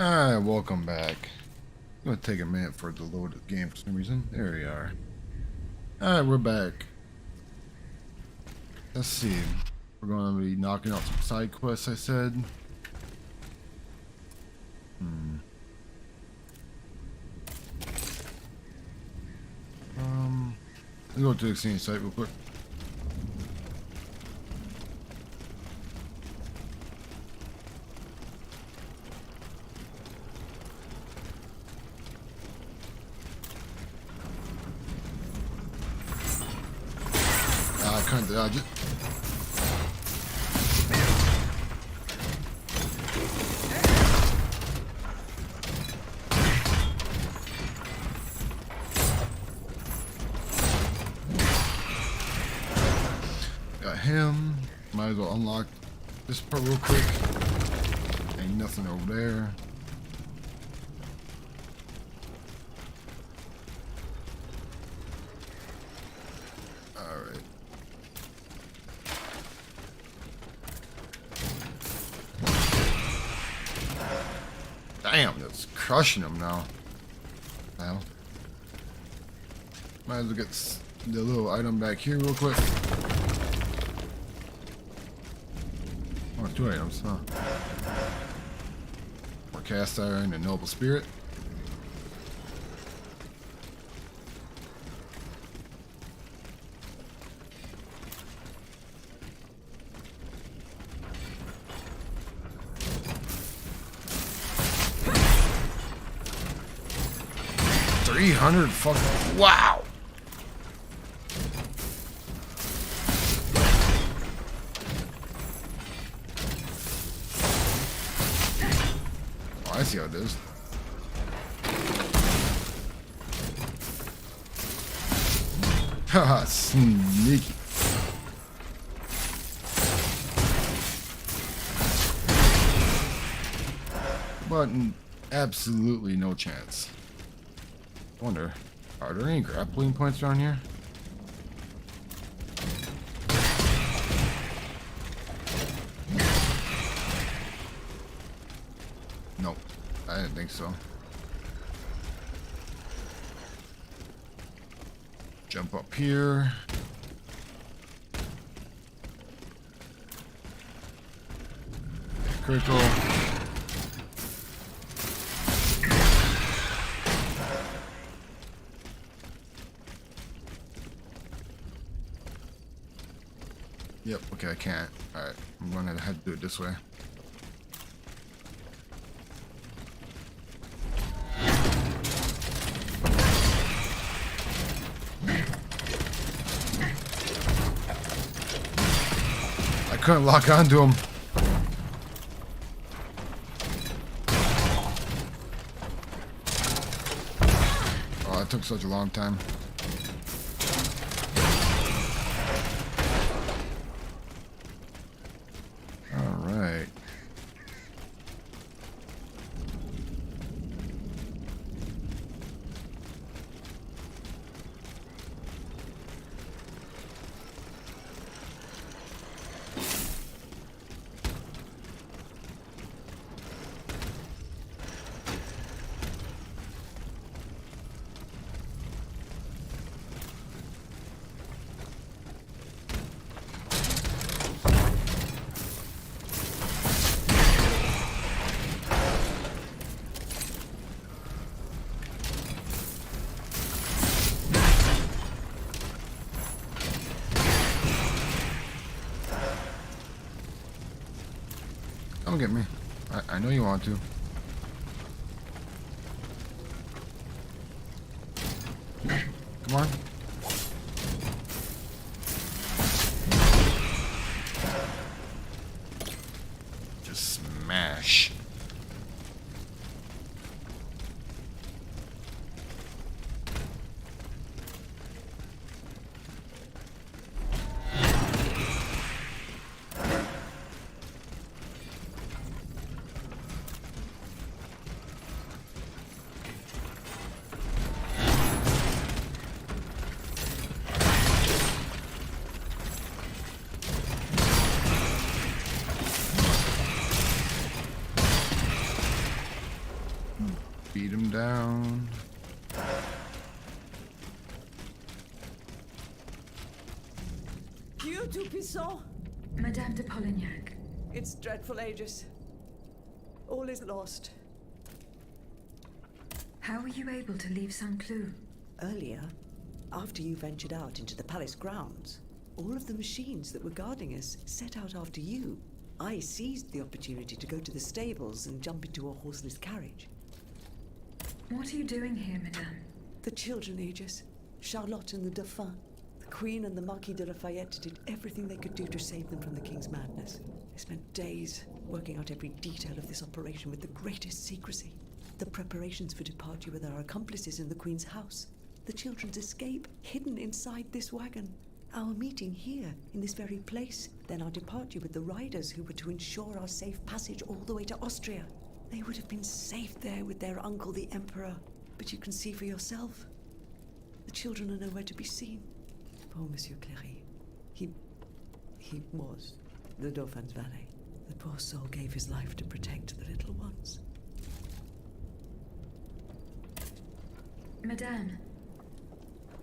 Alright, welcome back. I'm gonna take a minute for it to load the game for some reason. There we are. Alright, we're back. Let's see. We're gonna be knocking out some side quests, I said. Let's go to the exchange site real quick. I can't dodge it. Got him. Might as well unlock this part real quick. Ain't nothing over there. Alright. Damn, that's crushing him now. Well, might as well get the little item back here real quick. Oh, 2 items, huh? More cast iron and noble spirit. $300 fucking wow. Oh, I see how it is. Haha, sneaky. But absolutely no chance. I wonder, are there any grappling points around here? Nope, I didn't think so. Jump up here. Critical. Yep, okay, I can't. Alright, I'm gonna have to do it this way. I couldn't lock onto him. Oh, that took such a long time. Alright. Don't get me. I know you want to. Come on. Just smash. You too, Pisson. Madame de Polignac. It's dreadful, Aegis. All is lost. How were you able to leave Saint-Cloud? Earlier, after you ventured out into the palace grounds, all of the machines that were guarding us set out after you. I seized the opportunity to go to the stables and jump into a horseless carriage. What are you doing here, Madame? The children, Aegis. Charlotte and the Dauphin. The Queen and the Marquis de Lafayette did everything they could do to save them from the King's madness. They spent days working out every detail of this operation with the greatest secrecy. The preparations for departure with our accomplices in the Queen's house. The children's escape, hidden inside this wagon. Our meeting here, in this very place. Then our departure with the riders who were to ensure our safe passage all the way to Austria. They would have been safe there with their uncle, the Emperor. But you can see for yourself. The children are nowhere to be seen. Poor Monsieur Cléry. He was the Dauphin's valet. The poor soul gave his life to protect the little ones. Madame.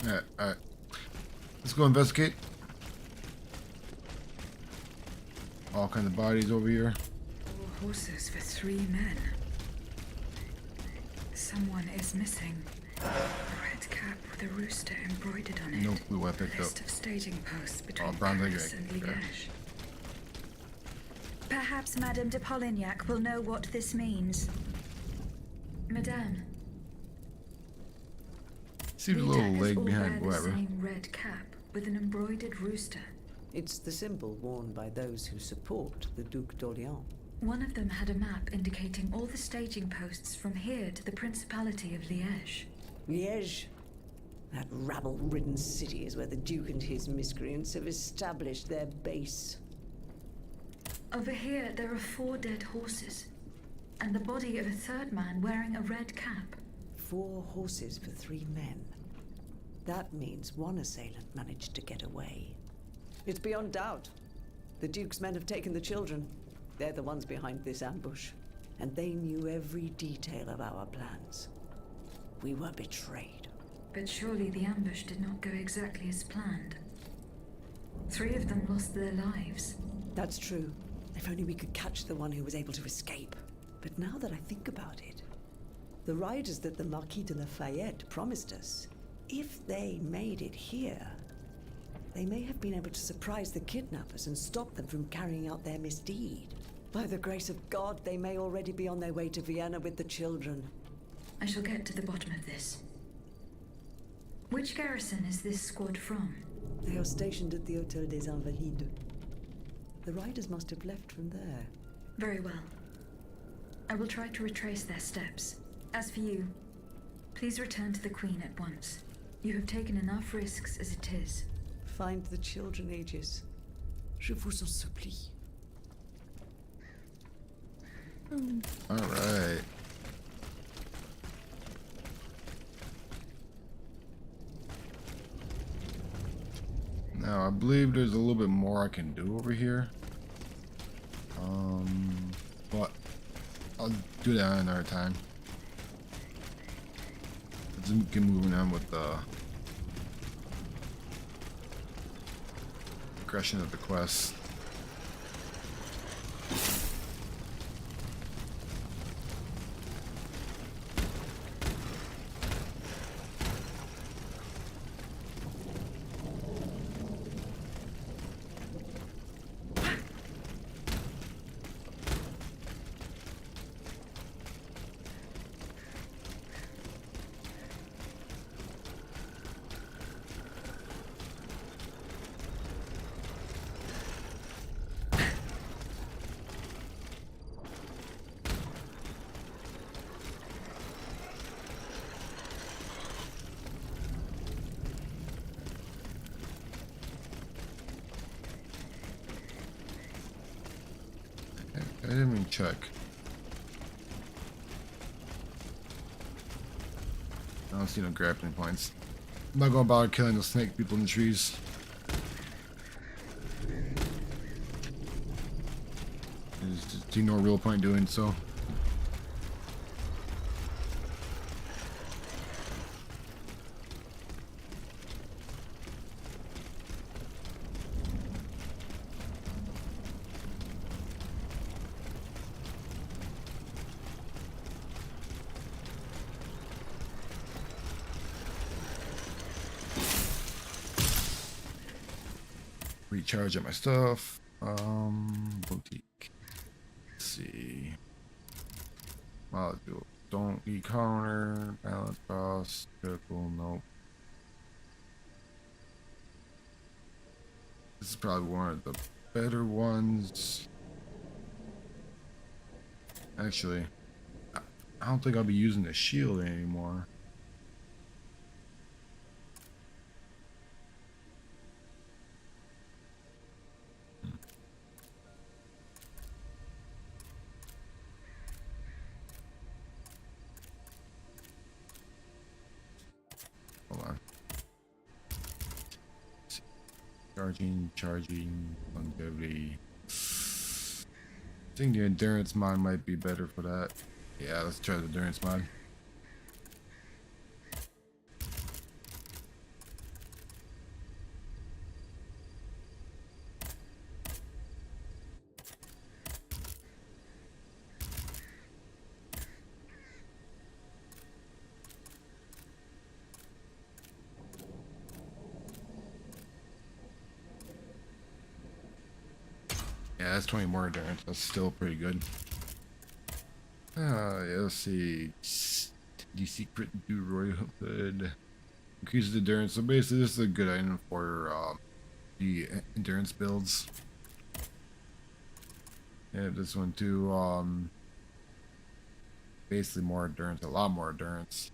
Alright. Let's go investigate. All kinds of bodies over here. 4 horses for 3 men. Someone is missing. A red cap with a rooster embroidered on it. No clue what I picked up. List of staging posts between Bronze Paris Egg. and Okay. Liège. Perhaps Madame de Polignac will know what this means. Madame. See the The little attackers leg all behind wear whatever. the same red cap with an embroidered rooster. It's the symbol worn by those who support the Duc d'Orléans. One of them had a map indicating all the staging posts from here to the Principality of Liège. Liège. That rabble-ridden city is where the Duke and his miscreants have established their base. Over here, there are 4 dead horses, and the body of a 3rd man wearing a red cap. 4 horses for 3 men. That means one assailant managed to get away. It's beyond doubt. The Duke's men have taken the children. They're the ones behind this ambush. And they knew every detail of our plans. We were betrayed. But surely the ambush did not go exactly as planned. 3 of them lost their lives. That's true. If only we could catch the one who was able to escape. But now that I think about it, the riders that the Marquis de Lafayette promised us, if they made it here, they may have been able to surprise the kidnappers and stop them from carrying out their misdeed. By the grace of God, they may already be on their way to Vienna with the children. I shall get to the bottom of this. Which garrison is this squad from? They are stationed at the Hôtel des Invalides. The riders must have left from there. Very well. I will try to retrace their steps. As for you, please return to the Queen at once. You have taken enough risks as it is. Find the children, Aegis. Je vous en supplie. Alright. Now I believe there's a little bit more I can do over here. But I'll do that another time. Let's get moving on with the progression of the quest. I didn't even check. I don't see no grappling points. I'm not going to bother killing those snake people in the trees. There's just no real point doing so. recharge at my stuff. Boutique. Let's see. Molecule. Don't eat counter. Balance cost. Critical. Nope. This is probably one of the better ones. Actually, I don't think I'll be using the shield anymore. Hold on. Charging, longevity. I think the endurance mod might be better for that. Yeah, let's try the endurance mod. Yeah, that's 20 more endurance. That's still pretty good. Yeah, let's see. DC crit do royal hood. Increases endurance. So basically, this is a good item for the endurance builds. Yeah, this one too. Basically more endurance, a lot more endurance.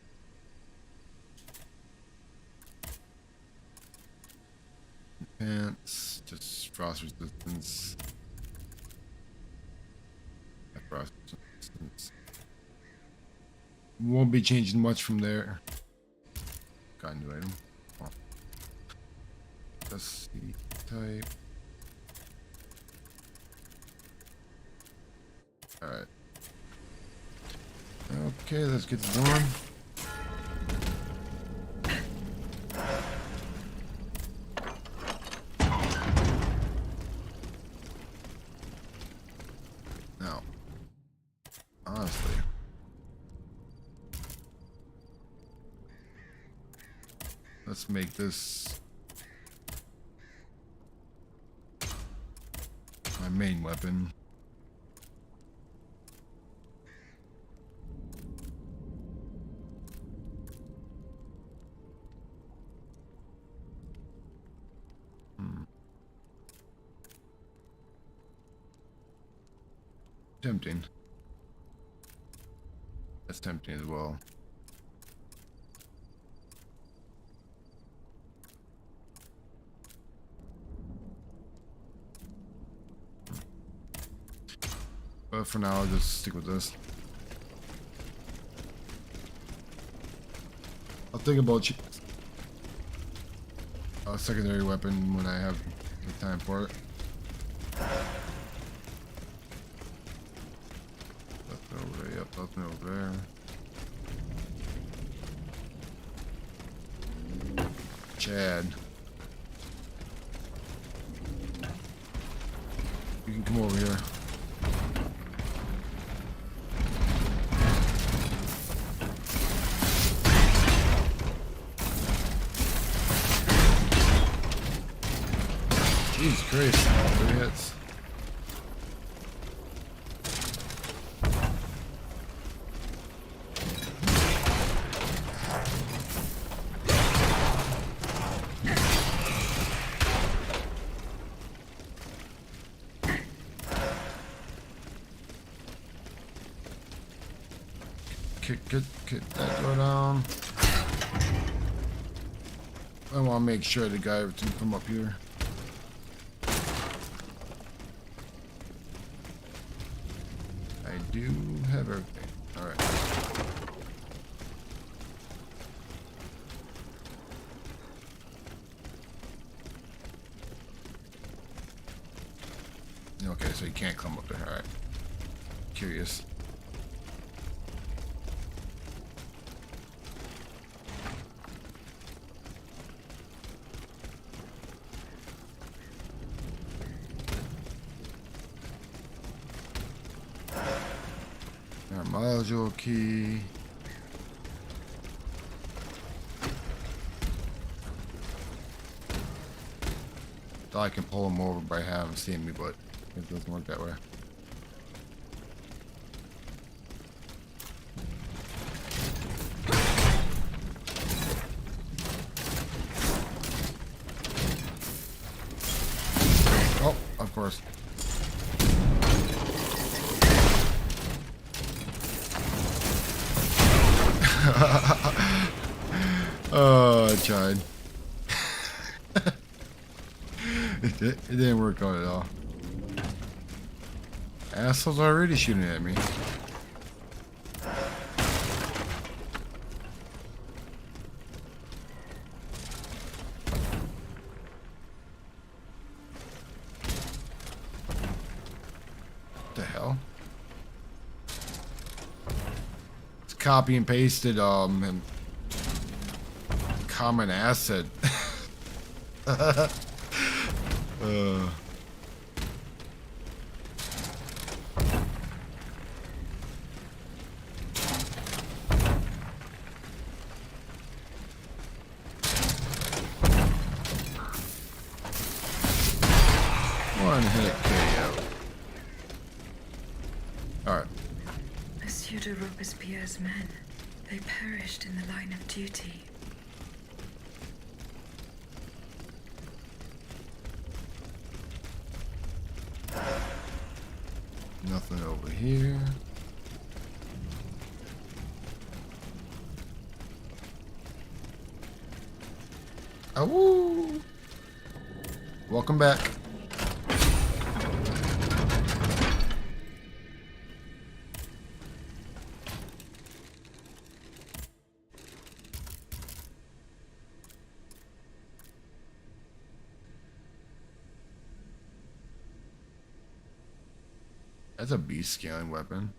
Pants, just frost resistance. Frost resistance. Won't be changing much from there. Got a new item. Oh. Let's see. Type. Alright. Okay, let's get going. Now, honestly, let's make this my main weapon. Tempting. That's tempting as well. But for now, I'll just stick with this. I'll think about a secondary weapon when I have the time for it. Nothing over there. Yep, nothing over there. Chad. You can come over here. Jesus Christ, 3 hits. Kick that door down. I want to make sure the guy doesn't come up here. I do have everything. Alright. Okay, so you can't come up there. Alright. Curious. Module key. Thought I can pull him over by having him see me, but it doesn't work that way. Oh, of course. Oh, I tried. It didn't work out at all. Assholes already shooting at me. What the hell? It's copy and pasted and common asset. One hit KO. Alright. Monsieur de Robespierre's men. They perished in the line of duty. Nothing over here. Oh, welcome back. That's a beast scaling weapon.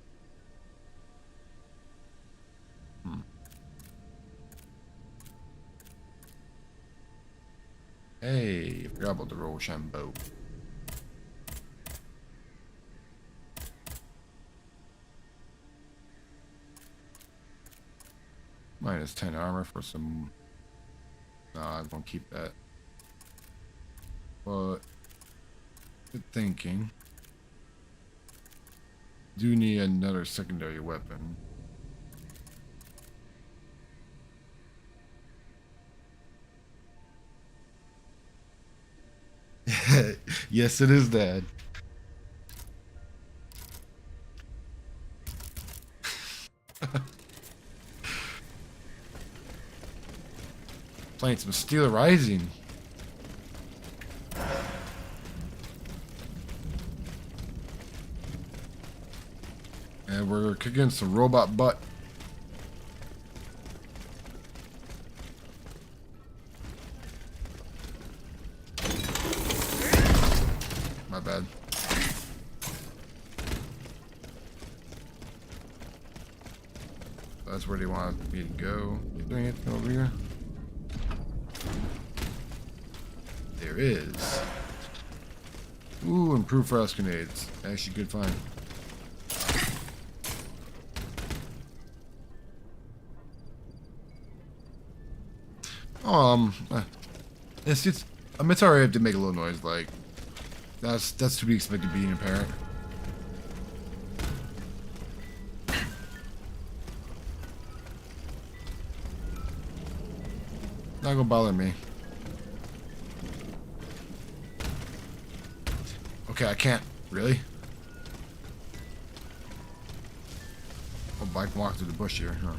Hey, I forgot about the Rochambeau. Minus 10 armor for some. Nah, I won't keep that. But good thinking. Do need another secondary weapon. Yes, it is, Dad. Playing some Steelrising. And we're kicking some robot butt. My bad. That's where they want me to go. Is there anything over here? There is. Ooh, improved frost grenades. Actually, good find. It's alright to make a little noise. Like that's to be expected being a parent. Not gonna bother me. Okay, I can't really. Oh, I can walk through the bush here, huh?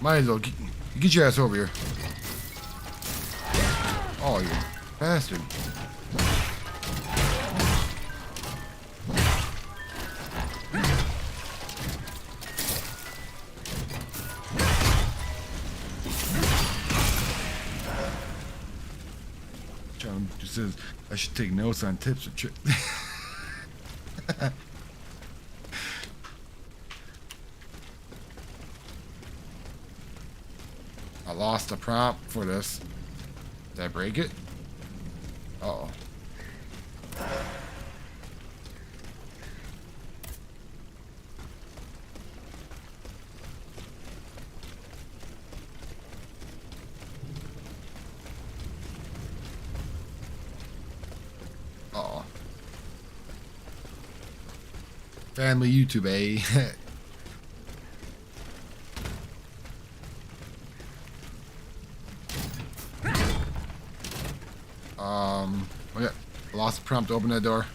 Might as well get your ass over here. Oh, yeah. Bastard. John just says I should take notes on tips or tricks. I lost a prompt for this. Did I break it? Uh-oh. Uh-oh. Family YouTube, eh? Oh yeah, lost the prompt to open that door.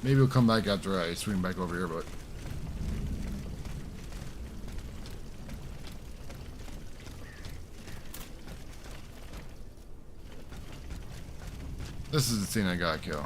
Maybe we'll come back after I swing back over here, but... This is the thing I gotta kill.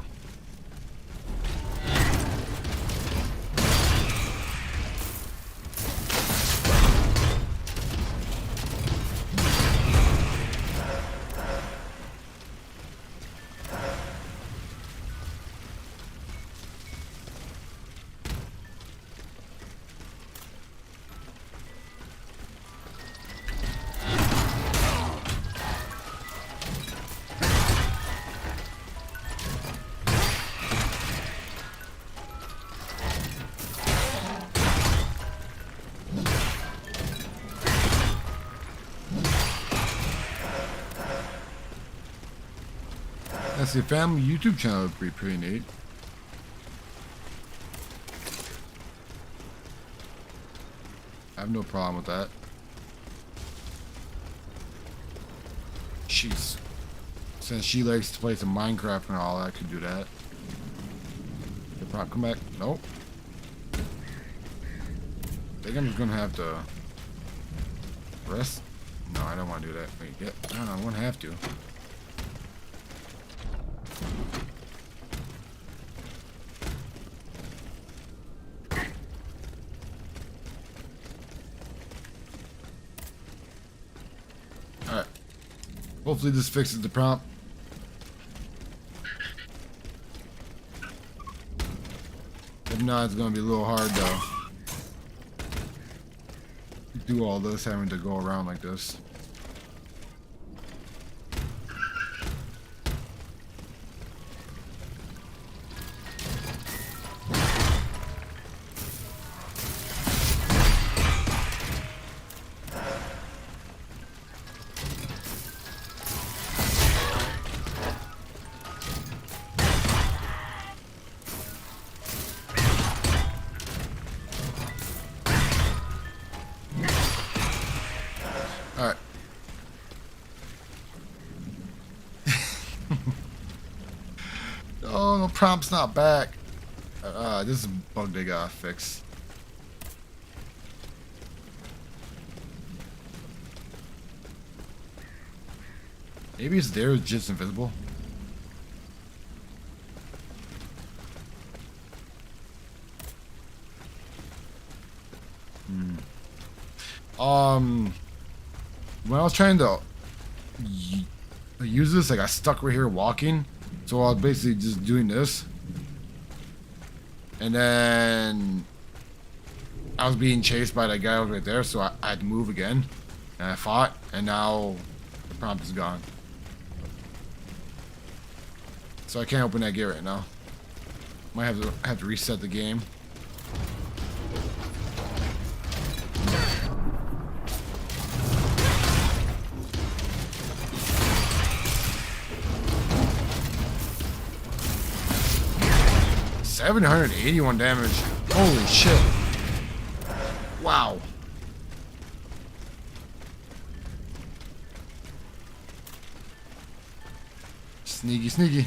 That's the family YouTube channel would be pretty neat. I have no problem with that. She's since she likes to play some Minecraft and all, I could do that. The prompt come back? Nope. I think I'm just gonna have to rest. No, I don't want to do that. Wait, yeah, I don't know. I won't have to. Alright. Hopefully this fixes the prompt. If not, it's going to be a little hard though. Do all this having to go around like this. Alright. Oh, the prompt's not back. This is a bug they gotta fix. Maybe it's there, it's just invisible. When I was trying to use this, I got stuck right here walking. So I was basically just doing this. And then I was being chased by that guy over right there, so I had to move again. And I fought, and now the prompt is gone. So I can't open that gate right now. Might have to reset the game. $781 damage. Holy shit. Wow. Sneaky, sneaky.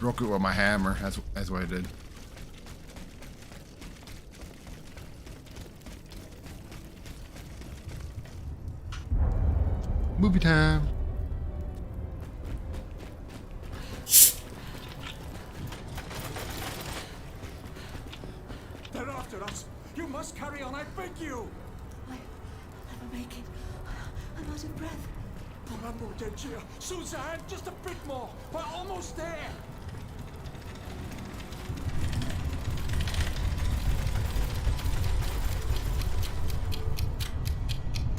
broke it with my hammer. That's what I did. Movie time. They're after us. You must carry on, I beg you. I never make it. I'm out of breath. Rambo de Gia. Suzanne, just a bit more. We're almost there.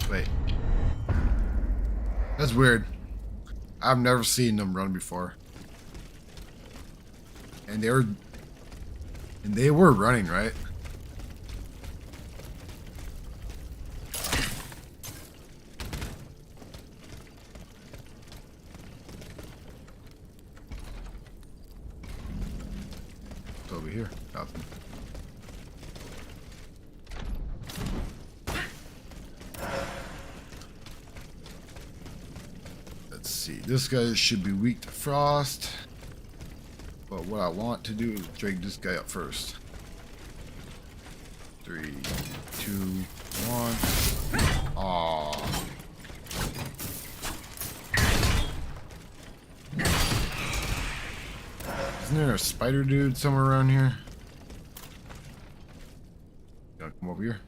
Wait. That's weird. I've never seen them run before. And they were running, right? It's over here. Nothing. Let's see. This guy should be weak to frost. But what I want to do is drag this guy up first. 3, 2, 1. Aww. Isn't there a spider dude somewhere around here? You wanna come over here?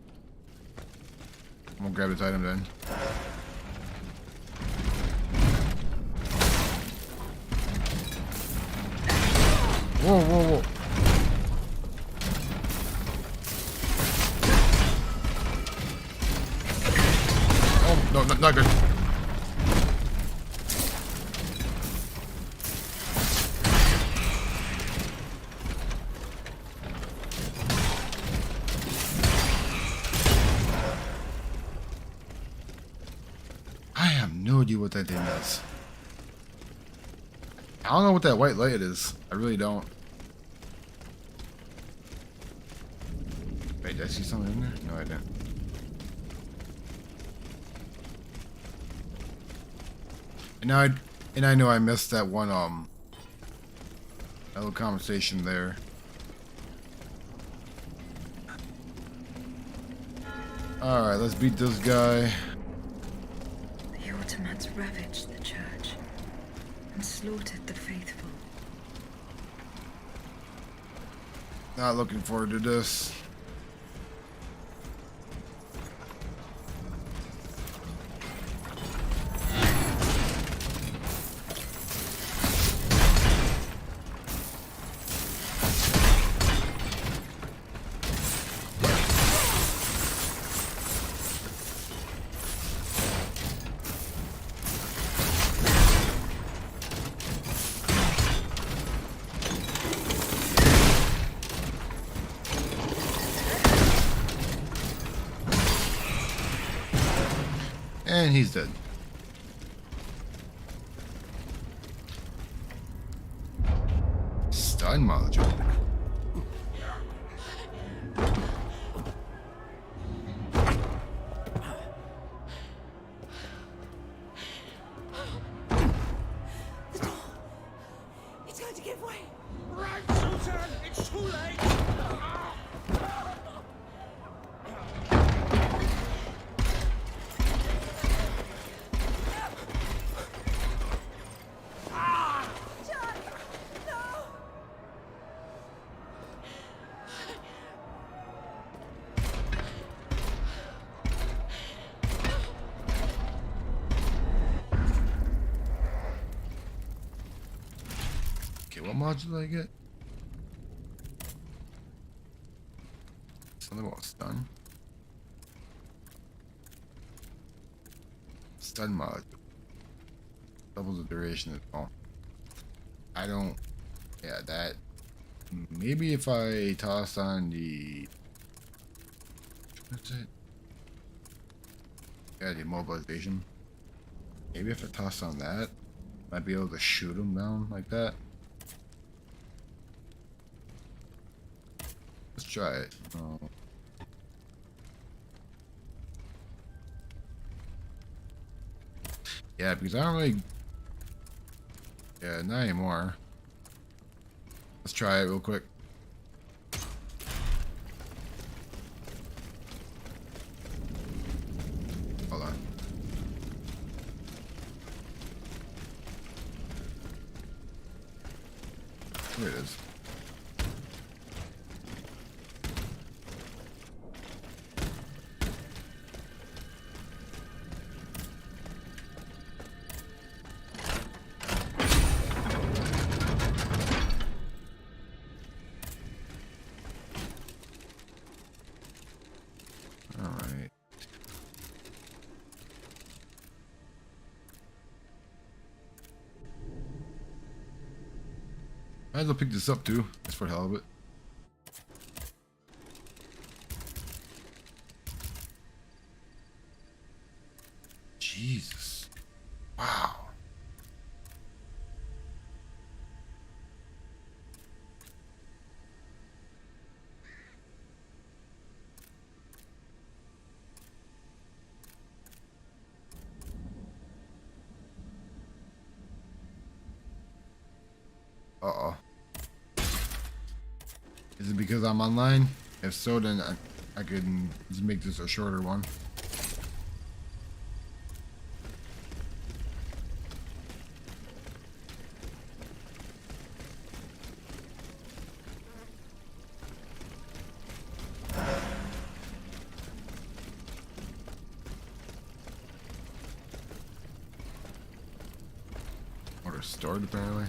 I'm gonna grab this item then. Whoa, whoa, whoa. Oh, no, not good. I have no idea what that thing does. I don't know what that white light is. I really don't. Wait, did I see something in there? No, I didn't. And I know I missed that one that little conversation there. Alright, let's beat this guy. The automats ravaged the church and slaughtered the faithful. Not looking forward to this. And he's dead. Stun module. It's going to give way. Right, Suzanne, it's too late. Okay, what mods did I get? Something about stun. Stun mod. Doubles the duration of all. I don't. Yeah, that. Maybe if I toss on the. What's it? Yeah, the immobilization. Maybe if I toss on that, might be able to shoot him down like that. Let's try it. Yeah, because I don't really. Yeah, not anymore. Let's try it real quick. Hold on. Here it is. Alright. Might as well pick this up too, just for the hell of it. Jesus. Wow. Uh-oh. Is it because I'm online? If so, then I can just make this a shorter one. Order stored, apparently.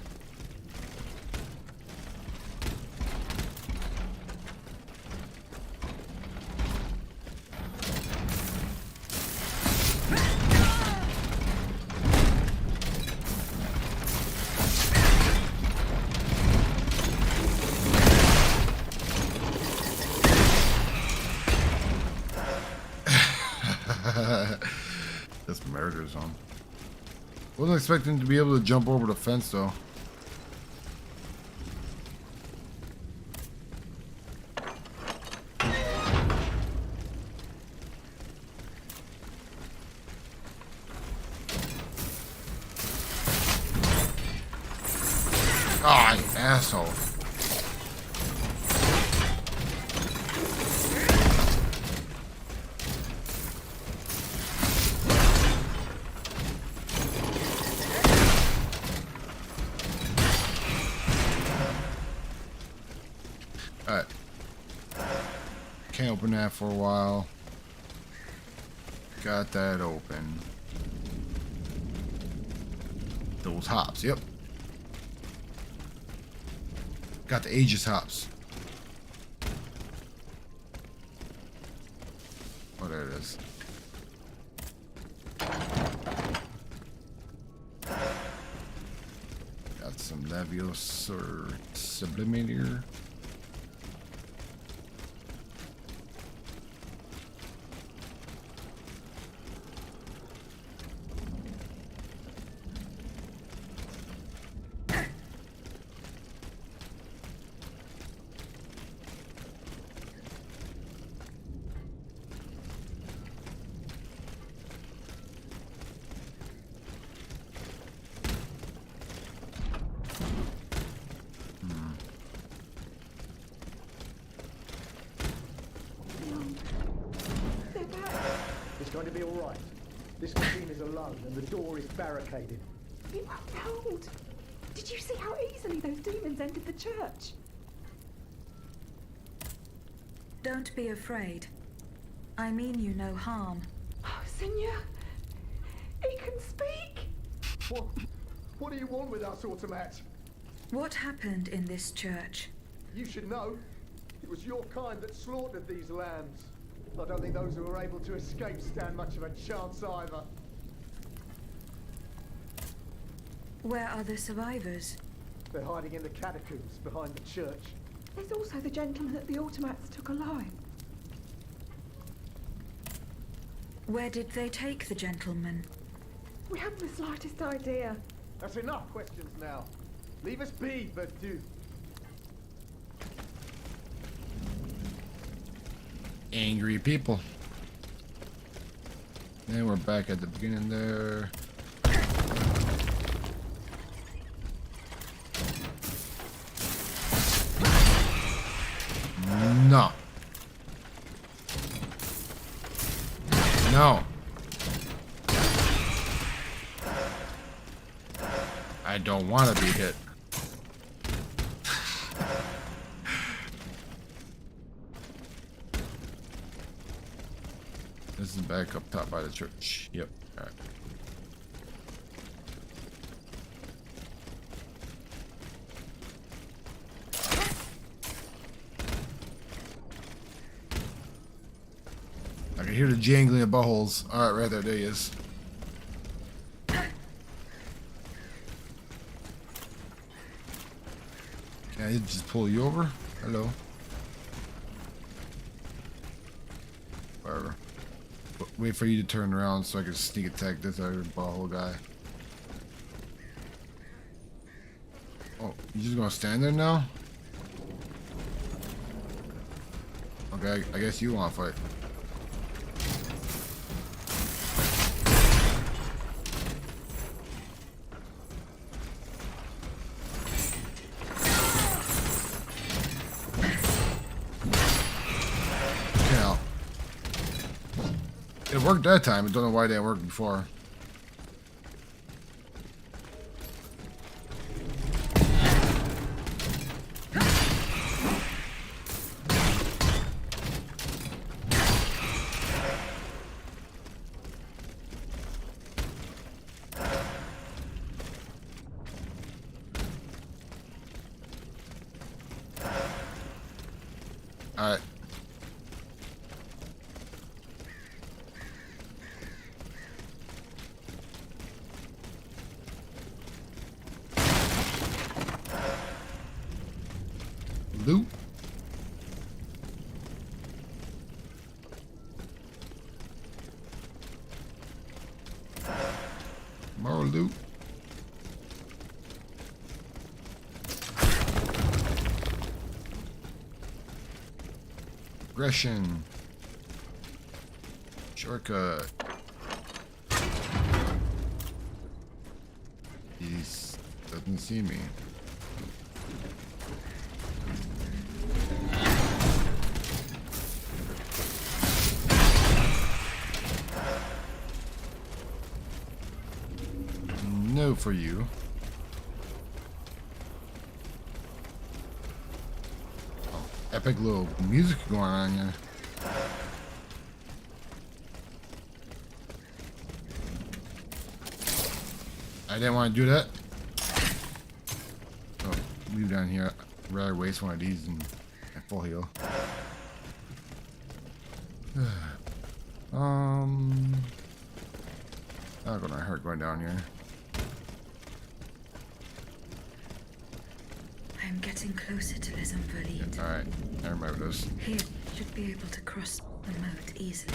This murder zone. Wasn't expecting to be able to jump over the fence though. Ah, you asshole. Alright. Can't open that for a while. Got that open. Those hops, yep. Got the Aegis hops. Oh, there it is. Got some Levios or Sublimator. It's going to be all right. This machine is alone and the door is barricaded. You won't hold. Did you see how easily those demons entered the church? Don't be afraid. I mean you no harm. Oh, Seigneur, he can speak. What do you want with us, automat? What happened in this church? You should know. It was your kind that slaughtered these lambs. I don't think those who were able to escape stand much of a chance either. Where are the survivors? They're hiding in the catacombs behind the church. There's also the gentleman that the automats took alive. Where did they take the gentleman? We haven't the slightest idea. That's enough questions now. Leave us be, Vertu. Angry people. And we're back at the beginning there. want to be hit. This is back up top by the church. Yep. All right. I can hear the jangling of buttholes. All right, right there. There he is. Can I just pull you over? Hello. Whatever. Wait for you to turn around so I can sneak attack this other butthole guy. Oh, you just gonna stand there now? Okay, I guess you wanna fight. It worked that time. I don't know why it didn't work before. All right. Loot. More loot. Aggression. Shortcut. He doesn't see me. No for you. Oh, epic little music going on here. I didn't want to do that. Oh, leave down here. I'd rather waste one of these and full heal. Not gonna hurt going down here. I am getting closer to Les Invalides. Alright, I remember this. Here, should be able to cross the moat easily.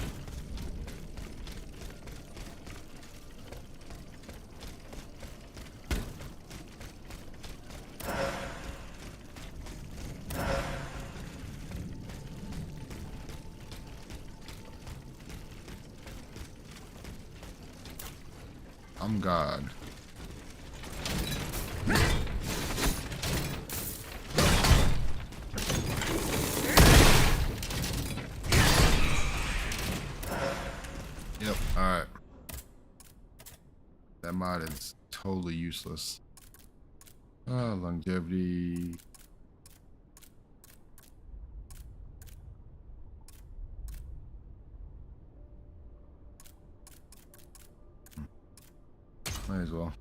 I'm God. Yep, alright. That mod is totally useless. Longevity. Might as well.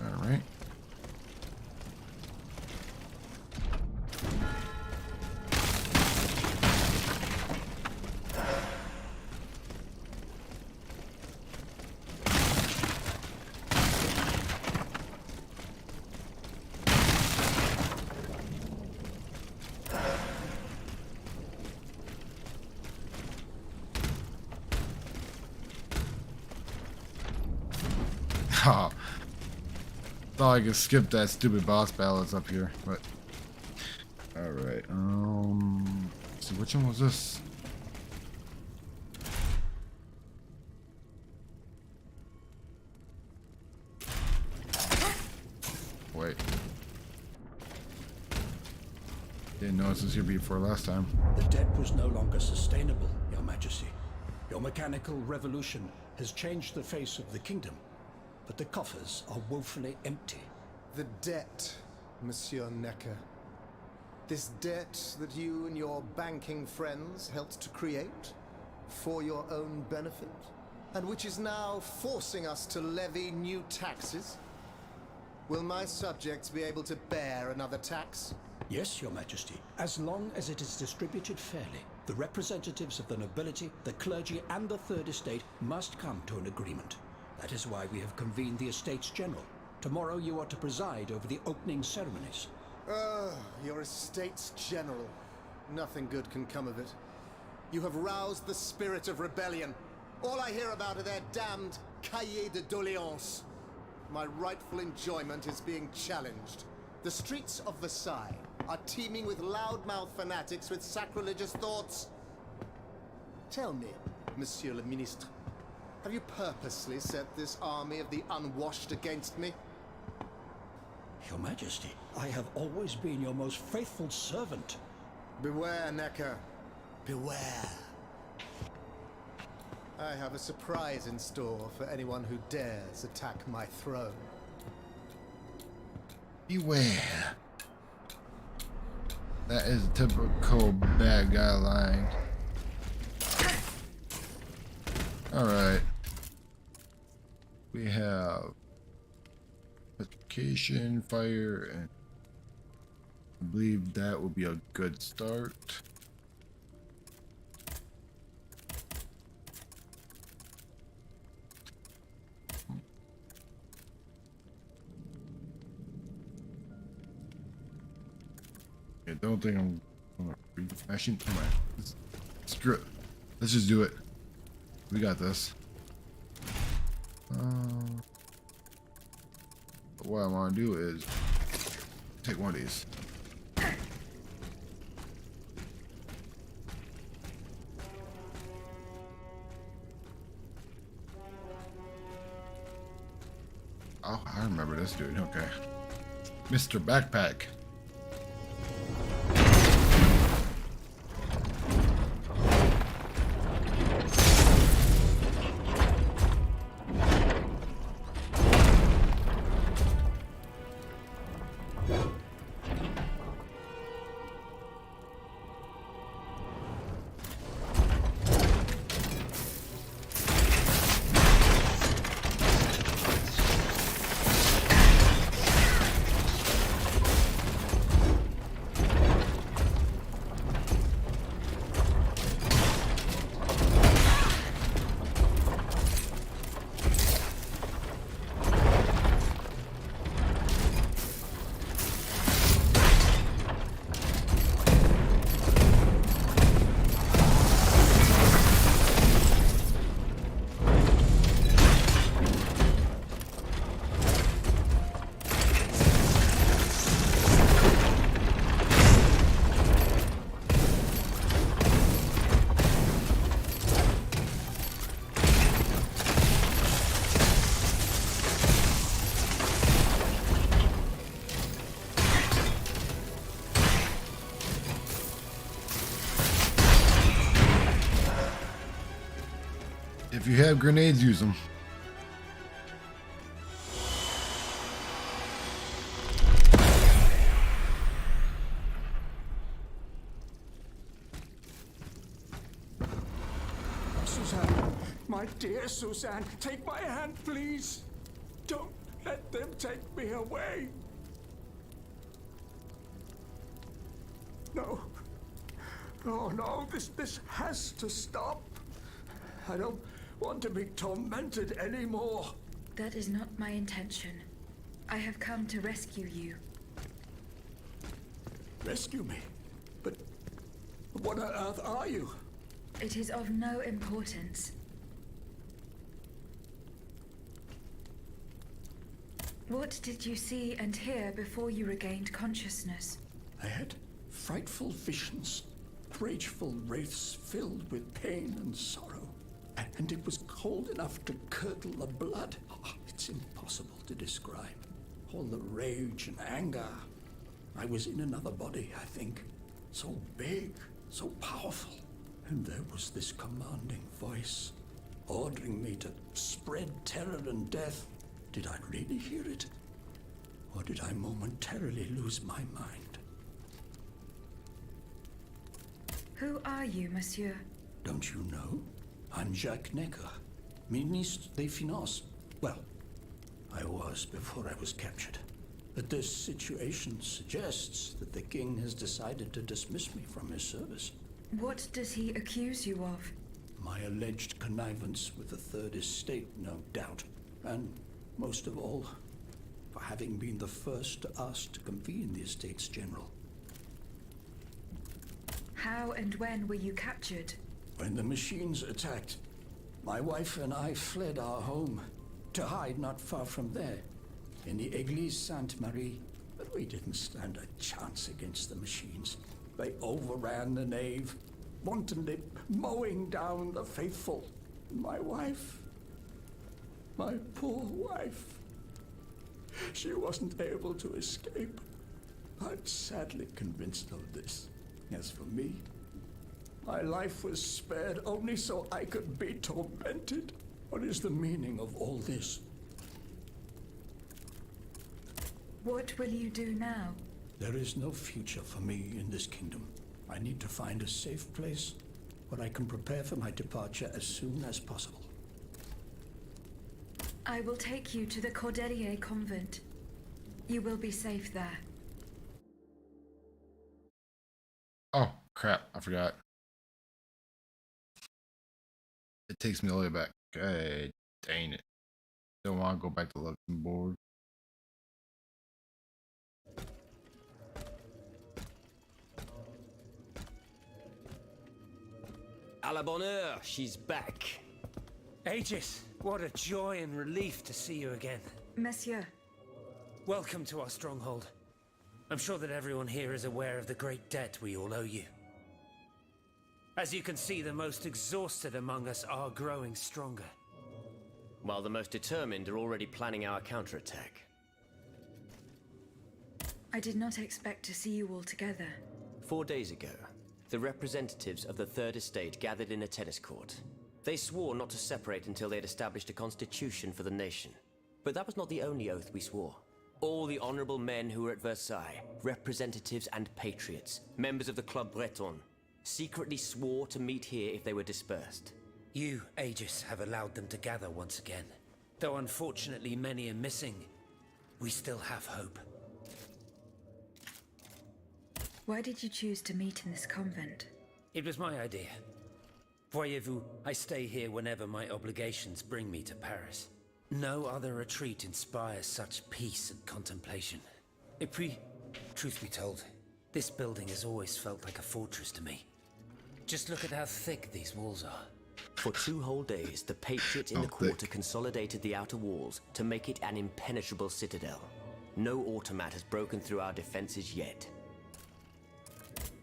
All right. Oh, thought I could skip that stupid boss battle that's up here, but all right. Let's see, which one was this? Wait. us was here before last time. The debt was no longer sustainable, Your Majesty. Your mechanical revolution has changed the face of the kingdom, but the coffers are woefully empty. The debt, Monsieur Necker. This debt that you and your banking friends helped to create for your own benefit, and which is now forcing us to levy new taxes. Will my subjects be able to bear another tax? Yes, Your Majesty, as long as it is distributed fairly. The representatives of the nobility, the clergy, and the Third Estate must come to an agreement. That is why we have convened the Estates General. Tomorrow you are to preside over the opening ceremonies. Your Estates General. Nothing good can come of it. You have roused the spirit of rebellion. All I hear about are their damned cahiers de doléances. My rightful enjoyment is being challenged. The streets of Versailles are teeming with loudmouth fanatics with sacrilegious thoughts. Tell me, Monsieur le Ministre, have you purposely set this army of the unwashed against me? Your Majesty, I have always been your most faithful servant. Beware, Necker. Beware. I have a surprise in store for anyone who dares attack my throne. Beware. That is a typical bad guy line. Alright. We have petrification, fire, and I believe that would be a good start. I don't think I'm gonna refashing. Come on. Screw it. Let's just do it. We got this. What I want to do is take one of these. Oh, I remember this dude. Okay. Mr. Backpack. If you have grenades, use them. Suzanne, my dear Suzanne, take my hand, please. Don't let them take me away. No. Oh no, this has to stop. I don't want to be tormented anymore. That is not my intention. I have come to rescue you. Rescue me? But what on earth are you? It is of no importance. What did you see and hear before you regained consciousness? I had frightful visions, rageful wraiths filled with pain and sorrow. And it was cold enough to curdle the blood. Oh, it's impossible to describe. All the rage and anger. I was in another body, I think. So big, so powerful. And there was this commanding voice, ordering me to spread terror and death. Did I really hear it? Or did I momentarily lose my mind? Who are you, monsieur? Don't you know? I'm Jacques Necker, Ministre des Finances. Well, I was before I was captured. But this situation suggests that the king has decided to dismiss me from his service. What does he accuse you of? My alleged connivance with the Third Estate, no doubt. And, most of all, for having been the first to ask to convene the Estates General. How and when were you captured? When the machines attacked, my wife and I fled our home to hide not far from there, in the Église Sainte-Marie. But we didn't stand a chance against the machines. They overran the nave, wantonly mowing down the faithful. My wife, my poor wife, she wasn't able to escape. I'm sadly convinced of this. As for me, my life was spared only so I could be tormented. What is the meaning of all this? What will you do now? There is no future for me in this kingdom. I need to find a safe place where I can prepare for my departure as soon as possible. I will take you to the Cordelier convent. You will be safe there. Oh, crap. I forgot. It takes me all the way back. God dang it. Don't want to go back to Luxembourg. À la bonne heure, she's back. Aegis, what a joy and relief to see you again. Monsieur, Welcome to our stronghold. I'm sure that everyone here is aware of the great debt we all owe you. As you can see, the most exhausted among us are growing stronger. While the most determined are already planning our counterattack. I did not expect to see you all together. 4 days ago, the representatives of the Third Estate gathered in a tennis court. They swore not to separate until they had established a constitution for the nation. But that was not the only oath we swore. All the honorable men who were at Versailles, representatives and patriots, members of the Club Breton, secretly swore to meet here if they were dispersed. You, Aegis, have allowed them to gather once again. Though unfortunately many are missing, we still have hope. Why did you choose to meet in this convent? It was my idea. Voyez-vous, I stay here whenever my obligations bring me to Paris. No other retreat inspires such peace and contemplation. Et puis, truth be told, this building has always felt like a fortress to me. Just look at how thick these walls are. For 2 whole days, the patriots in the quarter consolidated the outer walls to make it an impenetrable citadel. No automat has broken through our defenses yet.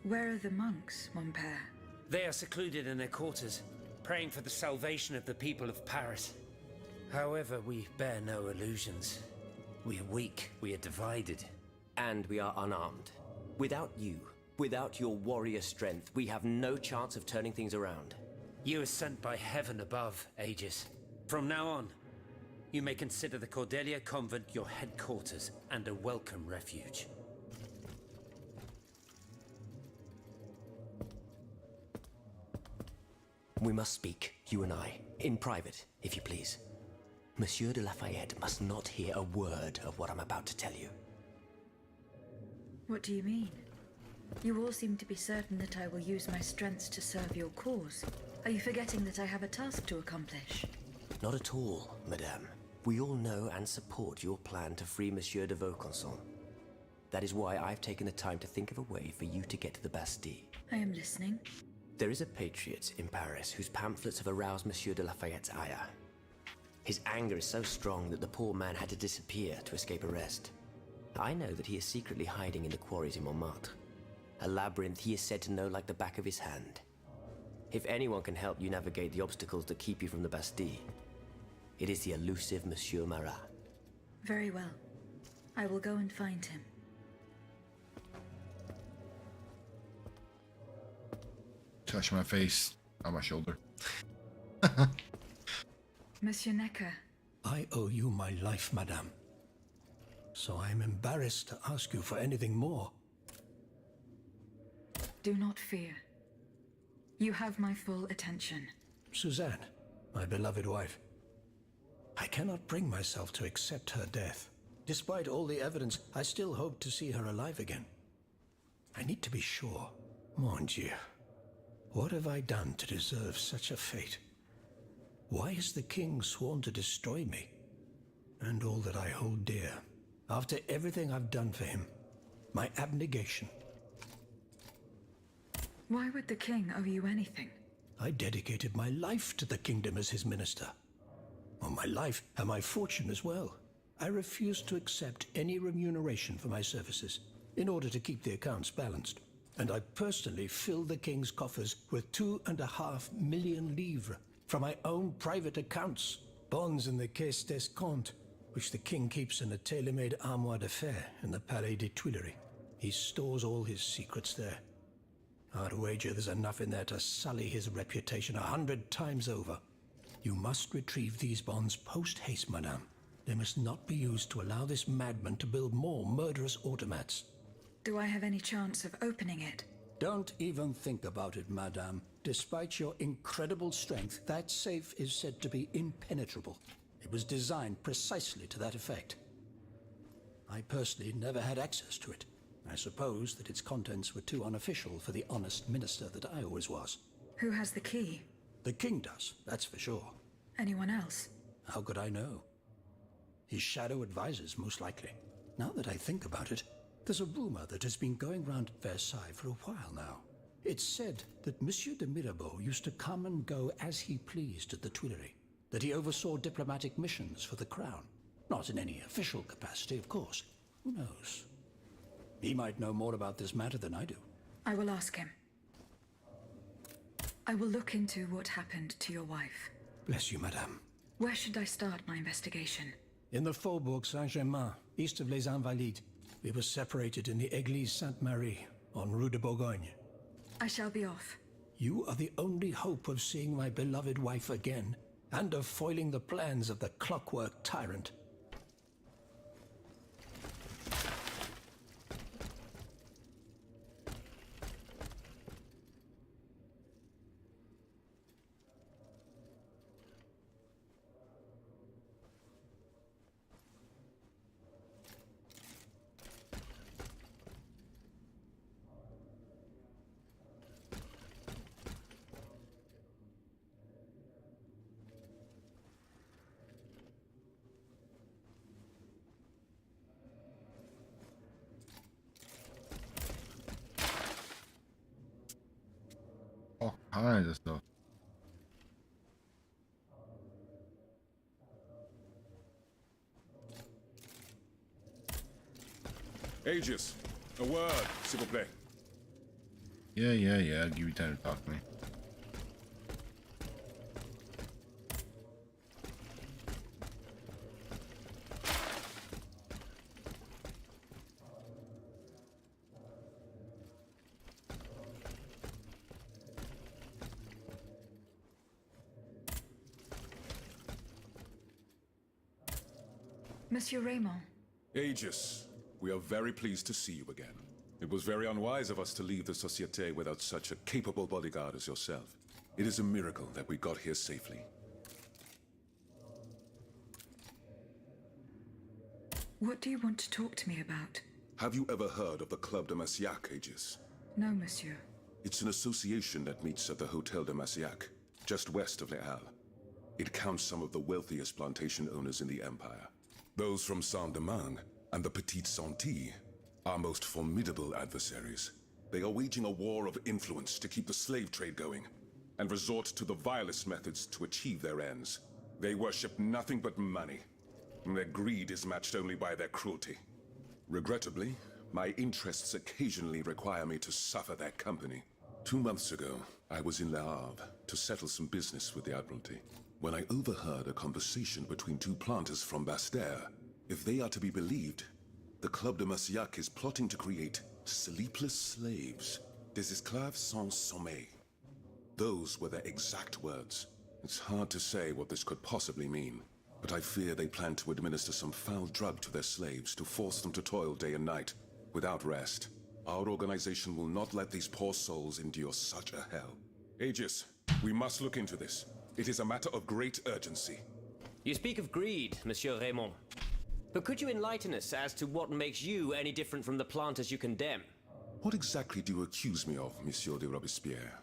Where are the monks, mon père? They are secluded in their quarters, praying for the salvation of the people of Paris. However, we bear no illusions. We are weak, we are divided. And we are unarmed. Without you, without your warrior strength, we have no chance of turning things around. You are sent by heaven above, Aegis. From now on, you may consider the Cordelia Convent your headquarters and a welcome refuge. We must speak, you and I, in private, if you please. Monsieur de Lafayette must not hear a word of what I'm about to tell you. What do you mean? You all seem to be certain that I will use my strengths to serve your cause. Are you forgetting that I have a task to accomplish? Not at all, madame. We all know and support your plan to free Monsieur de Vaucanson. That is why I've taken the time to think of a way for you to get to the Bastille. I am listening. There is a patriot in Paris whose pamphlets have aroused Monsieur de Lafayette's ire. His anger is so strong that the poor man had to disappear to escape arrest. I know that he is secretly hiding in the quarries in Montmartre. A labyrinth he is said to know like the back of his hand. If anyone can help you navigate the obstacles that keep you from the Bastille, it is the elusive Monsieur Marat. Very well. I will go and find him. touch my face on my shoulder. Monsieur Necker, I owe you my life, madame. So I am embarrassed to ask you for anything more. do not fear. You have my full attention. Suzanne, my beloved wife. I cannot bring myself to accept her death. Despite all the evidence, I still hope to see her alive again. I need to be sure. Mon Dieu. What have I done to deserve such a fate? Why has the king sworn to destroy me? And all that I hold dear. After everything I've done for him. My abnegation. Why would the king owe you anything? I dedicated my life to the kingdom as his minister. Well, my life and my fortune as well. I refuse to accept any remuneration for my services in order to keep the accounts balanced. And I personally filled the king's coffers with 2.5 million livres from my own private accounts. Bonds in the Caisse d'Escompte, which the king keeps in a tailor-made armoire de fer in the Palais des Tuileries. He stores all his secrets there. I'd wager there's enough in there to sully his reputation 100 times over. You must retrieve these bonds post-haste, madame. They must not be used to allow this madman to build more murderous automats. Do I have any chance of opening it? Don't even think about it, madame. Despite your incredible strength, that safe is said to be impenetrable. It was designed precisely to that effect. I personally never had access to it. I suppose that its contents were too unofficial for the honest minister that I always was. Who has the key? The king does, that's for sure. Anyone else? How could I know? His shadow advisors, most likely. Now that I think about it, there's a rumor that has been going round Versailles for a while now. It's said that Monsieur de Mirabeau used to come and go as he pleased at the Tuileries, that he oversaw diplomatic missions for the crown. Not in any official capacity, of course. Who knows? He might know more about this matter than I do. I will ask him. I will look into what happened to your wife. Bless you, madame. Where should I start my investigation? In the Faubourg Saint-Germain, east of Les Invalides. We were separated in the Église Sainte-Marie, on Rue de Bourgogne. I shall be off. You are the only hope of seeing my beloved wife again, and of foiling the plans of the clockwork tyrant. All kinds of stuff. Aegis, a word, s'il vous plaît. Yeah. I'll give you time to talk to me. Monsieur Raymond. Aegis, we are very pleased to see you again. It was very unwise of us to leave the Société without such a capable bodyguard as yourself. It is a miracle that we got here safely. What do you want to talk to me about? Have you ever heard of the Club de Massiac, Aegis? No, monsieur. It's an association that meets at the Hotel de Massiac, just west of Les Halles. It counts some of the wealthiest plantation owners in the Empire. Those from Saint-Domingue and the Petite Santé, our most formidable adversaries. They are waging a war of influence to keep the slave trade going, and resort to the vilest methods to achieve their ends. They worship nothing but money, and their greed is matched only by their cruelty. Regrettably, my interests occasionally require me to suffer their company. 2 months ago, I was in Le Havre to settle some business with the Admiralty, when I overheard a conversation between two planters from Bastère. If they are to be believed, the Club de Massiac is plotting to create sleepless slaves, des esclaves sans sommeil. Those were their exact words. It's hard to say what this could possibly mean, but I fear they plan to administer some foul drug to their slaves to force them to toil day and night, without rest. Our organization will not let these poor souls endure such a hell. Aegis, we must look into this. It is a matter of great urgency. You speak of greed, Monsieur Raymond. But could you enlighten us as to what makes you any different from the planters you condemn? What exactly do you accuse me of, Monsieur de Robespierre?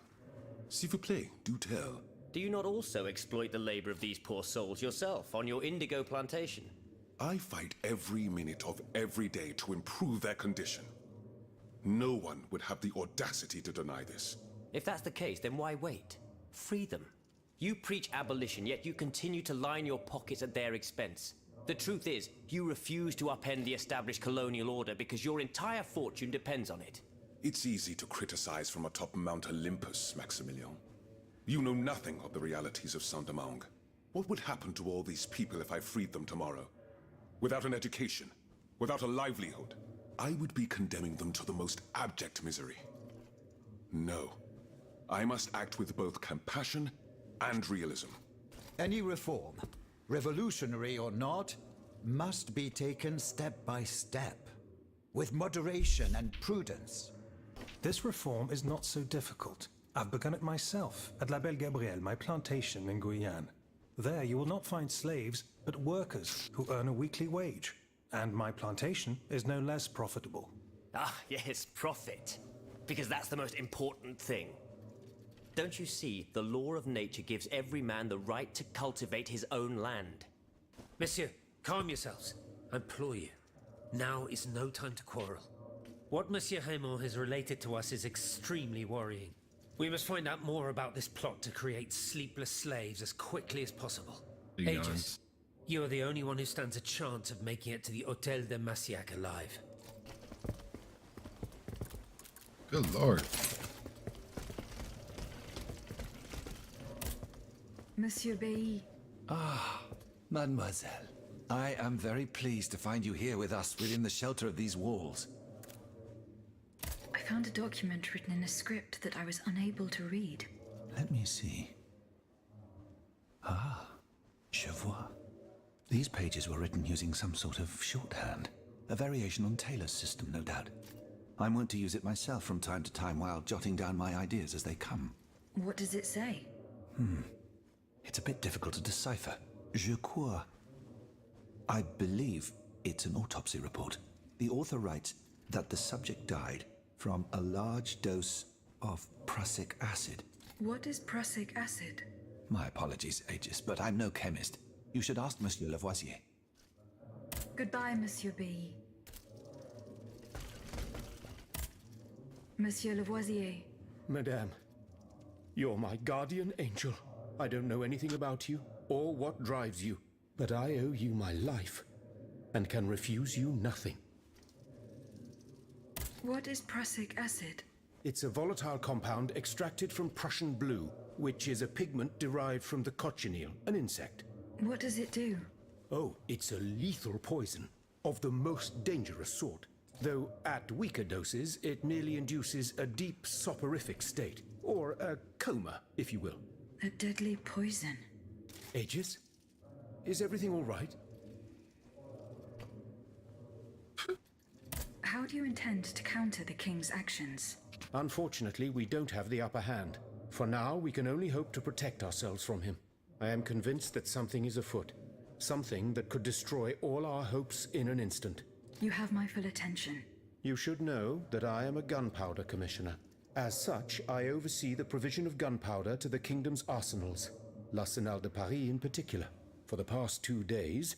S'il vous plaît, do tell. Do you not also exploit the labor of these poor souls yourself on your indigo plantation? I fight every minute of every day to improve their condition. No one would have the audacity to deny this. If that's the case, then why wait? Free them. You preach abolition, yet you continue to line your pockets at their expense. The truth is, you refuse to upend the established colonial order because your entire fortune depends on it. It's easy to criticize from atop Mount Olympus, Maximilian. You know nothing of the realities of Saint-Domingue. What would happen to all these people if I freed them tomorrow? Without an education, without a livelihood, I would be condemning them to the most abject misery. No. I must act with both compassion and realism. Any reform, revolutionary or not, must be taken step by step, with moderation and prudence. This reform is not so difficult. I've begun it myself at La Belle Gabrielle, my plantation in Guyane. There you will not find slaves, but workers who earn a weekly wage. And my plantation is no less profitable. Ah, yes, profit. Because that's the most important thing. Don't you see, the law of nature gives every man the right to cultivate his own land? Monsieur, calm yourselves. I implore you. Now is no time to quarrel. What Monsieur Raymond has related to us is extremely worrying. We must find out more about this plot to create sleepless slaves as quickly as possible. Aegis, you are the only one who stands a chance of making it to the Hôtel de Massiac alive. Good lord. Monsieur Bailly. Ah, mademoiselle. I am very pleased to find you here with us within the shelter of these walls. I found a document written in a script that I was unable to read. Let me see. Ah, je vois. These pages were written using some sort of shorthand. A variation on Taylor's system, no doubt. I'm wont to use it myself from time to time while jotting down my ideas as they come. What does it say? It's a bit difficult to decipher. Je crois. I believe it's an autopsy report. The author writes that the subject died from a large dose of prussic acid. What is prussic acid? My apologies, Aegis, but I'm no chemist. You should ask Monsieur Lavoisier. Goodbye, Monsieur B. Monsieur Lavoisier. Madame, you're my guardian angel. I don't know anything about you or what drives you, but I owe you my life and can refuse you nothing. What is prussic acid? It's a volatile compound extracted from Prussian blue, which is a pigment derived from the cochineal, an insect. What does it do? Oh, it's a lethal poison of the most dangerous sort. Though at weaker doses, it merely induces a deep soporific state, or a coma, if you will. A deadly poison. Aegis? Is everything all right? How do you intend to counter the King's actions? Unfortunately, we don't have the upper hand. For now, we can only hope to protect ourselves from him. I am convinced that something is afoot. Something that could destroy all our hopes in an instant. You have my full attention. You should know that I am a gunpowder commissioner. As such, I oversee the provision of gunpowder to the kingdom's arsenals, l'Arsenal de Paris in particular. For the past 2 days,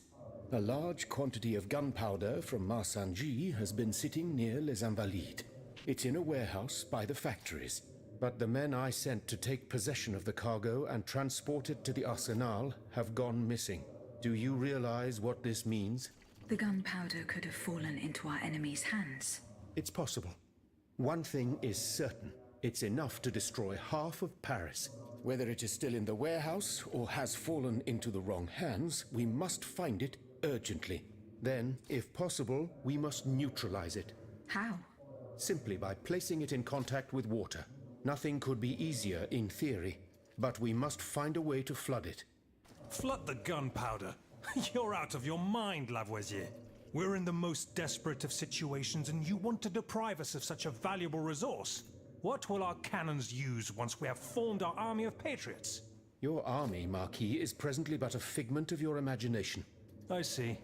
a large quantity of gunpowder from Marsangy has been sitting near Les Invalides. It's in a warehouse by the factories. But the men I sent to take possession of the cargo and transport it to the Arsenal have gone missing. Do you realize what this means? The gunpowder could have fallen into our enemy's hands. It's possible. One thing is certain. It's enough to destroy half of Paris. Whether it is still in the warehouse or has fallen into the wrong hands, we must find it urgently. Then, if possible, we must neutralize it. How? Simply by placing it in contact with water. Nothing could be easier in theory, but we must find a way to flood it. Flood the gunpowder? You're out of your mind, Lavoisier. We're in the most desperate of situations, and you want to deprive us of such a valuable resource? What will our cannons use once we have formed our army of patriots? Your army, Marquis, is presently but a figment of your imagination. I see.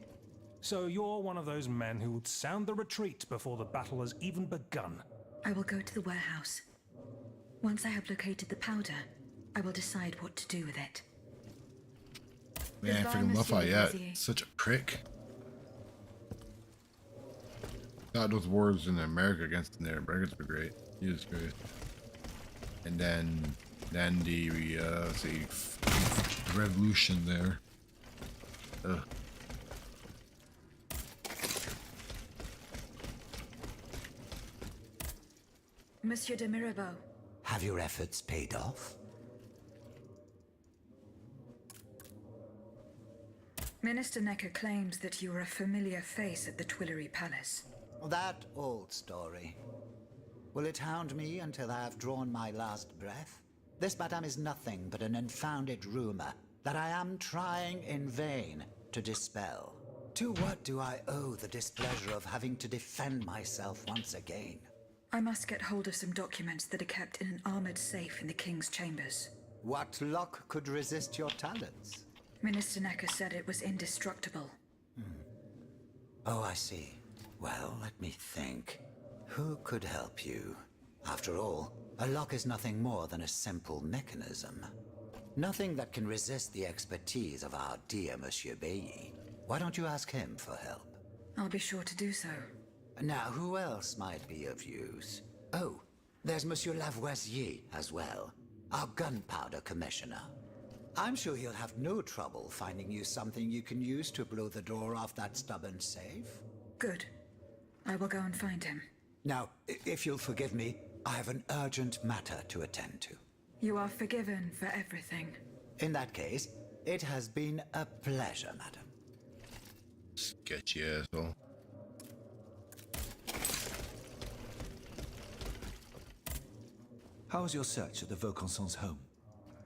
So you're one of those men who would sound the retreat before the battle has even begun. I will go to the warehouse. Once I have located the powder, I will decide what to do with it. Man, Goodbye, freaking Monsieur Lafayette. Lavoisier. Such a prick. Thought those wars in America against the Americans were great. He was great. And then the let's see, revolution there. Ugh. Monsieur de Mirabeau. Have your efforts paid off? Minister Necker claims that you were a familiar face at the Tuileries Palace. That old story. Will it hound me until I have drawn my last breath? This, madame, is nothing but an unfounded rumor that I am trying in vain to dispel. To what do I owe the displeasure of having to defend myself once again? I must get hold of some documents that are kept in an armored safe in the King's chambers. What lock could resist your talents? Minister Necker said it was indestructible. Oh, I see. Well, let me think. Who could help you? After all, a lock is nothing more than a simple mechanism. Nothing that can resist the expertise of our dear Monsieur Bailly. Why don't you ask him for help? I'll be sure to do so. Now, who else might be of use? Oh, there's Monsieur Lavoisier as well, our gunpowder commissioner. I'm sure he'll have no trouble finding you something you can use to blow the door off that stubborn safe. Good. I will go and find him. Now, if you'll forgive me, I have an urgent matter to attend to. You are forgiven for everything. In that case, it has been a pleasure, madam. Sketchy asshole. How was your search at the Vaucansons' home?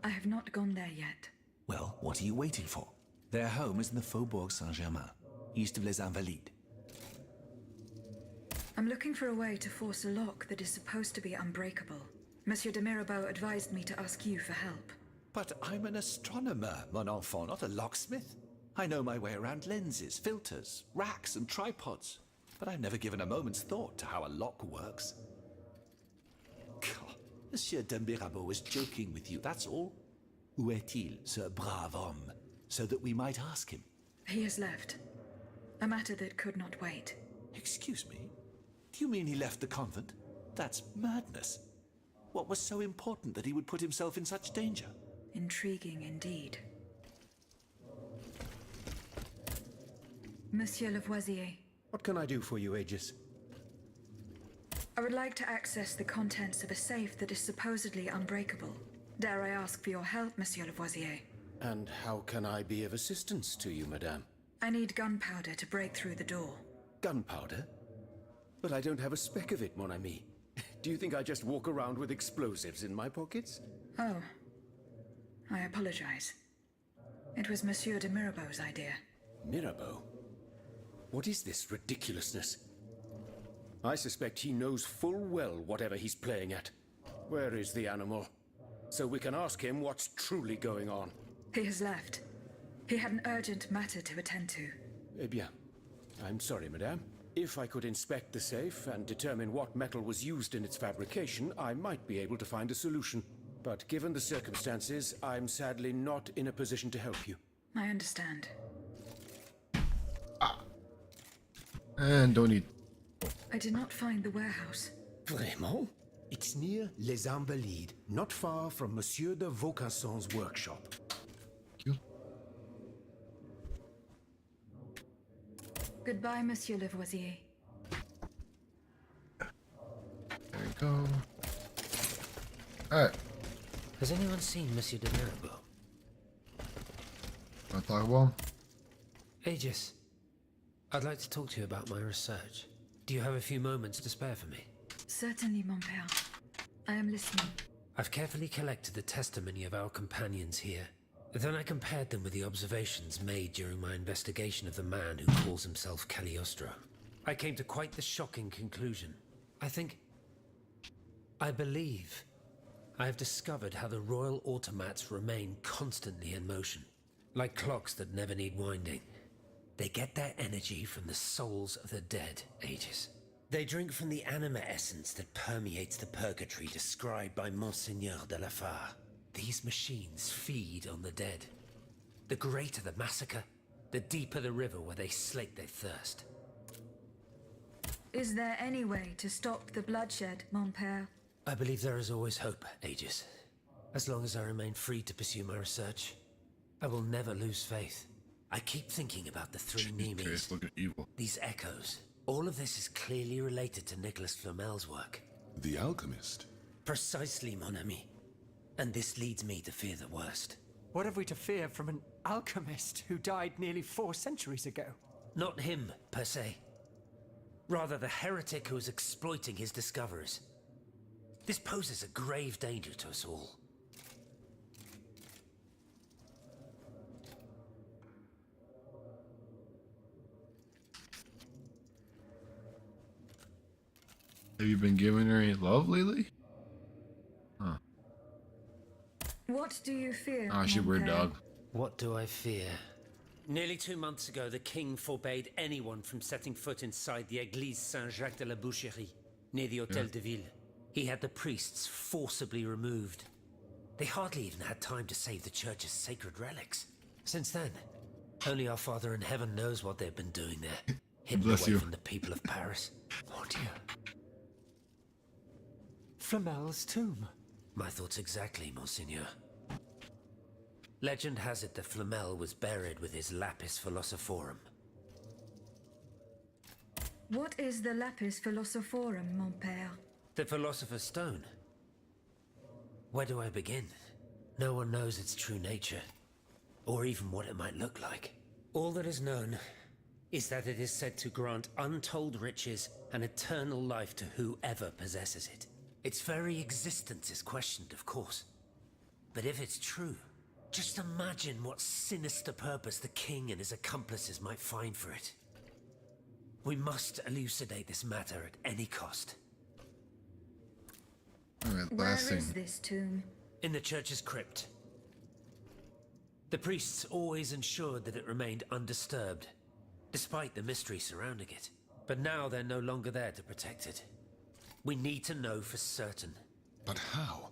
I have not gone there yet. Well, what are you waiting for? Their home is in the Faubourg Saint-Germain, east of Les Invalides. I'm looking for a way to force a lock that is supposed to be unbreakable. Monsieur de Mirabeau advised me to ask you for help. But I'm an astronomer, mon enfant, not a locksmith. I know my way around lenses, filters, racks, and tripods. But I've never given a moment's thought to how a lock works. God, Monsieur de Mirabeau was joking with you, that's all. Où est-il, ce brave homme? So that we might ask him. He has left. A matter that could not wait. Excuse me? Do you mean he left the convent? That's madness. What was so important that he would put himself in such danger? Intriguing indeed. Monsieur Lavoisier. What can I do for you, Aegis? I would like to access the contents of a safe that is supposedly unbreakable. Dare I ask for your help, Monsieur Lavoisier? And how can I be of assistance to you, madame? I need gunpowder to break through the door. Gunpowder? But I don't have a speck of it, mon ami. Do you think I just walk around with explosives in my pockets? Oh. I apologize. It was Monsieur de Mirabeau's idea. Mirabeau? What is this ridiculousness? I suspect he knows full well whatever he's playing at. Where is the animal? So we can ask him what's truly going on. He has left. He had an urgent matter to attend to. Eh bien, I'm sorry, madame. If I could inspect the safe and determine what metal was used in its fabrication, I might be able to find a solution. But given the circumstances, I'm sadly not in a position to help you. I understand. And don't eat. I did not find the warehouse. Vraiment? It's near Les Invalides, not far from Monsieur de Vaucansons' workshop. Goodbye, Monsieur Lavoisier. There you go. Alright. Has anyone seen Monsieur de Mirabeau? Wanna talk about him? Aegis, I'd like to talk to you about my research. Do you have a few moments to spare for me? Certainly, mon père. I am listening. I've carefully collected the testimony of our companions here. Then I compared them with the observations made during my investigation of the man who calls himself Cagliostro. I came to quite the shocking conclusion. I believe I have discovered how the royal automats remain constantly in motion, like clocks that never need winding. They get their energy from the souls of the dead, Aegis. They drink from the anima essence that permeates the purgatory described by Monseigneur de la Fare. These machines feed on the dead. The greater the massacre, the deeper the river where they slake their thirst. Is there any way to stop the bloodshed, mon père? I believe there is always hope, Aegis. As long as I remain free to pursue my research, I will never lose faith. I keep thinking about the three Nemes. Look at evil. These echoes. All of this is clearly related to Nicholas Flamel's work. The alchemist? Precisely, mon ami. And this leads me to fear the worst. What have we to fear from an alchemist who died nearly 4 centuries ago? Not him, per se. Rather, the heretic who is exploiting his discoveries. This poses a grave danger to us all. Have you been giving her any love lately? Huh. What do you fear? Ah, she mon weird père? dog. What do I fear? Nearly 2 months ago, the king forbade anyone from setting foot inside the Église Saint-Jacques de la Boucherie, near the Hôtel de Ville. He had the priests forcibly removed. They hardly even had time to save the church's sacred relics. Since then, only our Father in heaven knows what they've been doing there, hidden Bless away you. from the people of Paris. Oh dear. Flamel's tomb. My thoughts exactly, Monseigneur. Legend has it that Flamel was buried with his lapis philosophorum. What is the lapis philosophorum, mon père? The Philosopher's Stone. Where do I begin? No one knows its true nature, or even what it might look like. All that is known is that it is said to grant untold riches and eternal life to whoever possesses it. Its very existence is questioned, of course. But if it's true, just imagine what sinister purpose the king and his accomplices might find for it. We must elucidate this matter at any cost. Alright, Where last thing. is this tomb? In the church's crypt. The priests always ensured that it remained undisturbed, despite the mystery surrounding it. But now they're no longer there to protect it. We need to know for certain. But how?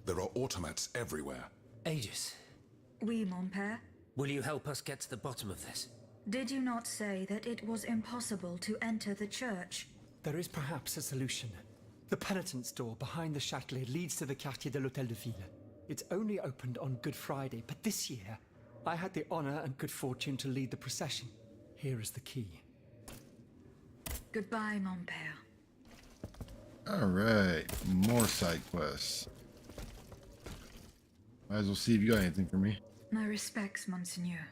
There are automats everywhere. Aegis, Oui, mon père. will you help us get to the bottom of this? Did you not say that it was impossible to enter the church? There is perhaps a solution. The penitent's door behind the Châtelet leads to the Quartier de l'Hôtel de Ville. It's only opened on Good Friday, but this year, I had the honor and good fortune to lead the procession. Here is the key. Goodbye, mon père. Alright, more side quests. Might as well see if you got anything for me. My respects, Monseigneur.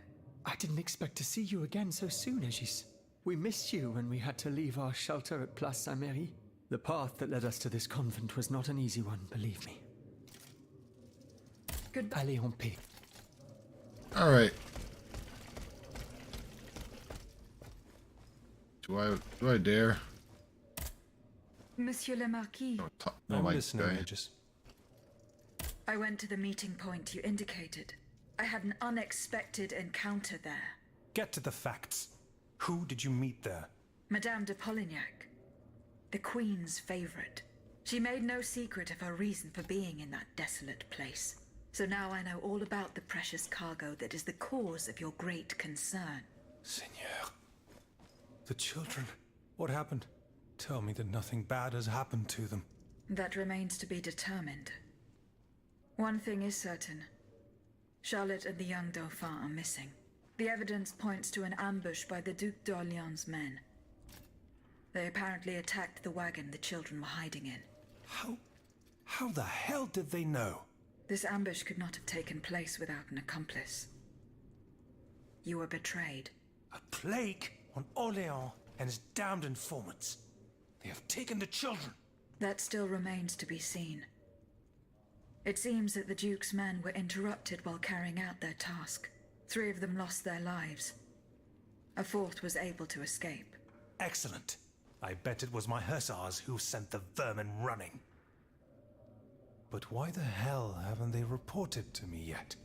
I didn't expect to see you again so soon, Aegis. We missed you when we had to leave our shelter at Place Saint-Méry. The path that led us to this convent was not an easy one, believe me. Goodbye. Allez en paix. Alright. Do I dare? Monsieur le Marquis, No, I'm like listening, guy. Aegis. I went to the meeting point you indicated. I had an unexpected encounter there. Get to the facts. Who did you meet there? Madame de Polignac, the Queen's favorite. She made no secret of her reason for being in that desolate place. So now I know all about the precious cargo that is the cause of your great concern. Seigneur. The children. What happened? Tell me that nothing bad has happened to them. That remains to be determined. One thing is certain. Charlotte and the young Dauphin are missing. The evidence points to an ambush by the Duc d'Orléans' men. They apparently attacked the wagon the children were hiding in. How the hell did they know? This ambush could not have taken place without an accomplice. You were betrayed. A plague on Orléans and his damned informants. They have taken the children. That still remains to be seen. It seems that the Duke's men were interrupted while carrying out their task. 3 of them lost their lives. A 4th was able to escape. Excellent. I bet it was my hussars who sent the vermin running. But why the hell haven't they reported to me yet?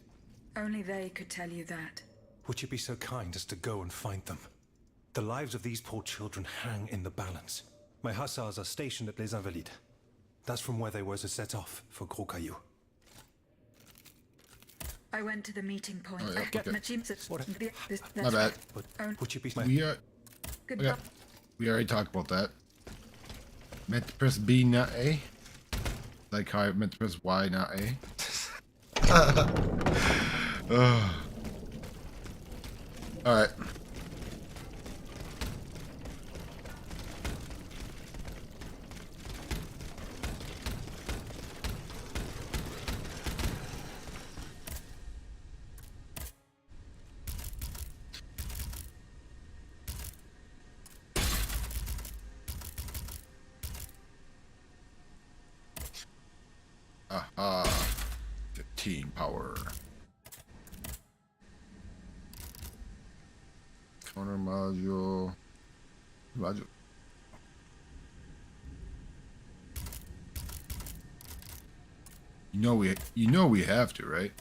Only they could tell you that. Would you be so kind as to go and find them? The lives of these poor children hang in the balance. My hussars are stationed at Les Invalides. That's from where they were to set off for Gros Caillou. I went to the meeting point. Oh, yeah, Get okay. My bad. Would you be Goodbye. Okay. We already talked about that. Meant to press B, not A. Like how I meant to press Y, not A. Alright. Aha. The team power. Counter module. Module. You know we have to, right?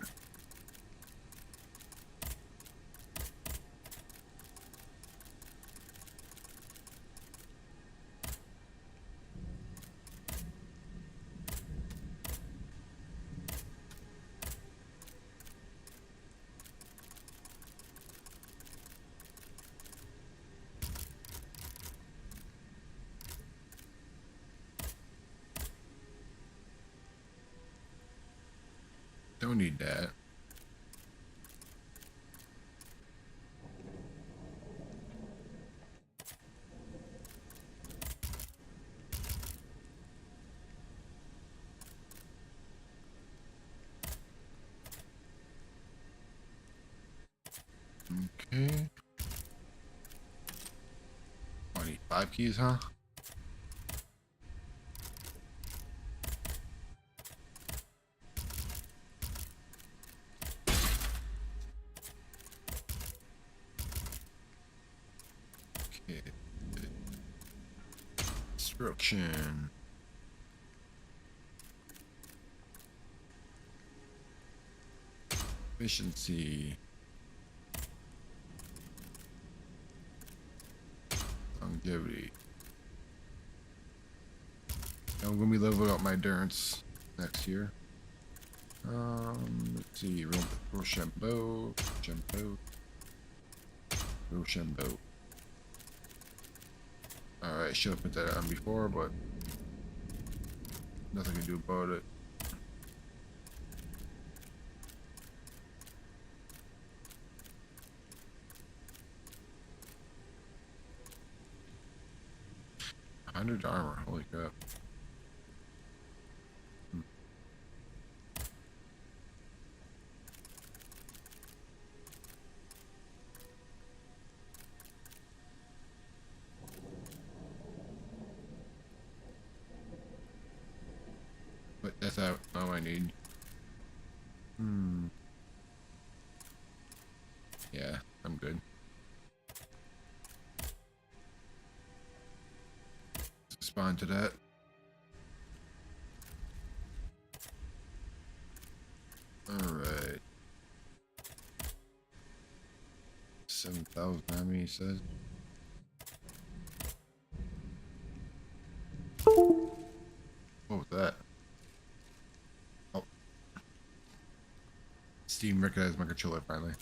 Don't need that. Okay. I need 5 keys, huh? Okay. Destruction. Efficiency. Longevity. I'm gonna be leveling up my endurance next year. Let's see, Rochambeau. Alright, should have put that on before, but nothing to do about it. $100 armor, holy crap. But that's all I need. Yeah, I'm good. Respond to that. Alright. 7,000, how many he says? What was that? Oh. Steam recognized my controller finally.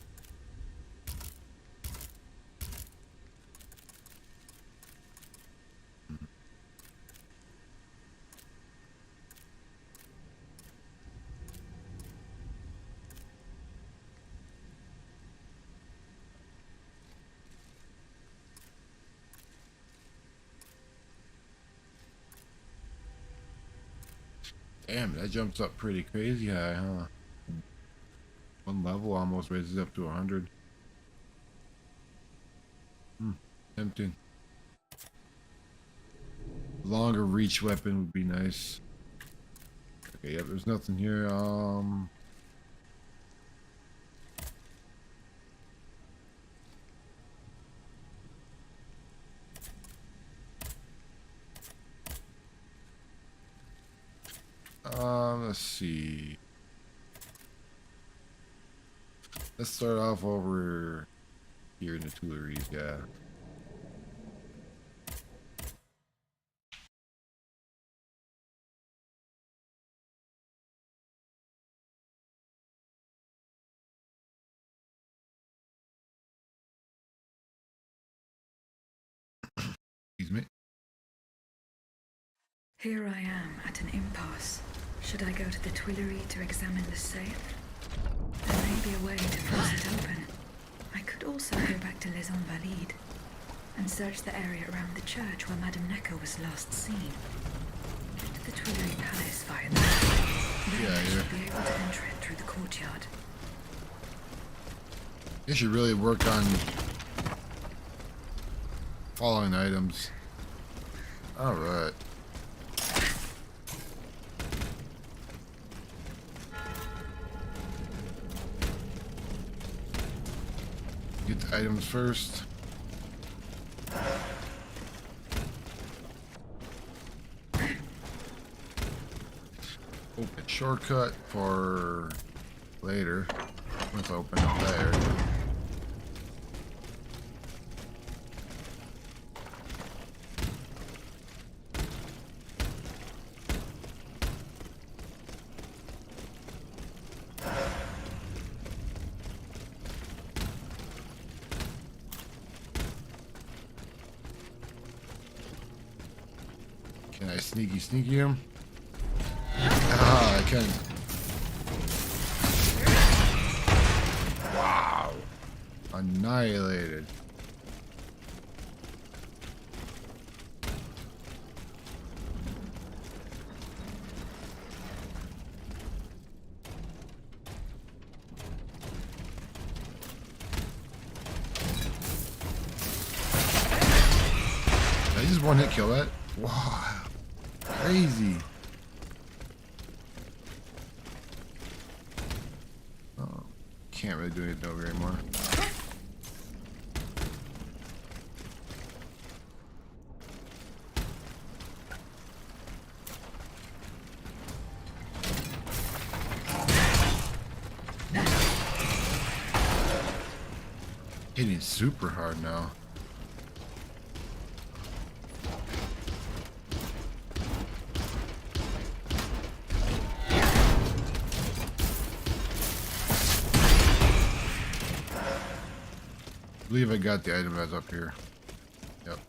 Damn, that jumps up pretty crazy high, huh? One level almost raises up to 100. Tempting. Longer reach weapon would be nice. Okay, yep, there's nothing here. Let's see. Let's start off over here in the Tuileries, yeah. Excuse me. Here I am at an impasse. Should I go to the Tuileries to examine the safe? There may be a way to force it open. I could also go back to Les Invalides and search the area around the church where Madame Necker was last seen. Get to the Tuileries Palace via the then I should be able to enter it through the courtyard. You should really work on following items. Alright. Get the items first. Open shortcut for later. Let's open up there. Can I sneaky him? Ah, I can. Wow. Annihilated. Did I just one hit kill that? Wow. Crazy. Oh, can't really do anything over anymore. Hitting super hard now. I believe I got the item that's up here. Yep.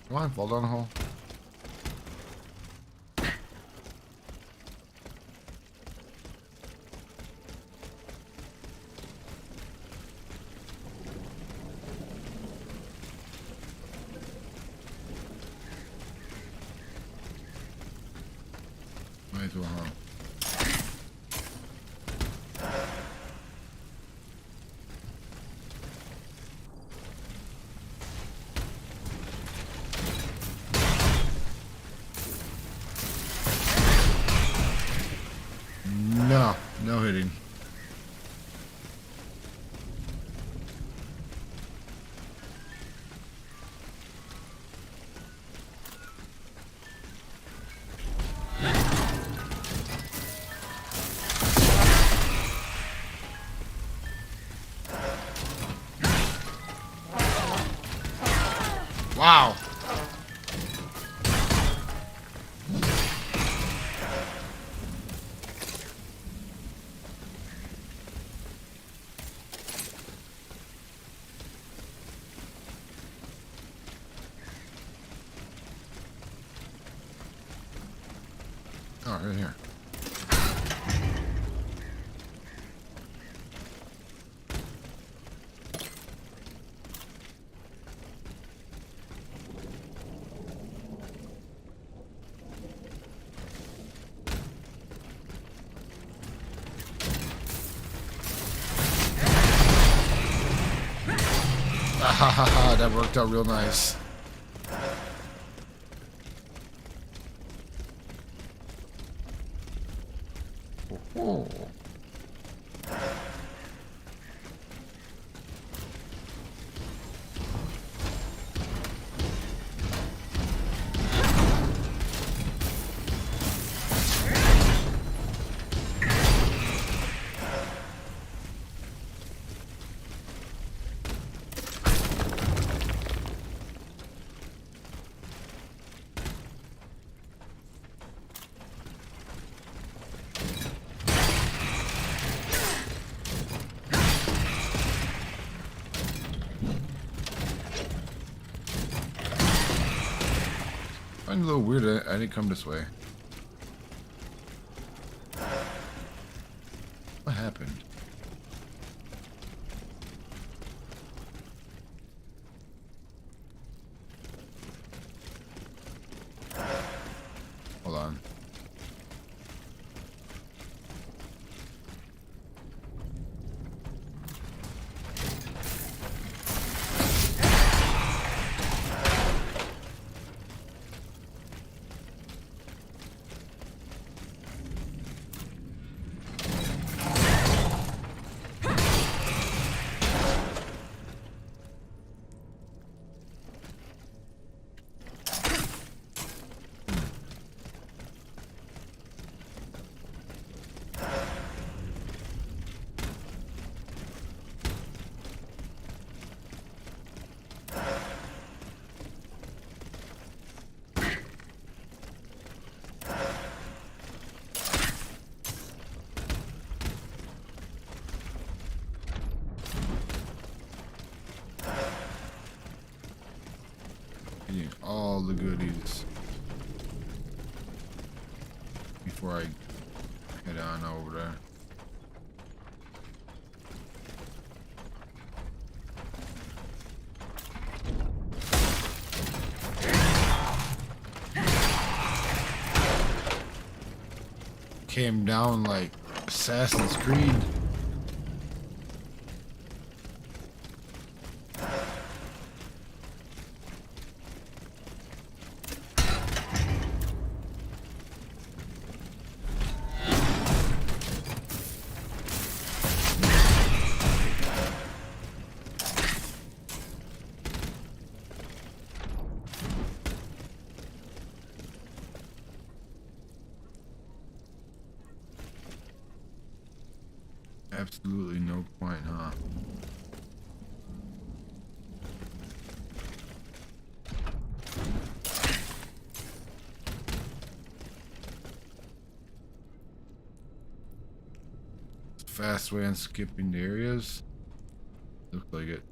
Come on, fall down the hole. Might as well, huh? No, no hitting. Wow. Oh, right here. Ha ha ha, that worked out real nice. Oh. I'm a little weird. I didn't come this way. What happened? Hold on. Getting all the goodies before I head on over there. Came down like Assassin's Creed. Absolutely no point, huh? Fast way on skipping the areas. Looks like it.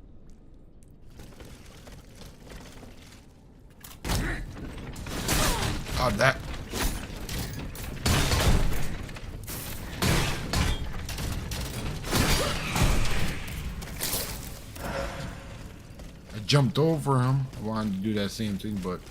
Oh, that. Jumped over him. I wanted to do that same thing, but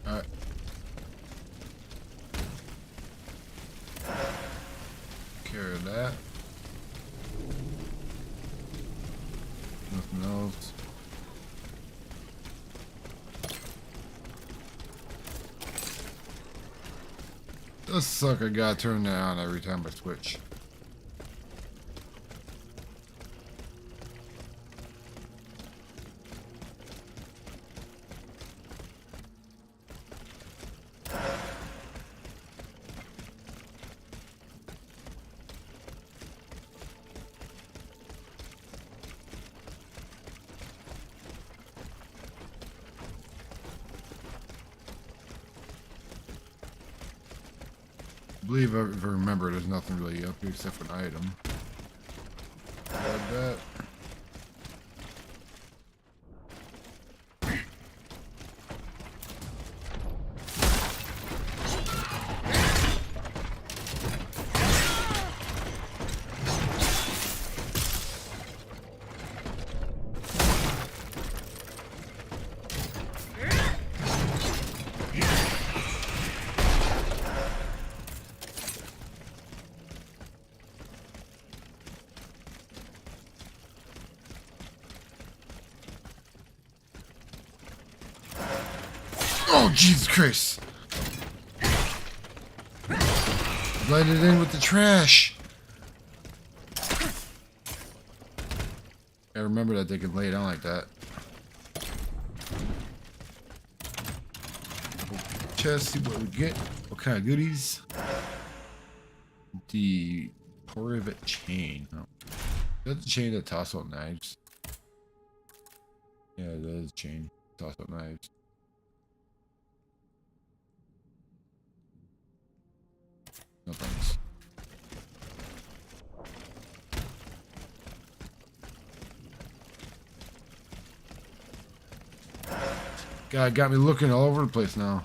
alright. Care of that. Nothing else. This sucker gotta turn that on every time I switch. I believe if I remember, there's nothing really up here except for an item. Grab that. Jesus Christ. Light it in with the trash. I remember that they can lay it on like that. Chest, see what we get. What kind of goodies? The Porivet chain. Oh. That's the chain that toss out knives. Yeah, that is a chain. Toss out knives. No thanks. God, got me looking all over the place now.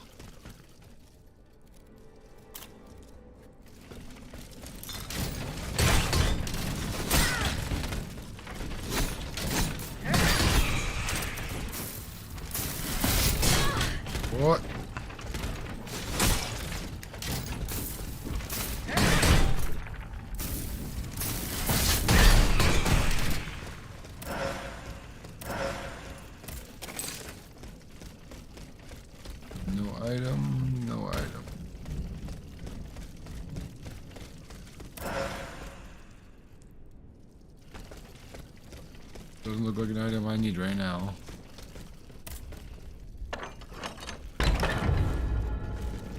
What? No item, no item. Doesn't look like an item I need right now.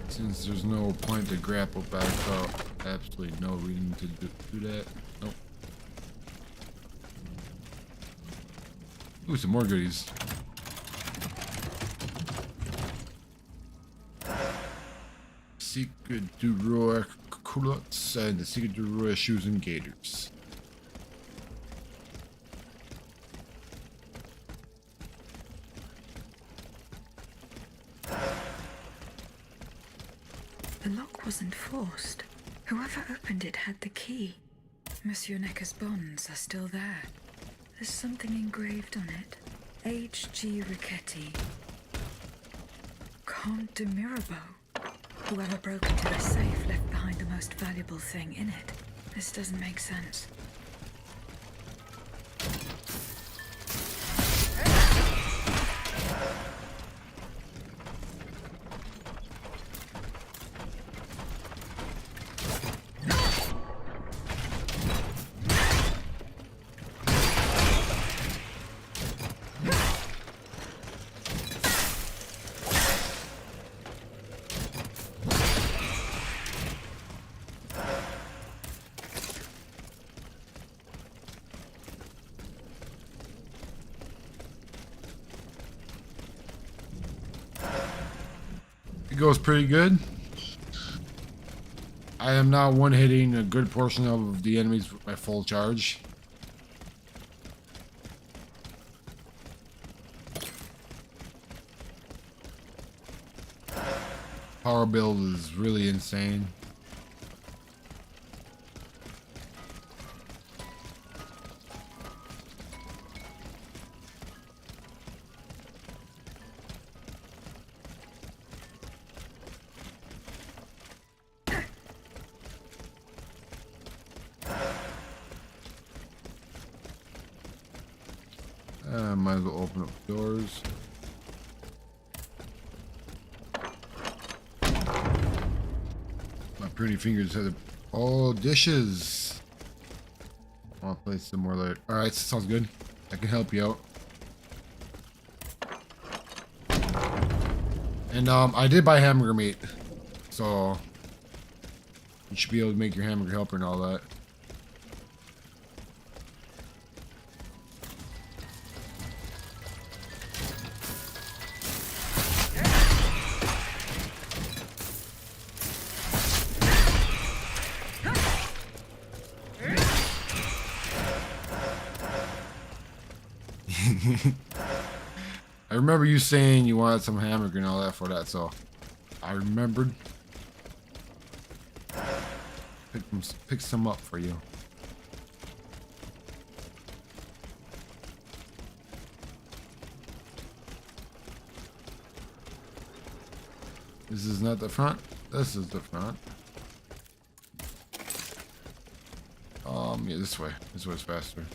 Since there's no point to grapple back up, absolutely no reason to do that. Nope. Ooh, some more goodies. Secret Duroy culottes and the Secret Duroy shoes and gaiters. The lock wasn't forced. Whoever opened it had the key. Monsieur Necker's bonds are still there. There's something engraved on it. H.G. Riquetti. Comte de Mirabeau. Whoever broke into the safe left behind the most valuable thing in it. This doesn't make sense. It goes pretty good. I am now one-hitting a good portion of the enemies with my full charge. Power build is really insane. Might as well open up doors. My pretty fingers have all dishes. I'll place some more later. Alright, sounds good. I can help you out. And I did buy hamburger meat. So you should be able to make your hamburger helper and all that. I remember you saying you wanted some hamburger and all that for that, so I remembered. Pick some up for you. This is not the front. This is the front. Yeah, this way. This way's faster.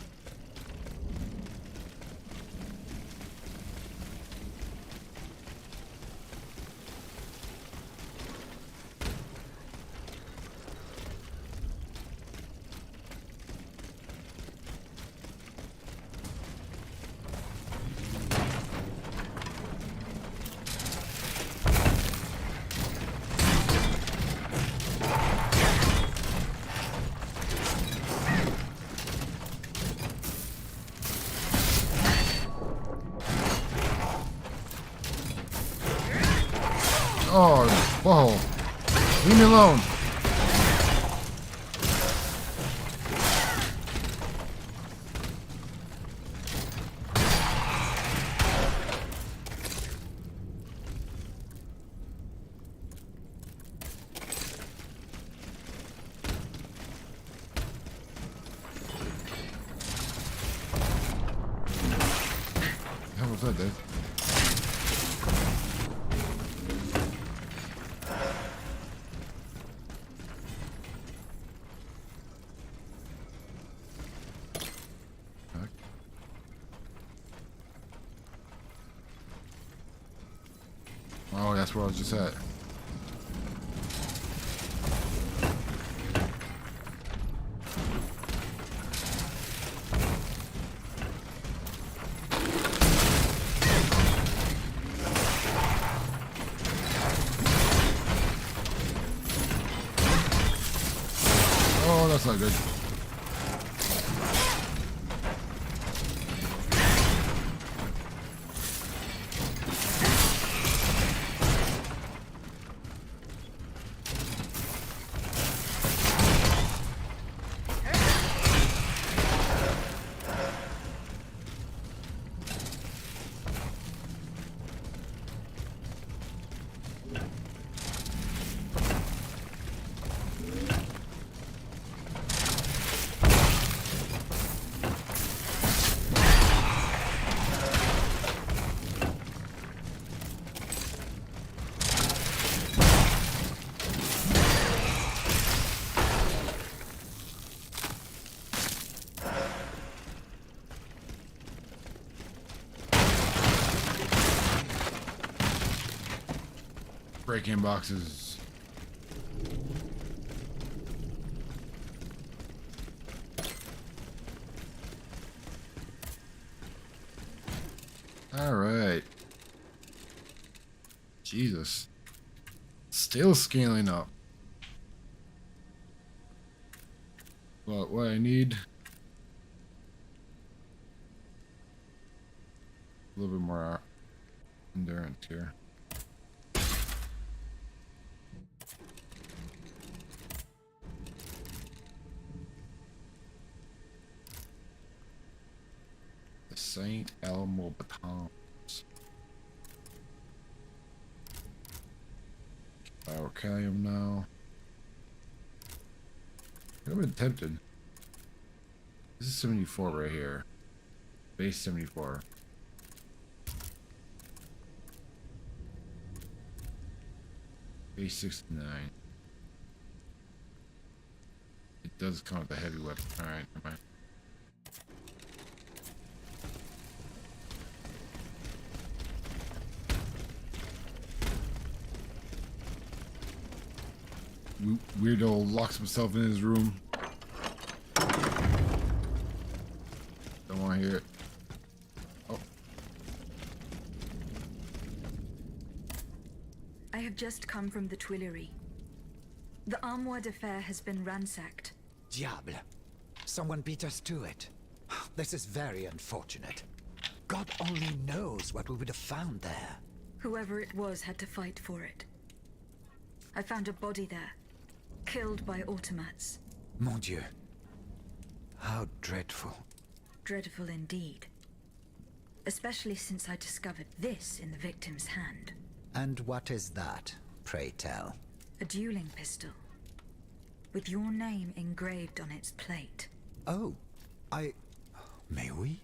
Oh, whoa. Leave me alone. How was that, dude? Oh, that's where I was just at. Oh, that's not good. Break-in boxes. All right. Jesus. Still scaling up. But what I need, a little bit more endurance here. St. Elmo batons. I will carry him now. I've been tempted. This is 74 right here. Base 74. Base 69. It does come with a heavy weapon. Alright, never mind. Weirdo locks himself in his room. Don't want to hear it. Oh. I have just come from the Tuileries. The Armoire de Fer has been ransacked. Diable. Someone beat us to it. This is very unfortunate. God only knows what we would have found there. Whoever it was had to fight for it. I found a body there, killed by automats. Mon Dieu. How dreadful. Dreadful indeed. Especially since I discovered this in the victim's hand. And what is that, pray tell? A dueling pistol. With your name engraved on its plate. Oh, May we?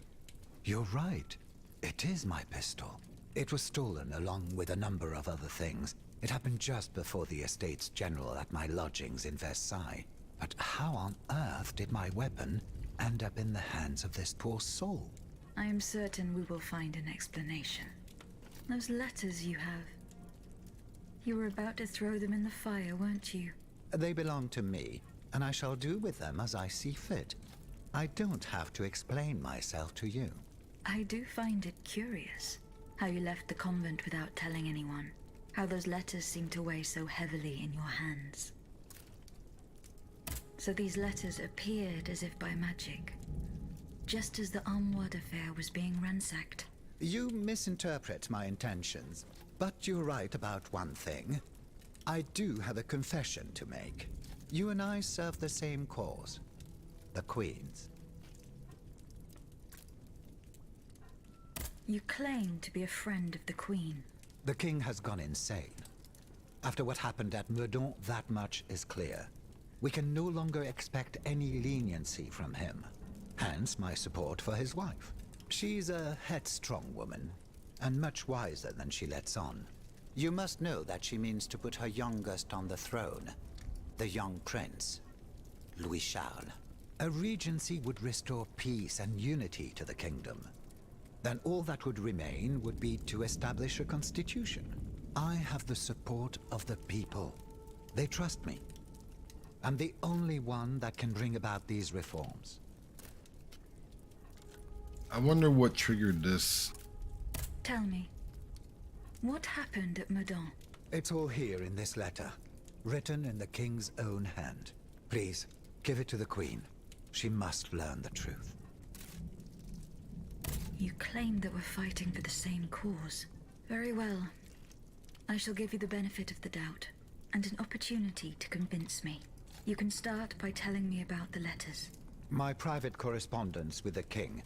You're right. It is my pistol. It was stolen along with a number of other things. It happened just before the Estates General at my lodgings in Versailles. But how on earth did my weapon end up in the hands of this poor soul? I am certain we will find an explanation. Those letters you have. You were about to throw them in the fire, weren't you? They belong to me, and I shall do with them as I see fit. I don't have to explain myself to you. I do find it curious how you left the convent without telling anyone. How those letters seem to weigh so heavily in your hands. So these letters appeared as if by magic, just as the Armoire de Fer was being ransacked. You misinterpret my intentions, But you're right about one thing. I do have a confession to make. You and I serve the same cause. The Queen's. You claim to be a friend of the Queen. The King has gone insane. After what happened at Meudon, that much is clear. We can no longer expect any leniency from him. Hence my support for his wife. She's a headstrong woman, and much wiser than she lets on. You must know that she means to put her youngest on the throne. The young prince, Louis Charles. A regency would restore peace and unity to the kingdom. Then all that would remain would be to establish a constitution. I have the support of the people. They trust me. I'm the only one that can bring about these reforms. I wonder what triggered this. Tell me, what happened at Meudon? It's all here in this letter, written in the King's own hand. Please, give it to the Queen. She must learn the truth. You claim that we're fighting for the same cause. Very well. I shall give you the benefit of the doubt, and an opportunity to convince me. You can start by telling me about the letters. My private correspondence with the King.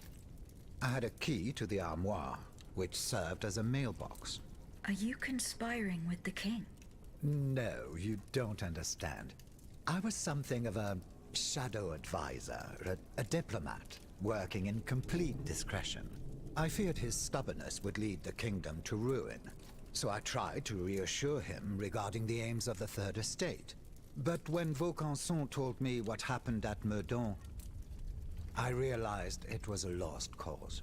I had a key to the armoire, which served as a mailbox. Are you conspiring with the King? No, you don't understand. I was something of a shadow advisor, a diplomat, working in complete discretion. I feared his stubbornness would lead the kingdom to ruin, so I tried to reassure him regarding the aims of the Third Estate. But when Vaucanson told me what happened at Meudon, I realized it was a lost cause.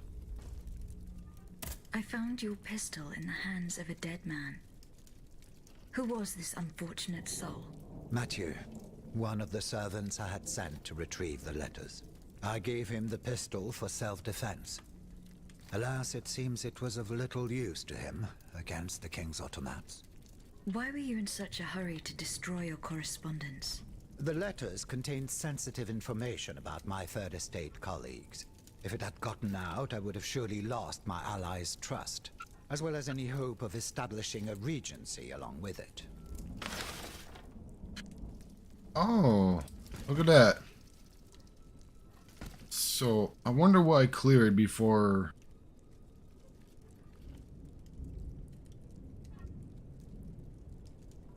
I found your pistol in the hands of a dead man. Who was this unfortunate soul? Mathieu, one of the servants I had sent to retrieve the letters. I gave him the pistol for self-defense. Alas, it seems it was of little use to him against the King's automats. Why were you in such a hurry to destroy your correspondence? The letters contained sensitive information about my Third Estate colleagues. If it had gotten out, I would have surely lost my allies' trust, as well as any hope of establishing a regency along with it. Oh, look at that. So, I wonder what I cleared before...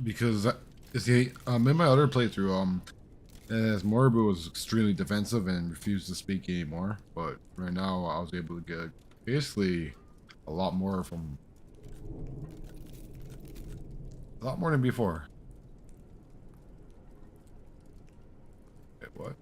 Because, see, in my other playthrough, as Moribu was extremely defensive and refused to speak anymore, but right now I was able to get basically a lot more from... A lot more than before. Wait, what?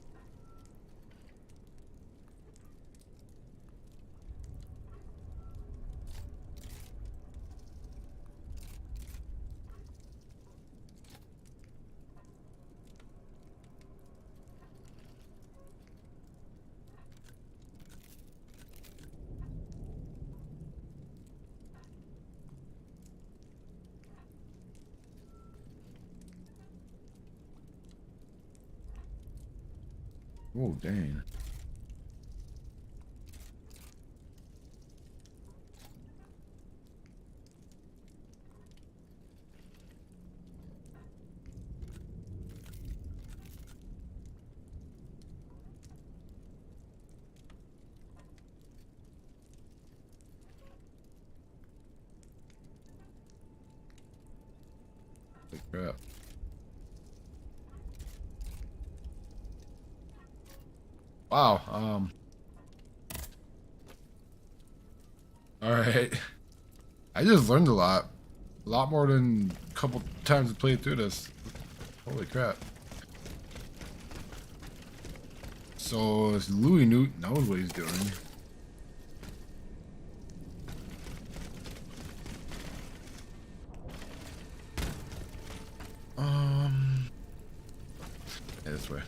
Oh, dang. Holy crap. Wow, alright. I just learned a lot. A lot more than a couple times I played through this. Holy crap. So, Louis knows what he's doing. Yeah, this way.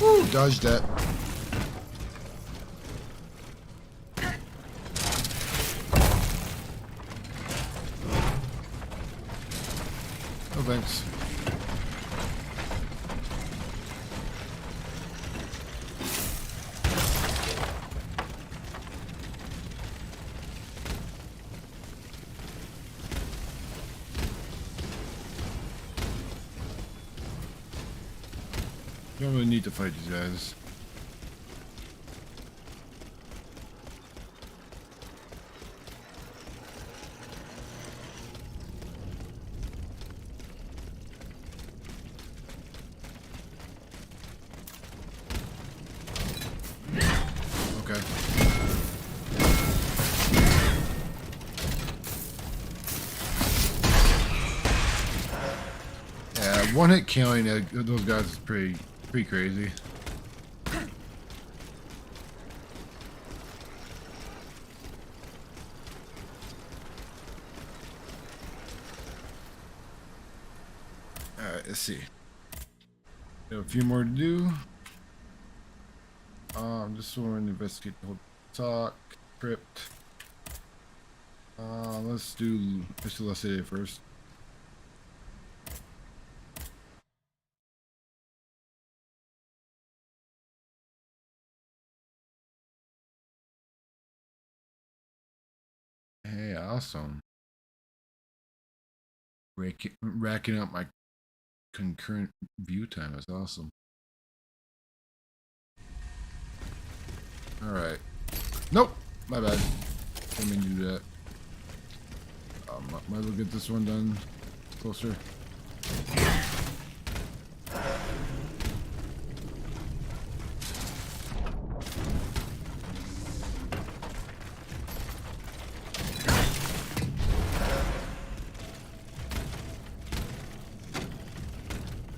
Woo, dodged that. Oh, thanks. don't really need to fight these guys. Okay. Yeah, one hit killing those guys is pretty crazy. Alright, let's see. We have a few more to do. Just want to investigate the whole talk, crypt. Let's do La City first. Hey, awesome. Racking up my concurrent view time is awesome. Alright. Nope! My bad. Didn't mean to do that. Might as well get this one done closer.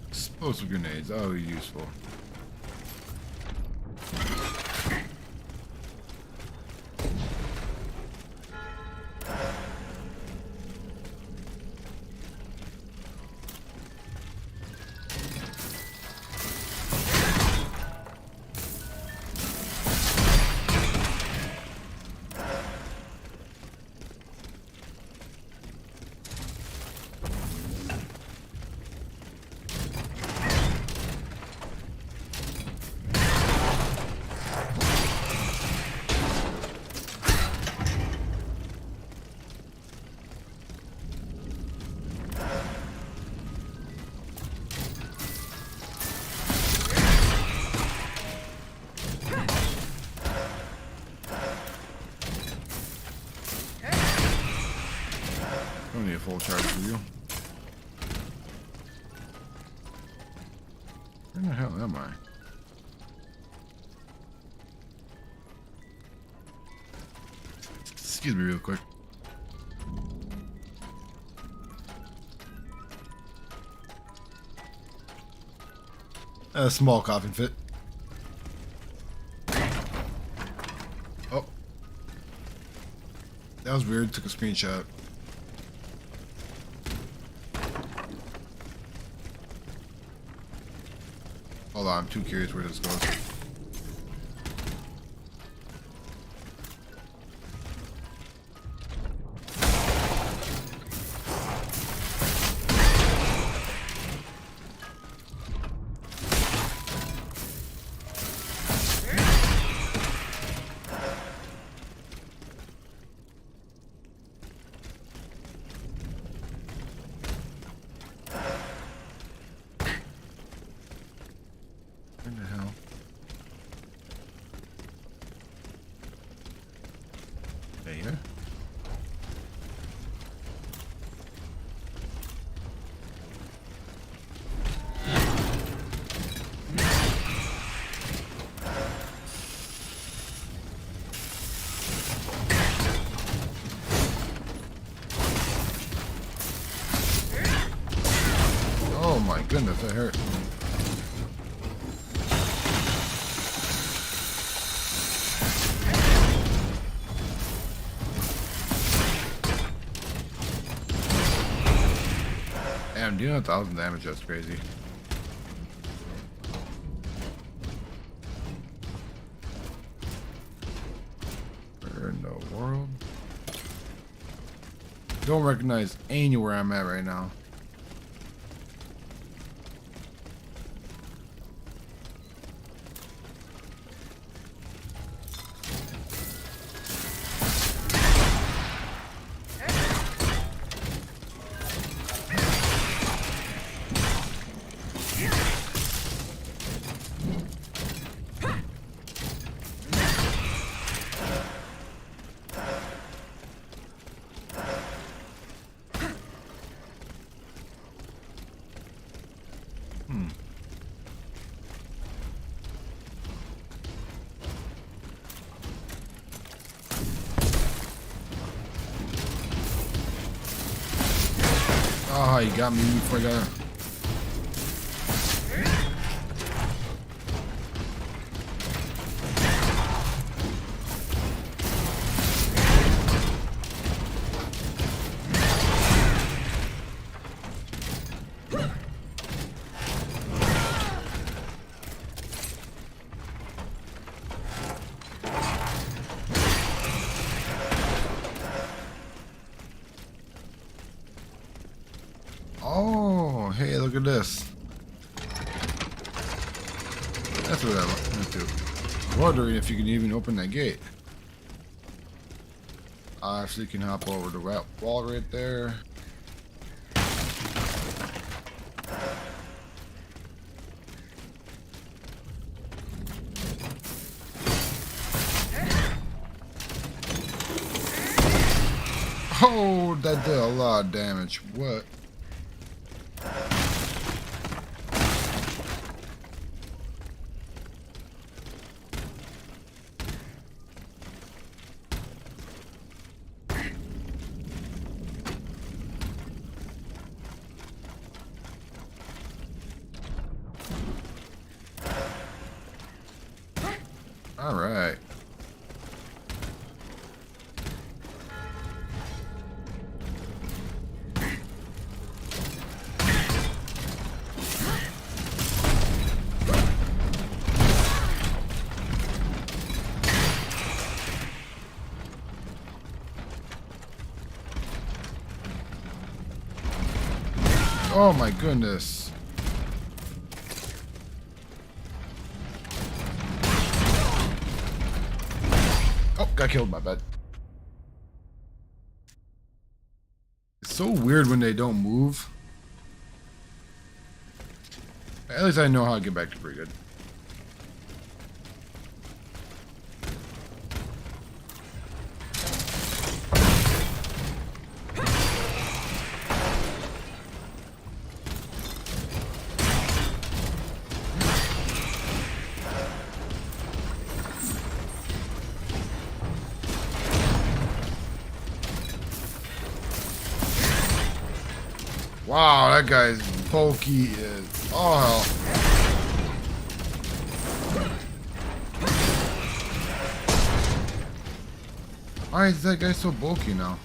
Explosive grenades, always useful. Don't need a full charge for you. Where the hell am I? Excuse me real quick. A small coffin fit. Oh. That was weird. Took a screenshot. Hold on, I'm too curious where this goes. Where the hell? Here? Oh my goodness, that hurt. Damn, doing 1,000 damage, that's crazy. Where in the world? Don't recognize anywhere I'm at right now. Oh, you got me before I got. Oh, hey, look at this. That's what I went to. Wondering if you can even open that gate. Actually, can hop over the wall right there. Oh, that did a lot of damage. What? All right. Oh my goodness. Oh, got killed, my bad. It's so weird when they don't move. At least I know how to get back to pretty good. Wow, that guy's bulky as all hell. Why is that guy so bulky now?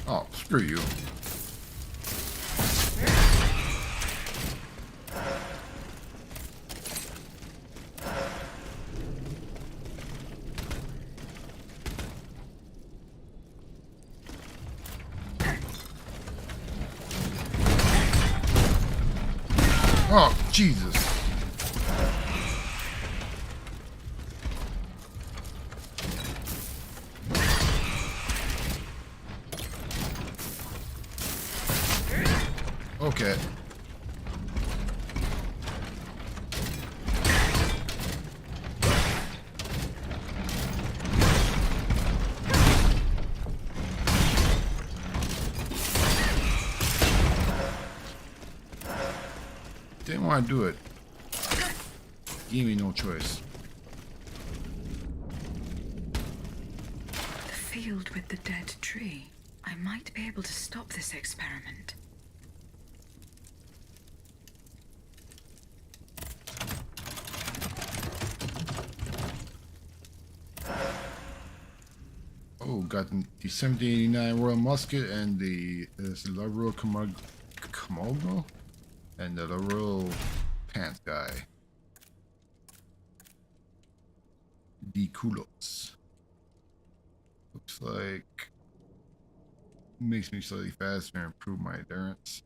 Oh, screw you. Oh, Jesus. Okay. Didn't want to do it. Gave me no choice. The field with the dead tree. I might be able to stop this experiment. Oh, got the 1789 Royal Musket and the La Royal Comogno and the La Royal Pants guy. The culos. Looks like makes me slightly faster and improve my endurance.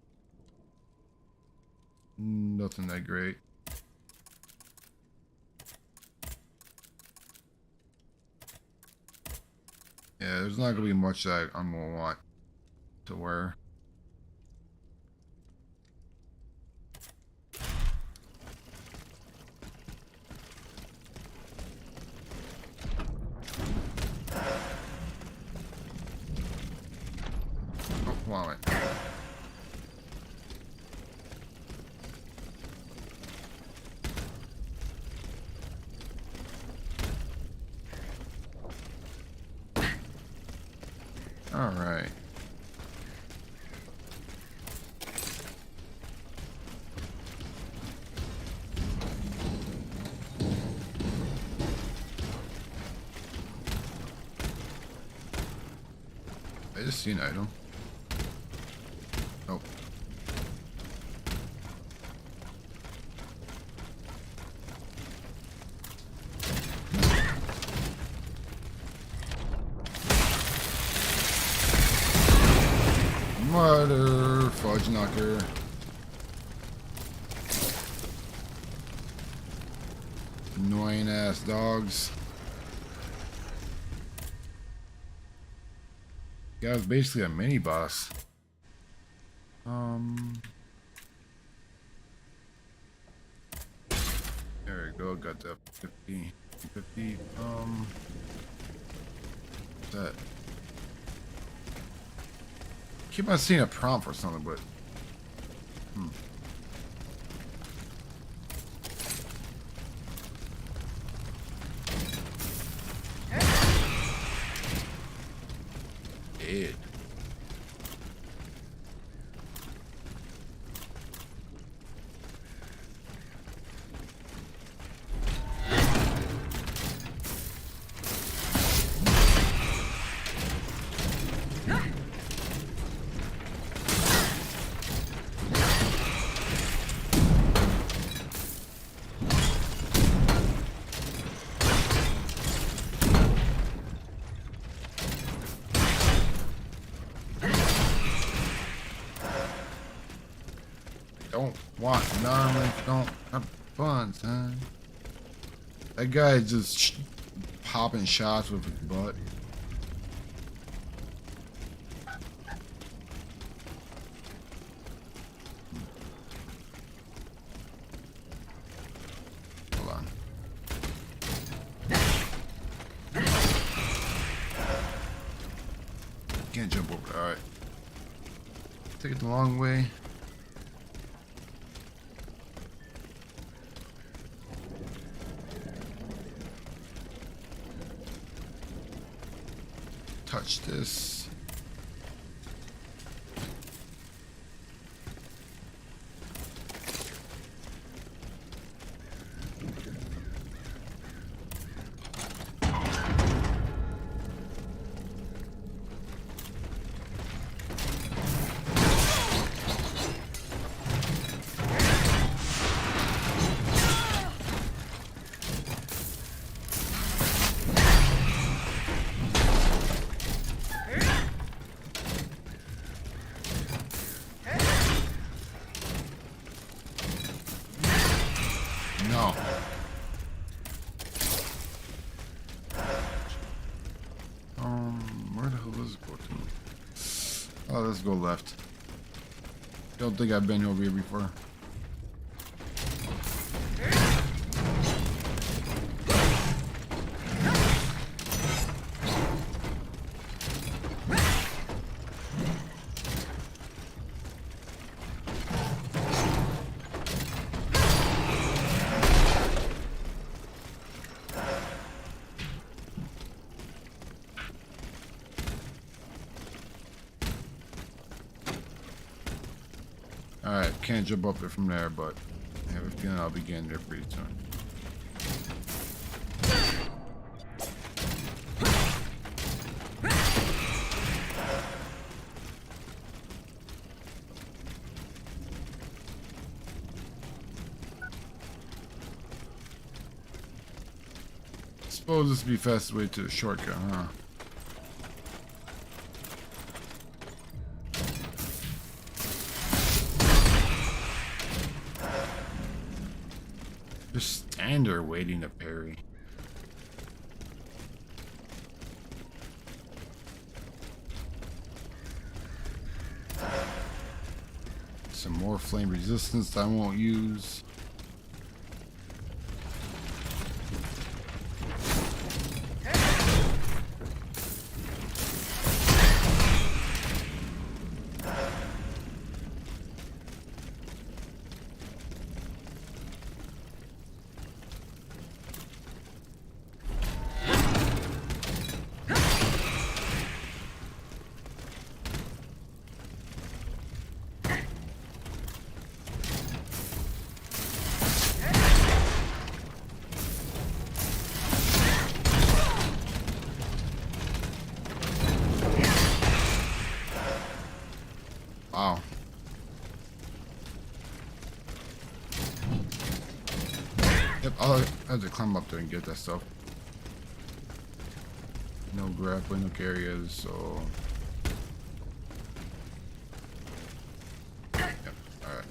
Nothing that great. Yeah, there's not gonna be much that I'm gonna want to wear. Oh, wow. All right. I just see an item. Oh. Murder, fudge knocker. Annoying ass dogs. Guy was basically a mini boss. There we go. Got that 50. What's that? Keep on seeing a prompt for something, but Dead. Don't want none. Don't have fun, son. That guy just popping shots with his butt. Hold on. Can't jump over. All right. Take it the long way. Touch this. No. Where the hell does it go to? Oh, let's go left. Don't think I've been over here before. Alright, can't jump up there from there, but I have a feeling I'll be getting there pretty soon. Suppose this would be the fastest way to the shortcut, huh? Commander waiting to parry. Some more flame resistance I won't use. Wow. Yep, I'll have to climb up there and get that stuff. No grappling hook areas, so... Yep, alright.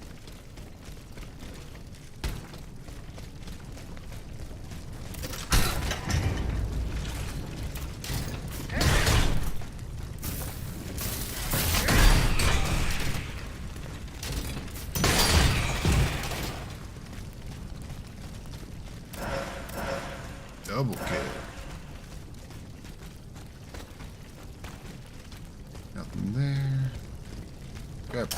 Double kill. Nothing there. Grab.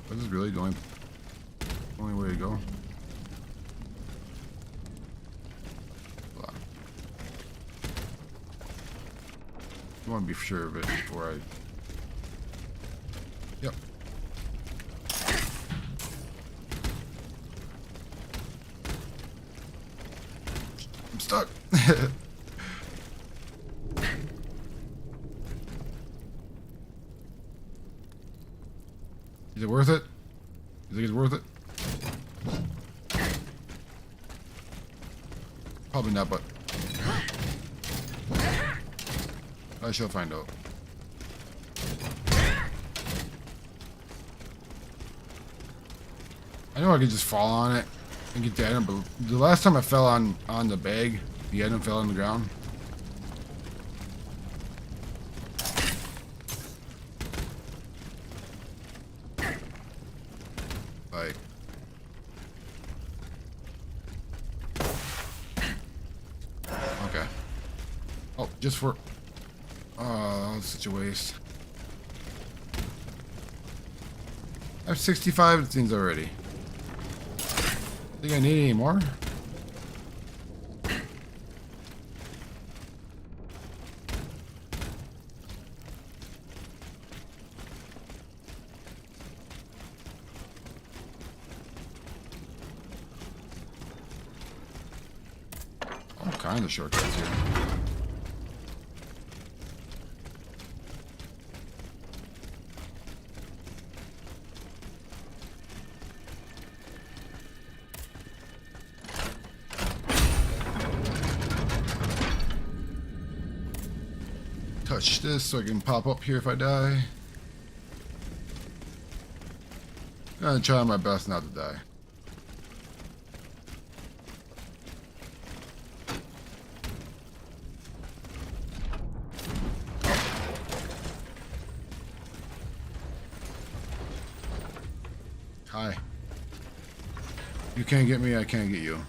This is really the only way to go. I want to be sure of it before I... Yep. I'm stuck. Is it worth it? You think it's worth it? Probably not, but I shall find out. I know I could just fall on it and get the item, but the last time I fell on the bag, the item fell on the ground. Like, okay. Oh, just for, oh, that's such a waste. I have 65 things already. Think I need any more? All kinds of shortcuts here. Touch this so I can pop up here if I die. I'm gonna try my best not to die. Hi. You can't get me, I can't get you.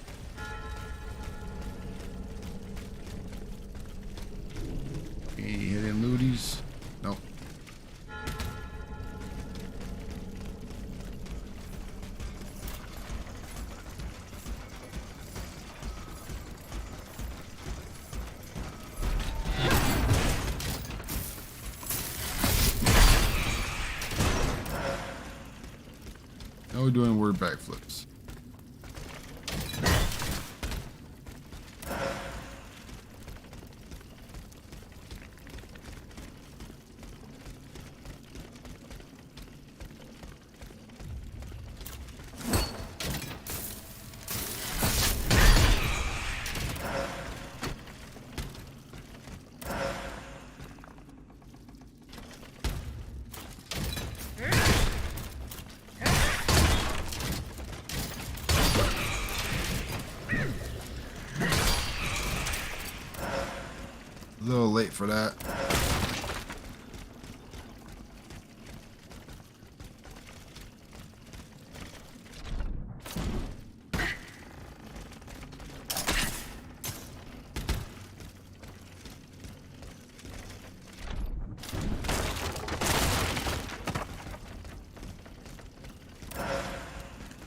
Any hidden looties? Nope. No doing word backflips. wait for that.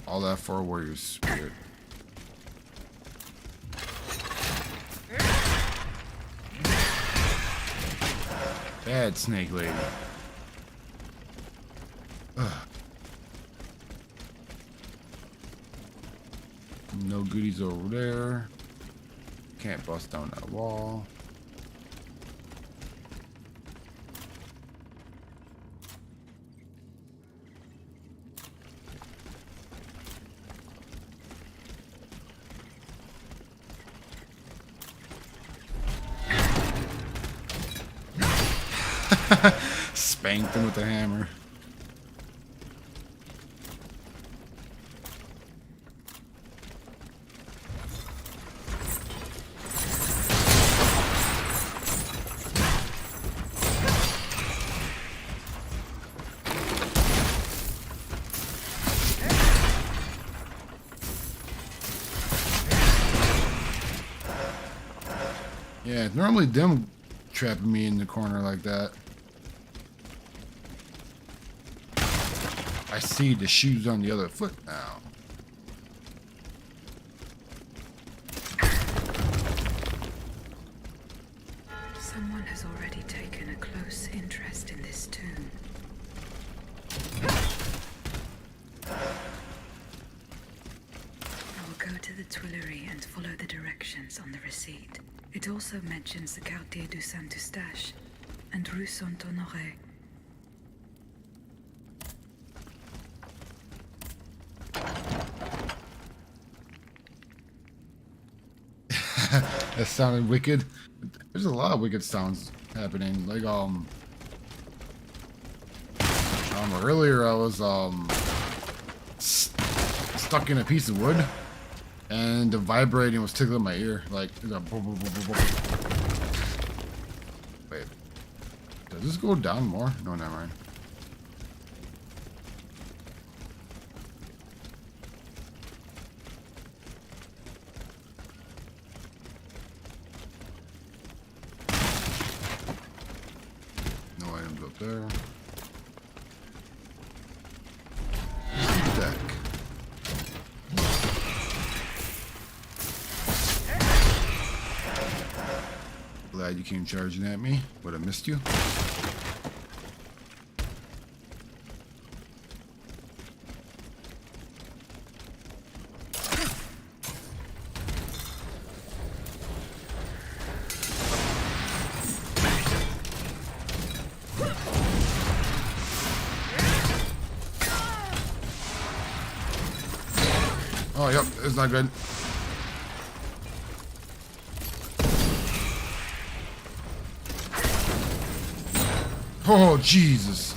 All that for warrior's spirit. Bad snake lady. Ugh. No goodies over there. Can't bust down that wall. Spanked him with the hammer. Yeah, it's normally them trapping me in the corner like that. I see the shoes on the other foot now. Someone has already taken a close interest in this tomb. I will go to the Tuileries and follow the directions on the receipt. It also mentions the Quartier du Saint-Eustache and Rue Saint-Honoré. That sounded wicked. There's a lot of wicked sounds happening. Like earlier I was stuck in a piece of wood, and the vibrating was tickling my ear. Like it was a boom, boom, boom, boom, boom. Wait, does this go down more? No, never mind. There. Deck. Glad you came charging at me. Would have missed you. Oh, yep, it's not good. Oh, Jesus.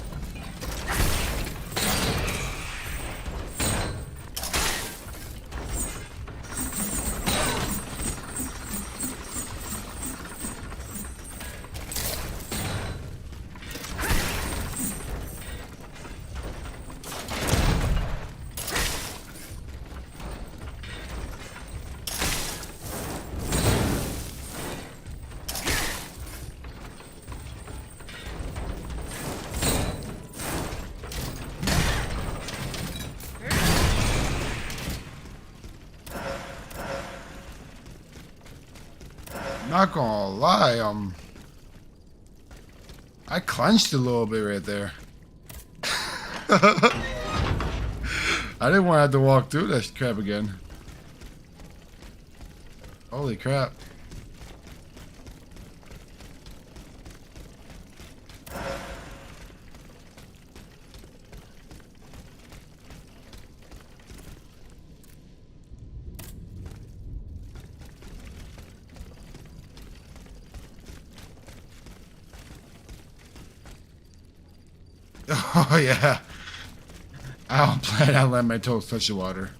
Not gonna lie, I clenched a little bit right there. I didn't want to have to walk through that crap again. Holy crap. Oh yeah, I don't plan on letting my toes touch the water.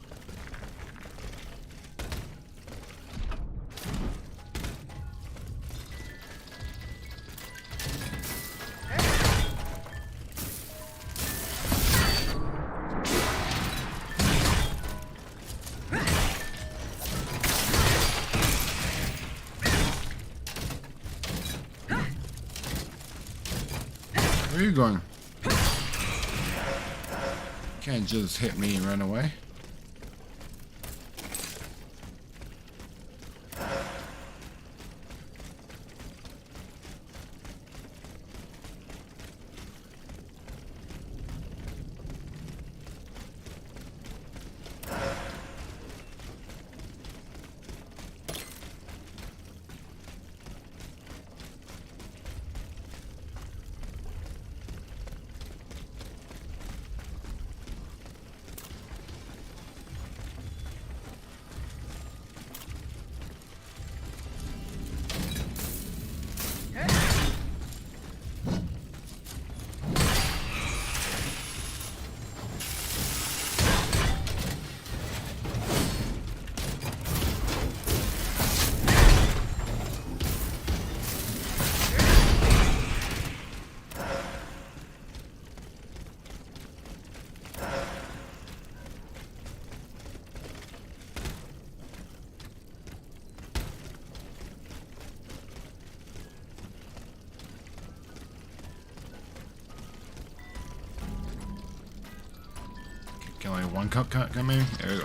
Where are you going? Can't just hit me and run away. Can only one cup come in? There we go.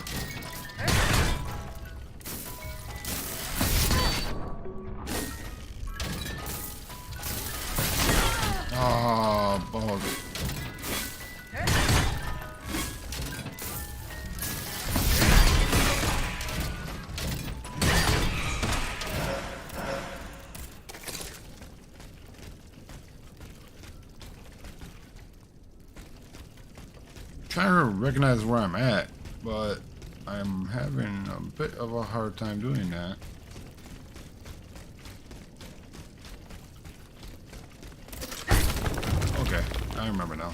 Oh, bug. Trying to recognize where I'm at, but I'm having a bit of a hard time doing that. Okay, I remember now.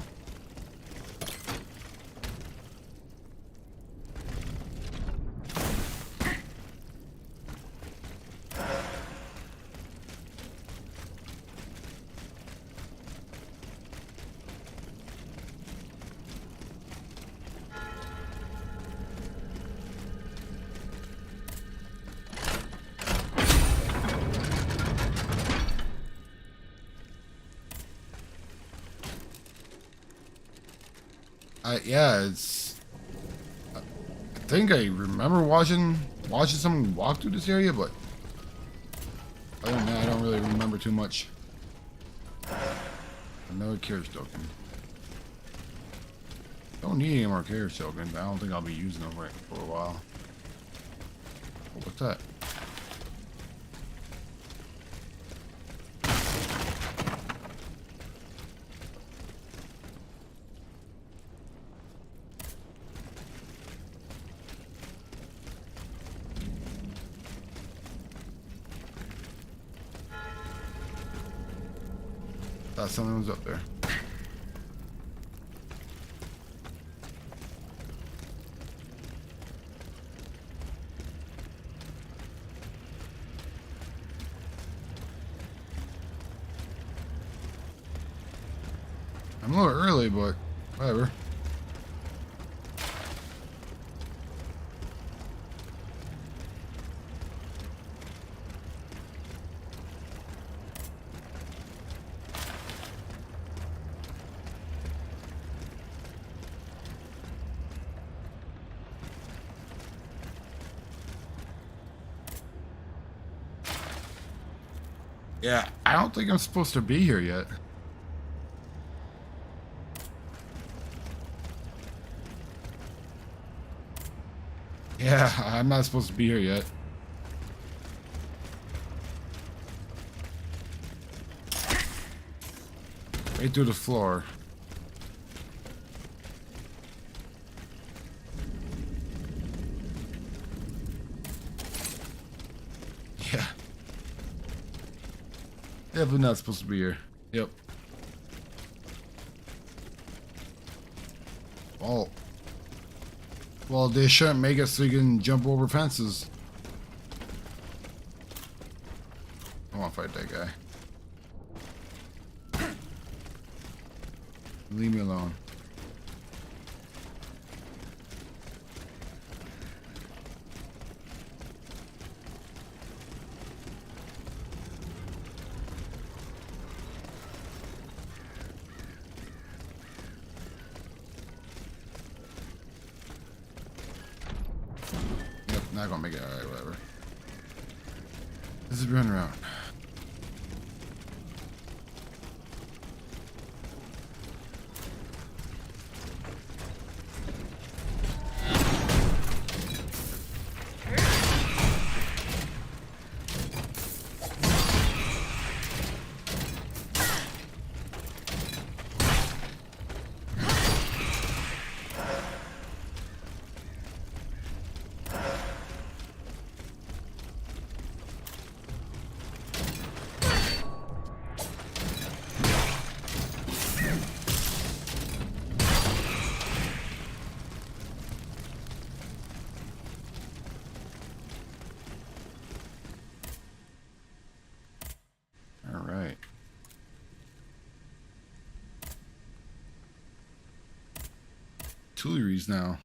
Yeah, it's. I think I remember watching someone walk through this area, but other than that, I don't really remember too much. Another carriage token. Don't need any more carriage tokens. I don't think I'll be using them for a while. Oh, what's that? Thought something was up there. I'm a little early, but whatever. Yeah, I don't think I'm supposed to be here yet. Yeah, I'm not supposed to be here yet. Right through the floor. Yeah. Definitely not supposed to be here. Yep. Well, they shouldn't make it so you can jump over fences. I want to fight that guy. Leave me alone. not gonna make it. Alright, whatever. This is run around. Alright. Tuileries now.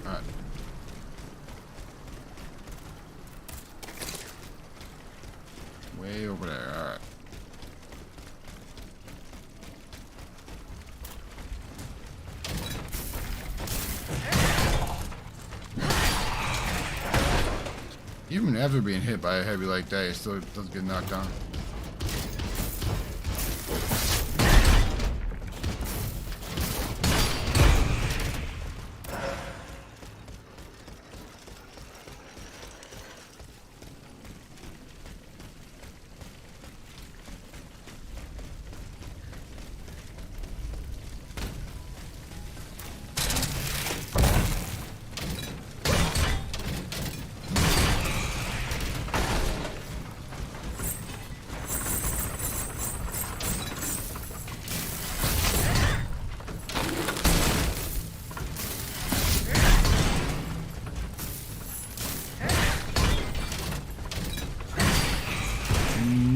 Alright. Way over there, alright. Even after being hit by a heavy like that, it still doesn't get knocked down.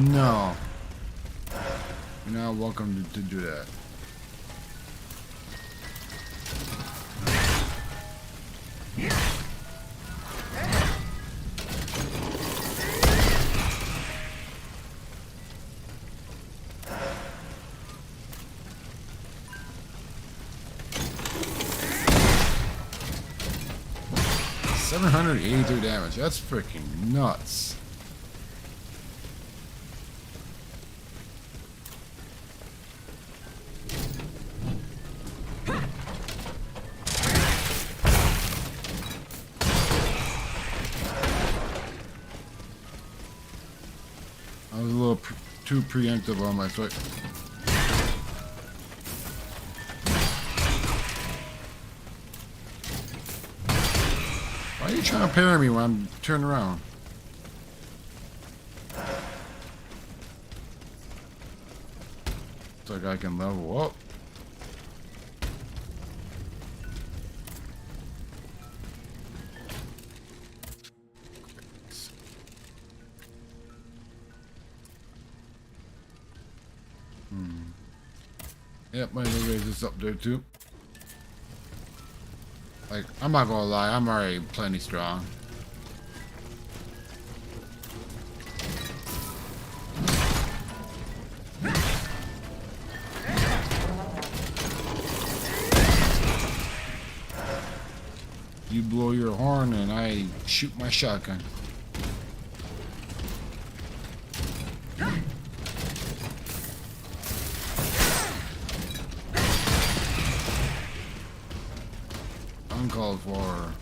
No. You're not welcome to do that. $783 damage. That's freaking nuts. I was a little too preemptive on my foot. Why are you trying to parry me when I'm turning around? Looks like I can level up. Yep, my raise is up there too. Like, I'm not gonna lie, I'm already plenty strong. You blow your horn and I shoot my shotgun. Uncalled for.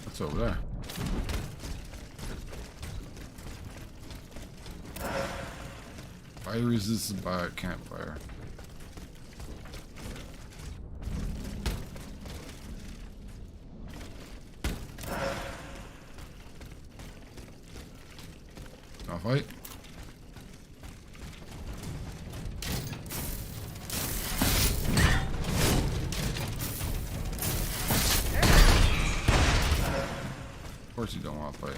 What's over there? Fire resisted by a campfire. I'll fight. Of course you don't want to fight.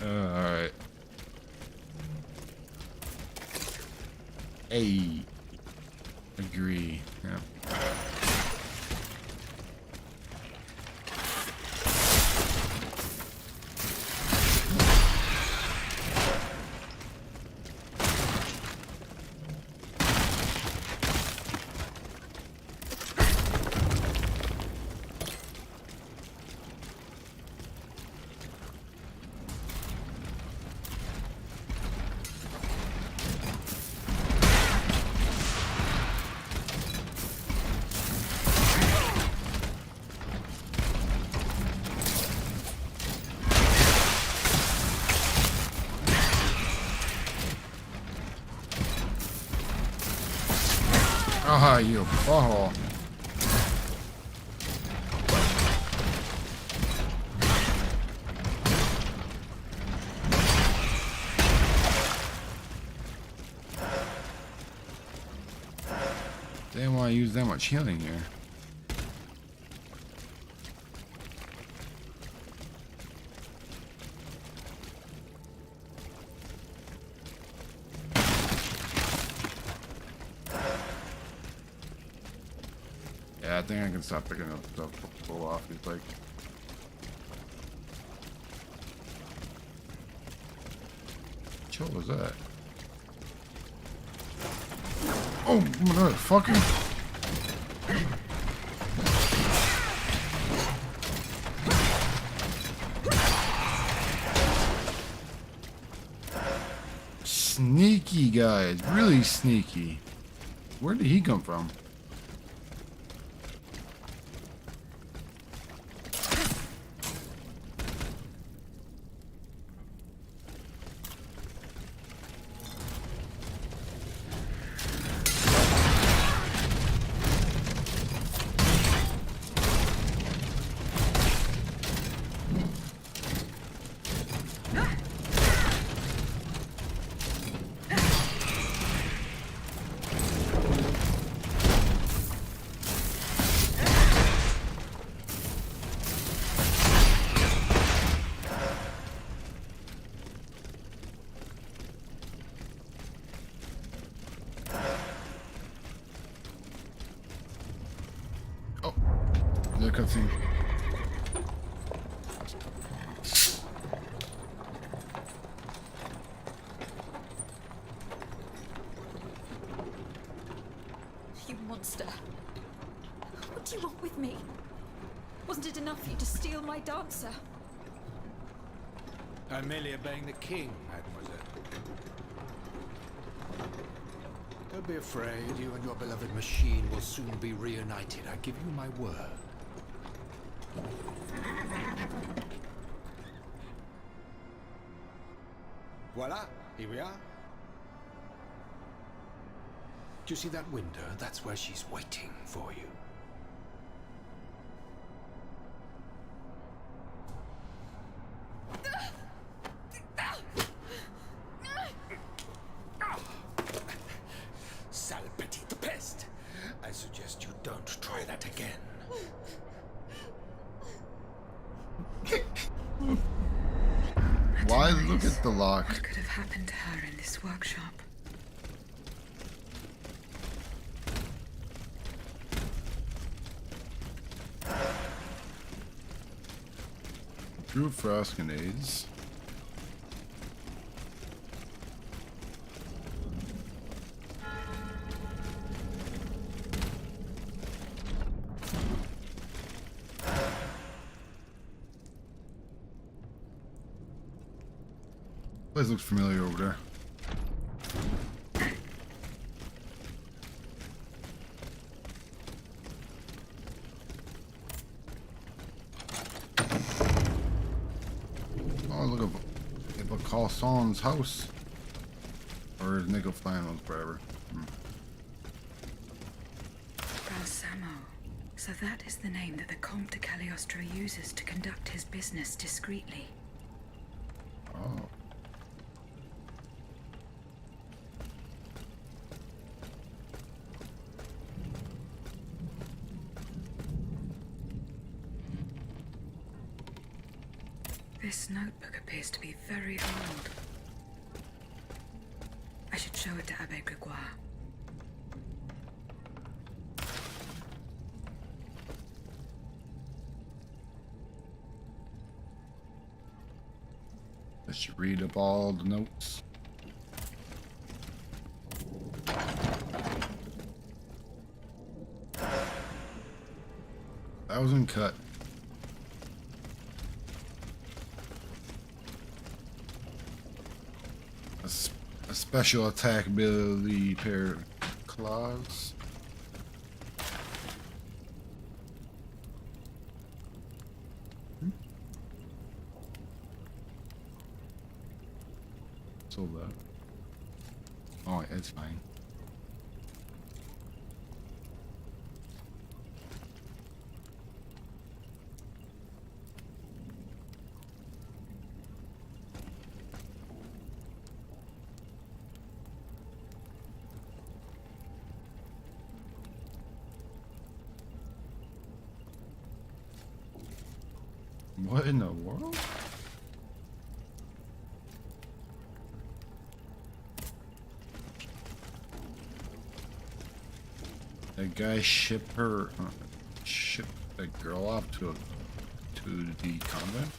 Alright. Hey. Agree. Yeah. Ah, you butthole. They didn't want to use that much healing here. Yeah, I think I can stop picking up stuff. Pull off these like. Chill was that? Oh, motherfucker! Sneaky guys, really sneaky. Where did he come from? The cutscene. You monster. What do you want with me? Wasn't it enough for you to steal my dancer? I'm merely obeying the king, mademoiselle. Don't be afraid. You and your beloved machine will soon be reunited. I give you my word. Voila, here we are. Do you see that window? That's where she's waiting for you. Sale petite peste. I suggest you don't try that again. Why look at the lock? What could have happened to her in this workshop? Drew frost grenades. Place looks familiar over there. Oh, look at Eva Carlson's house. Or his nickel flying ones forever. Balsamo. So that is the name that the Comte de Cagliostro uses to conduct his business discreetly. Oh. This notebook appears to be very old. I should show it to Abbe Gregoire. Let's read up all the notes. That wasn't cut. A special attack ability pair of claws. So that. Oh, it's fine. What in the world? That guy shipped that girl off to the convent.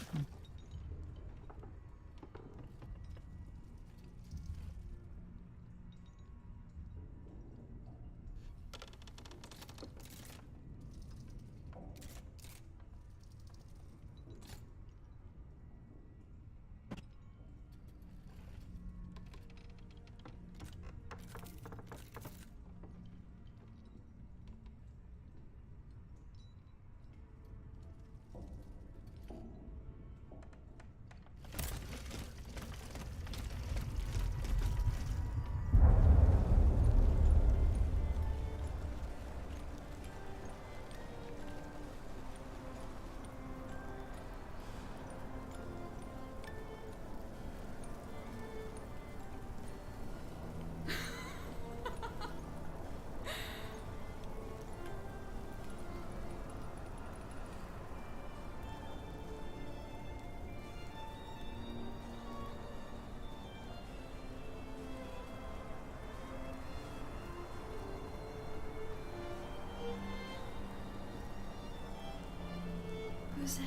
Rosette,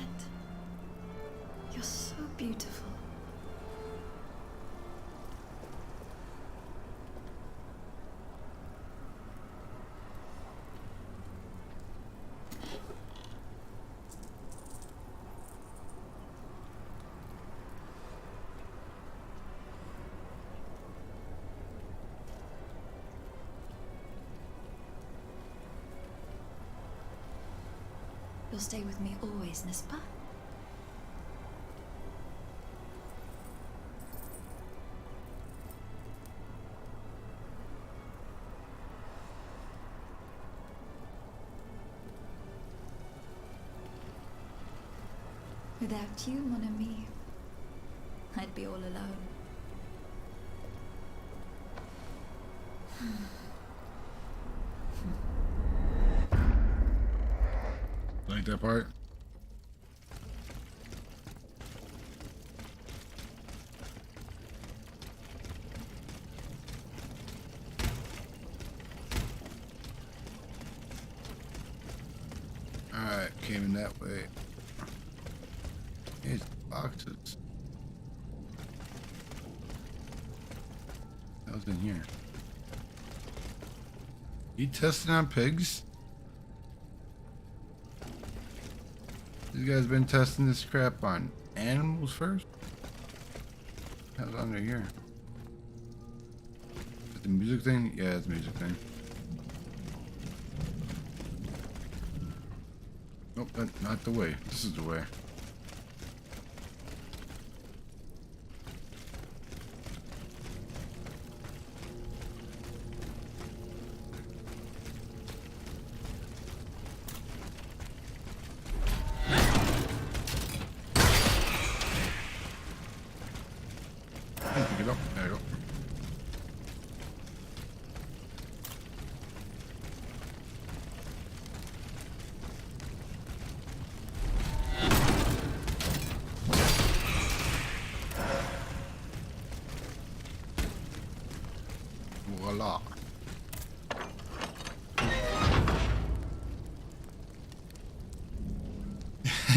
you're so beautiful. You'll stay with me always, n'est-ce pas? Without you, mon ami, I'd be all alone. Like that part? Alright, came in that way. These boxes. That was in here. You testing on pigs? These guys been testing this crap on animals first? How's under here? Is it the music thing? Yeah, it's the music thing. Nope, that's not the way. This is the way.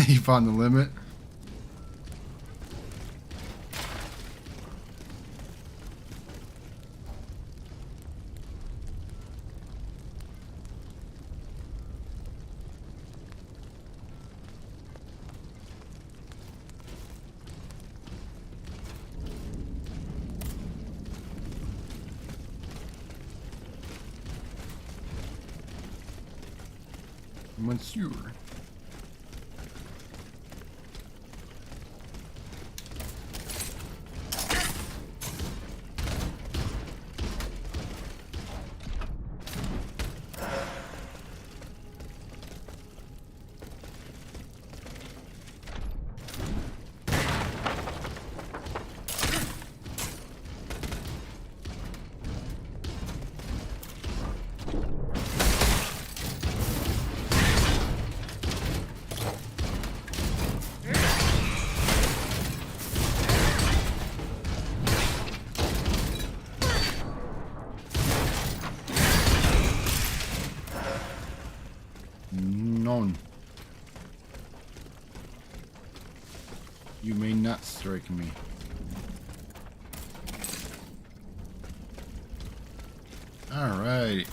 He found the limit. Monsieur. None. You may not strike me. All right.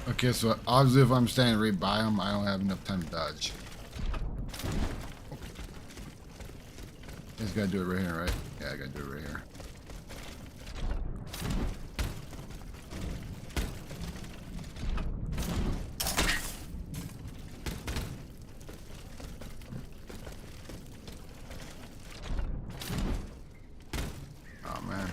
Okay, so obviously if I'm standing right by him, I don't have enough time to dodge. I just gotta do it right here, right? Yeah, I gotta do it right here. Oh man.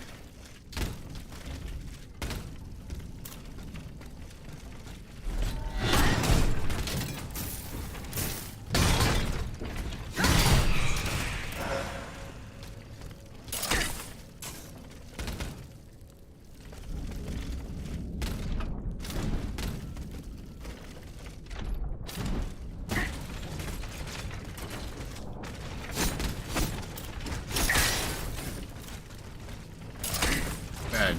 Bad.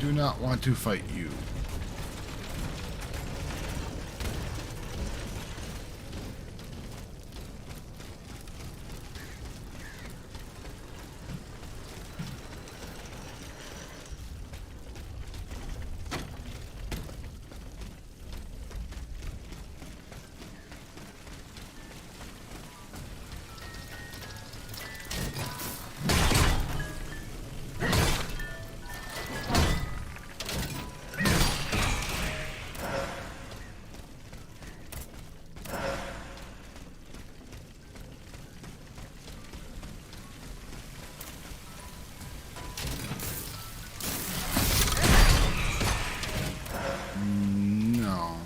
Do not want to fight you. No.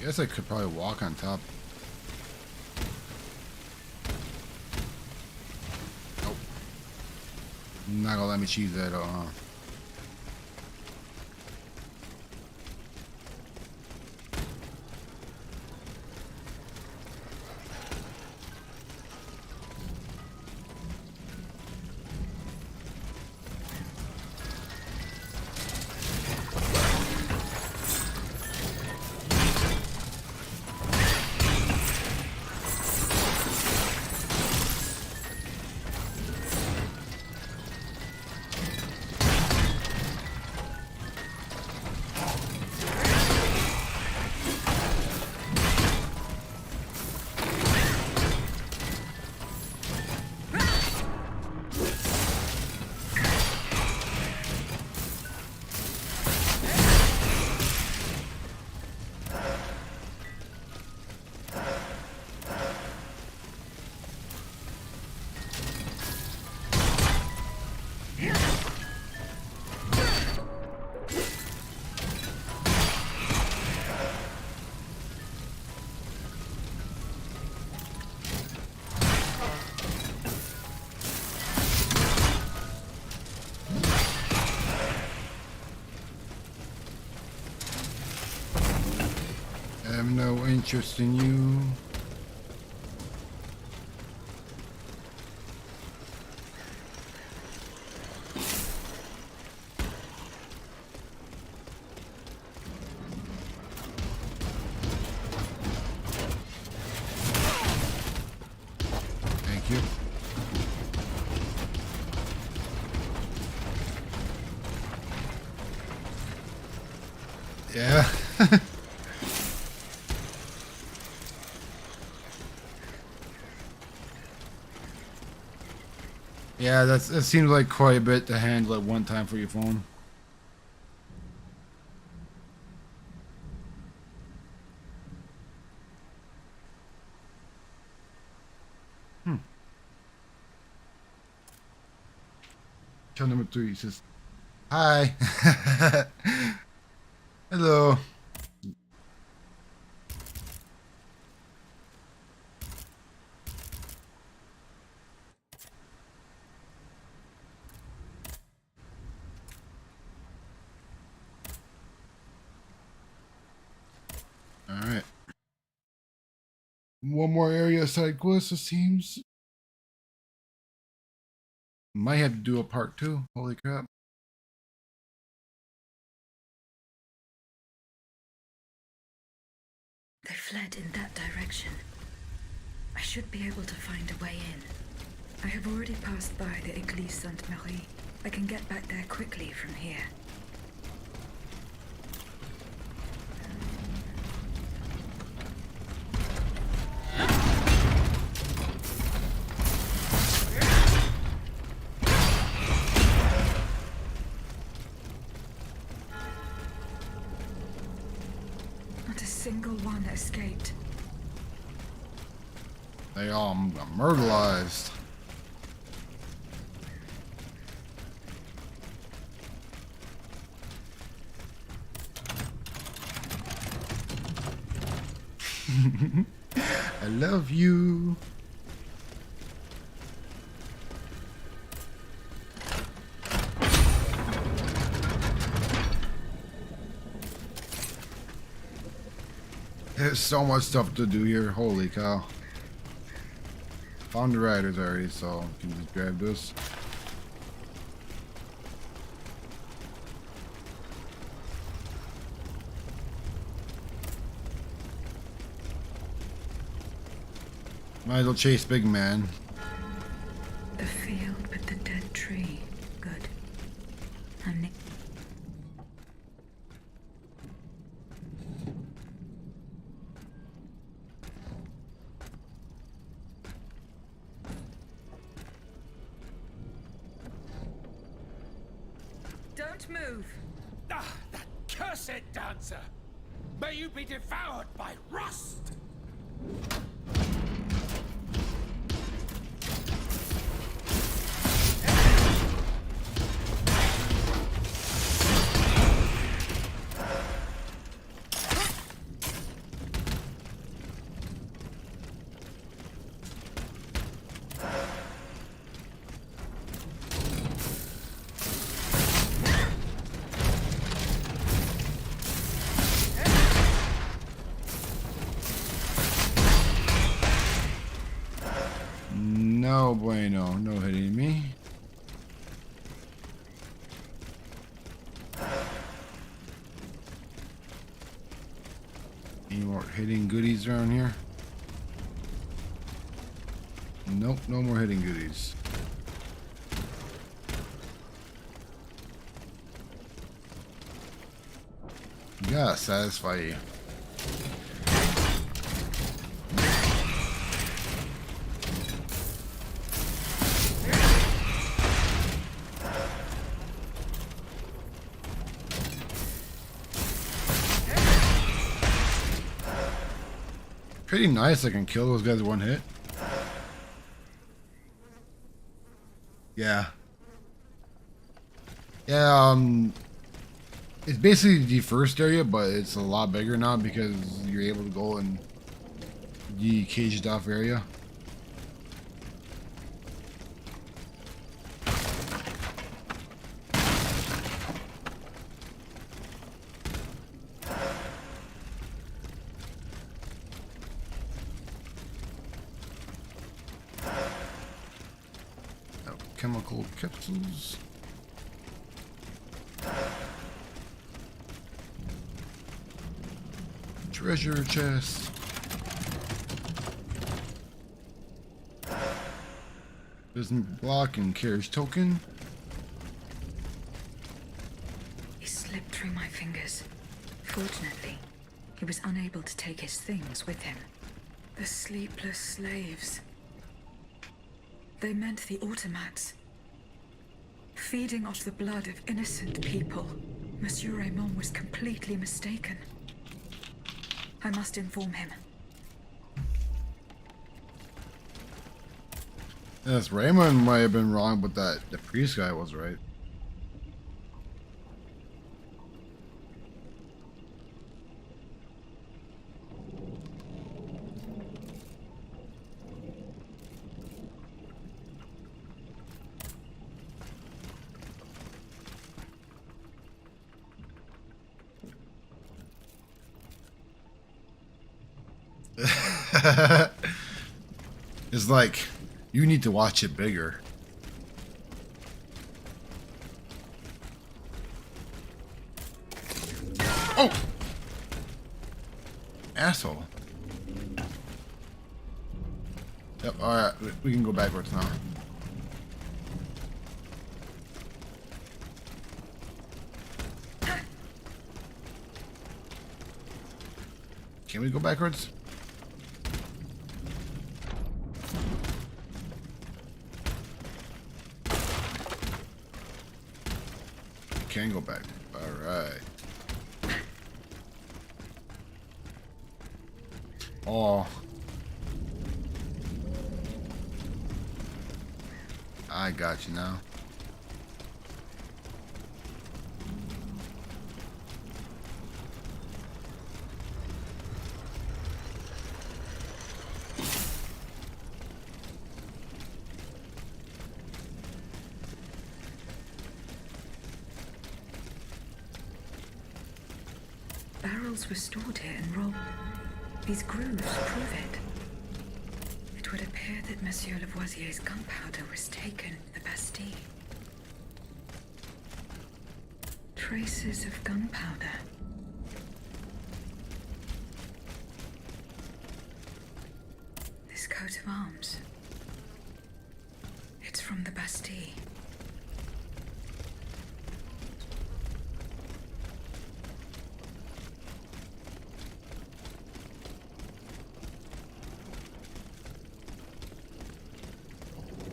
Guess I could probably walk on top. Nope. Not gonna let me cheese that out, huh? interest in you. Thank you. Yeah. Yeah, that seems like quite a bit to handle at one time for your phone. Kill number 3 says, "Hi." Hello. Alright. One more area side quest, it seems. Might have to do a part 2. Holy crap. They fled in that direction. I should be able to find a way in. I have already passed by the Église Sainte-Marie. I can get back there quickly from here. Not a single one escaped. They all got murderized. I love you. There's so much stuff to do here. Holy cow. Found the riders already, so I can just grab this. Might as well chase Big Man. The field with the dead tree. Good. I'm Don't move! Ah, that cursed dancer! May you be devoured by rust! No bueno, no hitting me. Any more hitting goodies around here? Nope, no more hitting goodies. Gotta satisfy you. Pretty nice I can kill those guys with one hit. Yeah. Yeah, it's basically the first area, but it's a lot bigger now because you're able to go in the caged off area. chemical capsules. Treasure chest. Business block and carriage token. He slipped through my fingers. Fortunately, he was unable to take his things with him. The sleepless slaves. They meant the automats. Feeding off the blood of innocent people. Monsieur Raymond was completely mistaken. I must inform him. Yes, Raymond might have been wrong, but the priest guy was right. It's like, you need to watch it bigger. Oh! Asshole. Yep, alright, we can go backwards now. Can we go backwards? Can go back. Alright. Oh. I got you now. Barrels were stored here in Rome. These grooves prove it. It would appear that Monsieur Lavoisier's gunpowder was taken to the Bastille. Traces of gunpowder. This coat of arms. It's from the Bastille.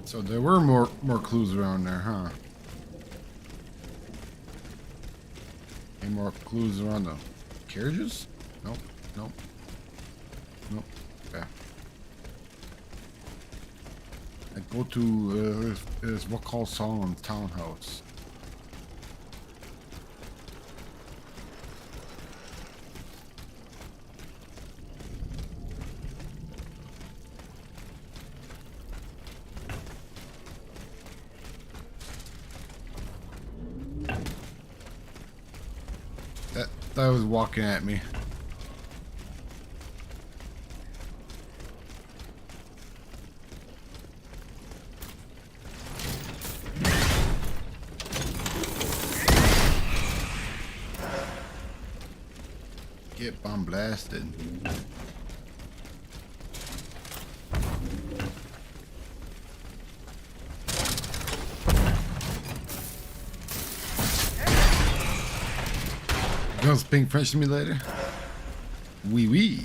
So there were more clues around there, huh? Any more clues around the carriages? Nope. Nope. Nope. Okay. I go to is what called Solomon Townhouse. That was walking at me. Get bomb blasted. You gonna speak French to me later? Oui, oui.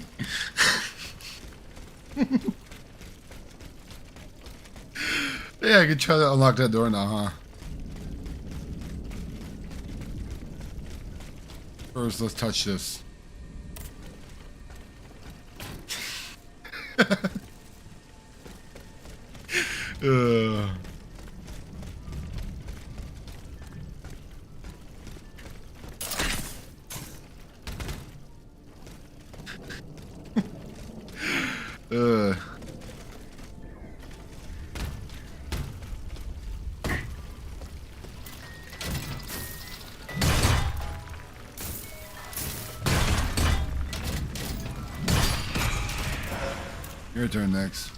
Yeah, I can try to unlock that door now, huh? First, let's touch this. Your turn next.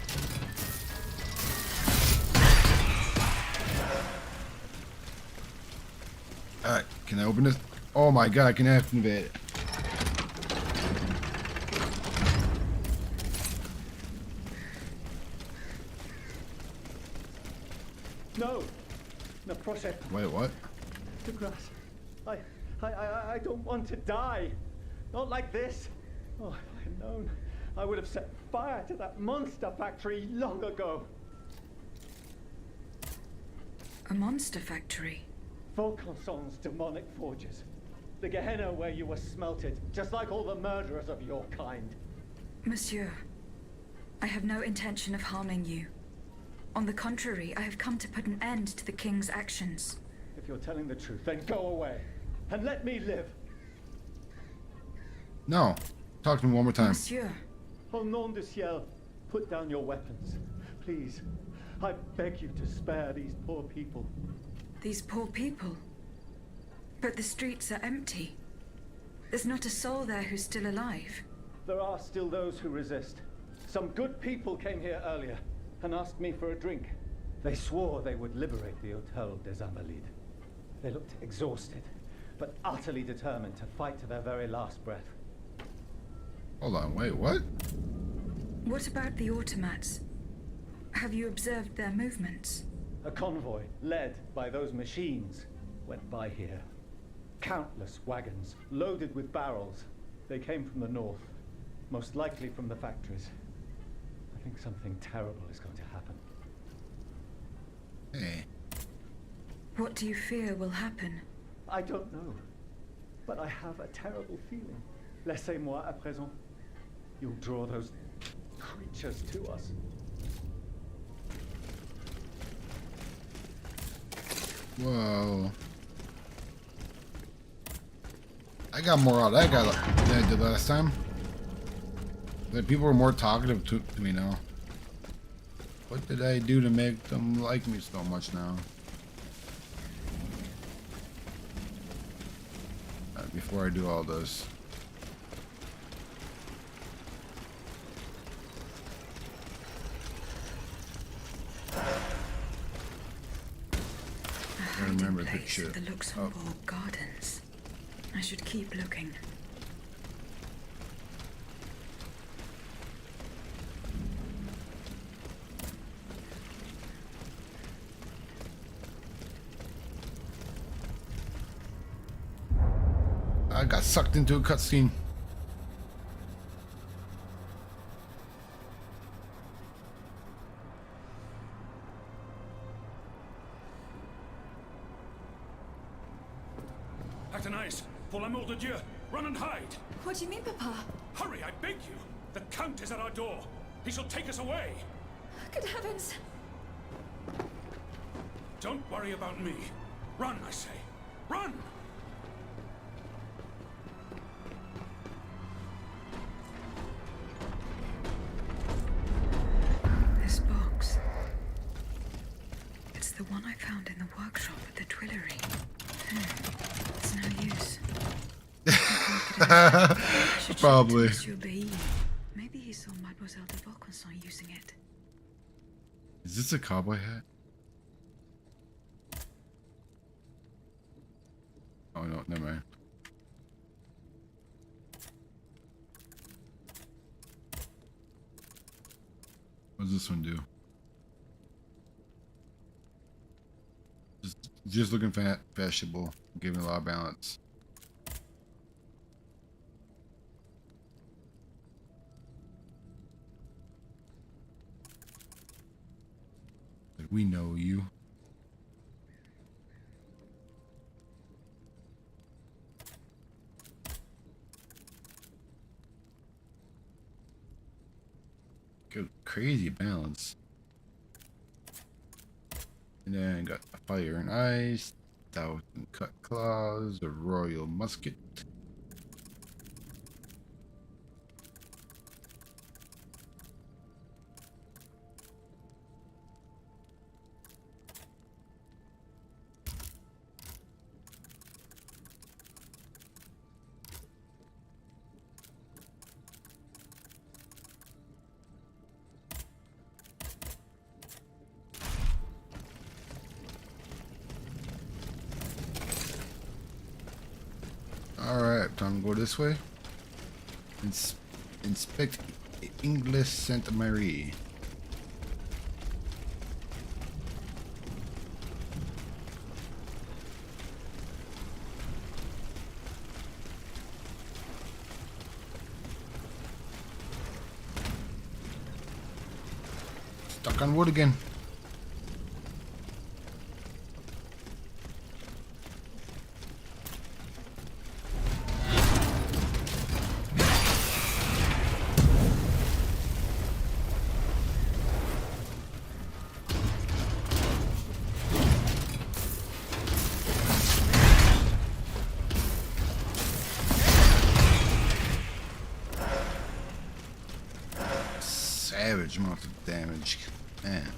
Can I open this? Oh my god, I can activate it. No! No, proszę. Wait, what? The grass. I don't want to die. Not like this. Oh, if I had known, I would have set fire to that monster factory long ago. A monster factory? Vaucanson's demonic forges. The Gehenna where you were smelted, just like all the murderers of your kind. Monsieur, I have no intention of harming you. On the contrary, I have come to put an end to the King's actions. If you're telling the truth, then go away. And let me live. No. Talk to me one more time. Monsieur. Au nom du ciel, put down your weapons. Please. I beg you to spare these poor people. These poor people? But the streets are empty. There's not a soul there who's still alive. There are still those who resist. Some good people came here earlier and asked me for a drink. They swore they would liberate the Hotel des Invalides. They looked exhausted, but utterly determined to fight to their very last breath. Hold on, wait, what? What about the automats? Have you observed their movements? A convoy, led by those machines, went by here. Countless wagons, loaded with barrels. They came from the north, most likely from the factories. I think something terrible is going to happen. Hey. What do you fear will happen? I don't know, but I have a terrible feeling. Laissez-moi à présent. You'll draw those creatures to us. Whoa. I got more out of that guy than I did last time. The people were more talkative to me now. What did I do to make them like me so much now? Before I do all this. I remember the picture. The Luxembourg Gardens. I should keep looking. I got sucked into a cutscene. Athénaïs, pour l'amour de Dieu, run and hide! What do you mean, Papa? Hurry, I beg you! The Count is at our door. He shall take us away. Good heavens! Don't worry about me. Run, I say. Run! This box. It's the one I found in the workshop at the Tuileries. It's no use. Probably. Maybe he saw Mademoiselle de Vaucanson using it. Is this a cowboy hat? Oh no, never mind. What does this one do? Just looking fashionable, giving a lot of balance. Like, we know you. Good, crazy balance. And then got fire and ice, 1,000 cut claws, a royal musket. go this way. Inspect English Sainte Marie. Stuck on wood again. Savage amount of damage, man.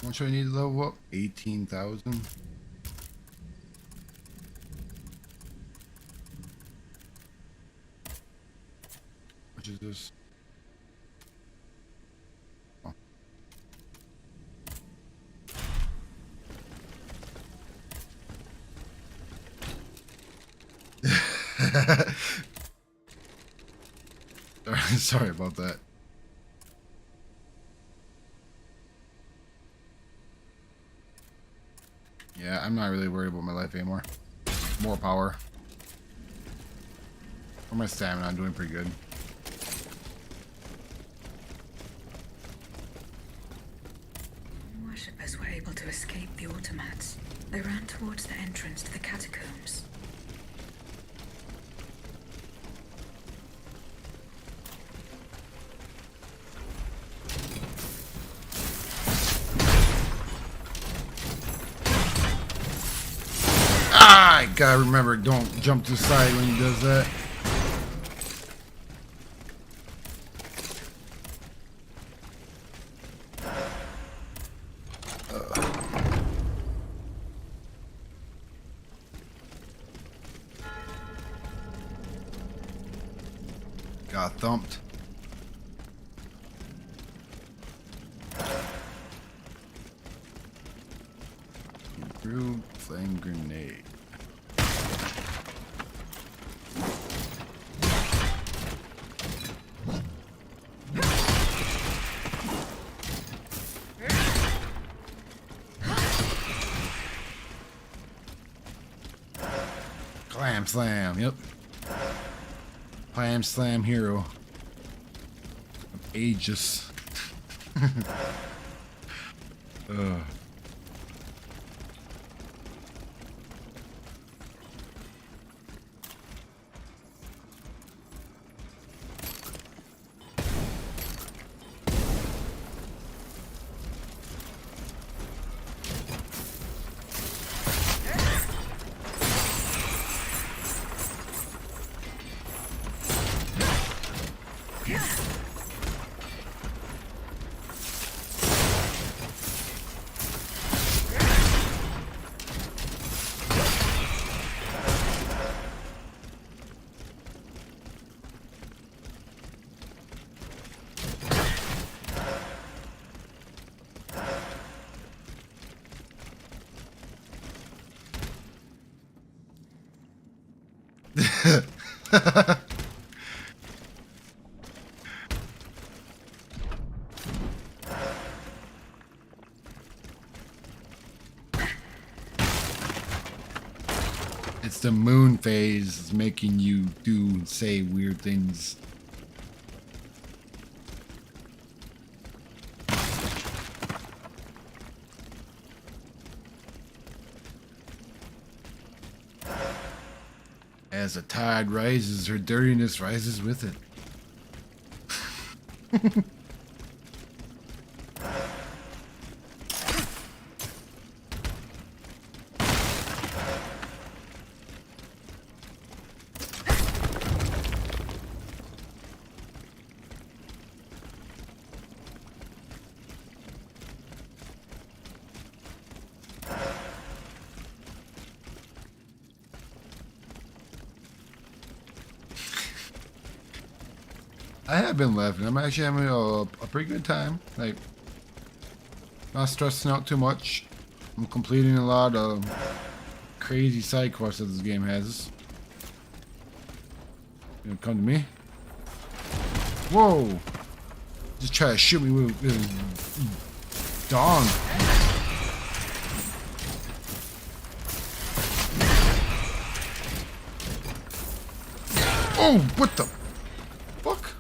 How much do I need to level up? 18,000. Which is this? Oh. Sorry about that. Yeah, I'm not really worried about my life anymore. More power. For my stamina, I'm doing pretty good. Worshippers were able to escape the automats. They ran towards the entrance to the catacombs. Ah, I gotta remember, don't jump to the side when he does that. Got thumped. Threw flame grenade. Clam slam, yep. Clam slam hero. Aegis. honeymoon phase is making you do and say weird things. As the tide rises, her dirtiness rises with it. I have been laughing. I'm actually having a pretty good time. Like, not stressing out too much. I'm completing a lot of crazy side quests that this game has. You gonna come to me? Whoa! Just try to shoot me with his dong. Oh, what the fuck?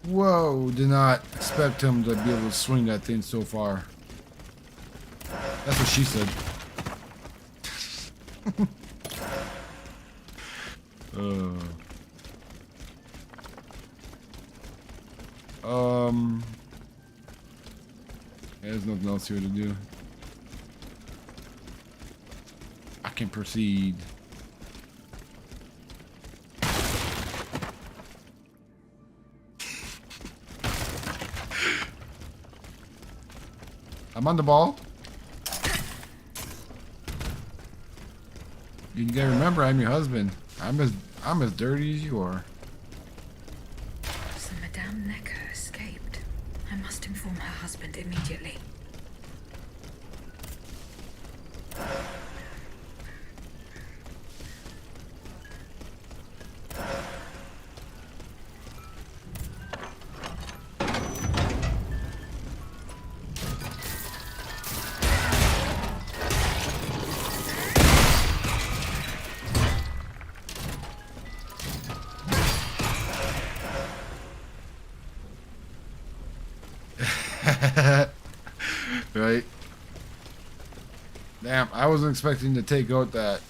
Whoa, did not expect him to be able to swing that thing so far. That's what she said. There's nothing else here to do. I can proceed. I'm on the ball. You gotta remember, I'm your husband. I'm as dirty as you are. So Madame Necker escaped. I must inform her husband immediately. Right? Damn, I wasn't expecting to take out that.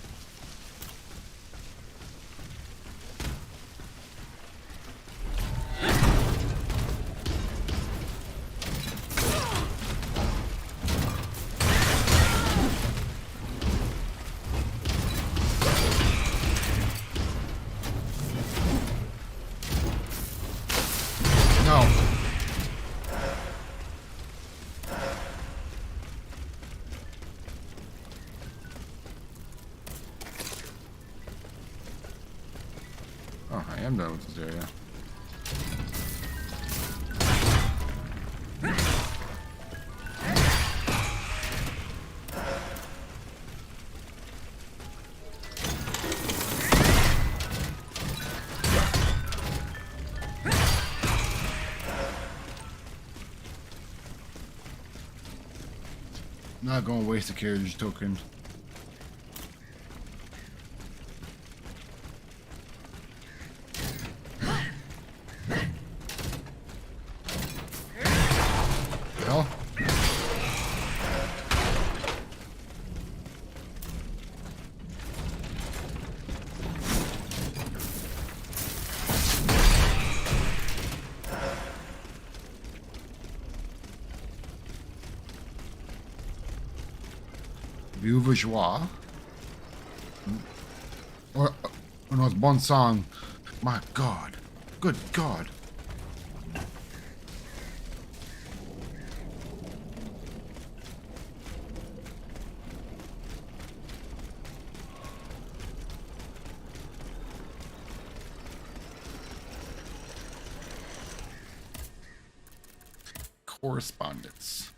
No. Oh, I am done with this area. Not gonna waste a carriage token. Hell. Vieux or no, it's Bon Song. My God. Good God. Correspondence.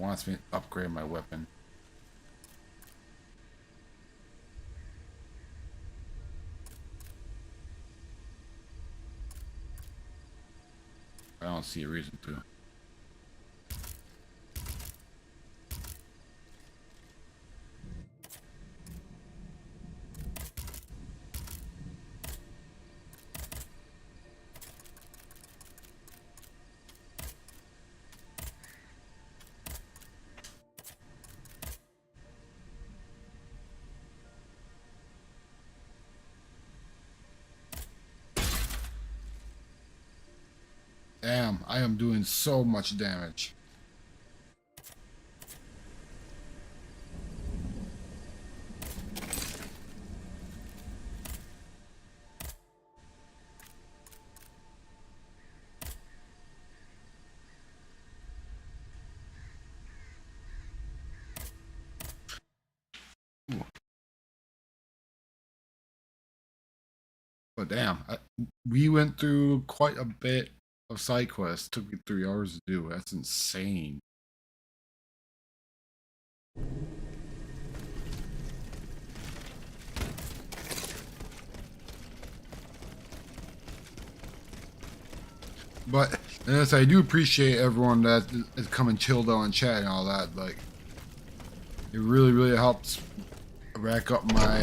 wants me to upgrade my weapon. I don't see a reason to. Damn, I am doing so much damage. But damn, we went through quite a bit of side quests. Took me 3 hours to do. That's insane. But yes, I do appreciate everyone that is coming chilled out and chat and all that. Like, it really helps rack up my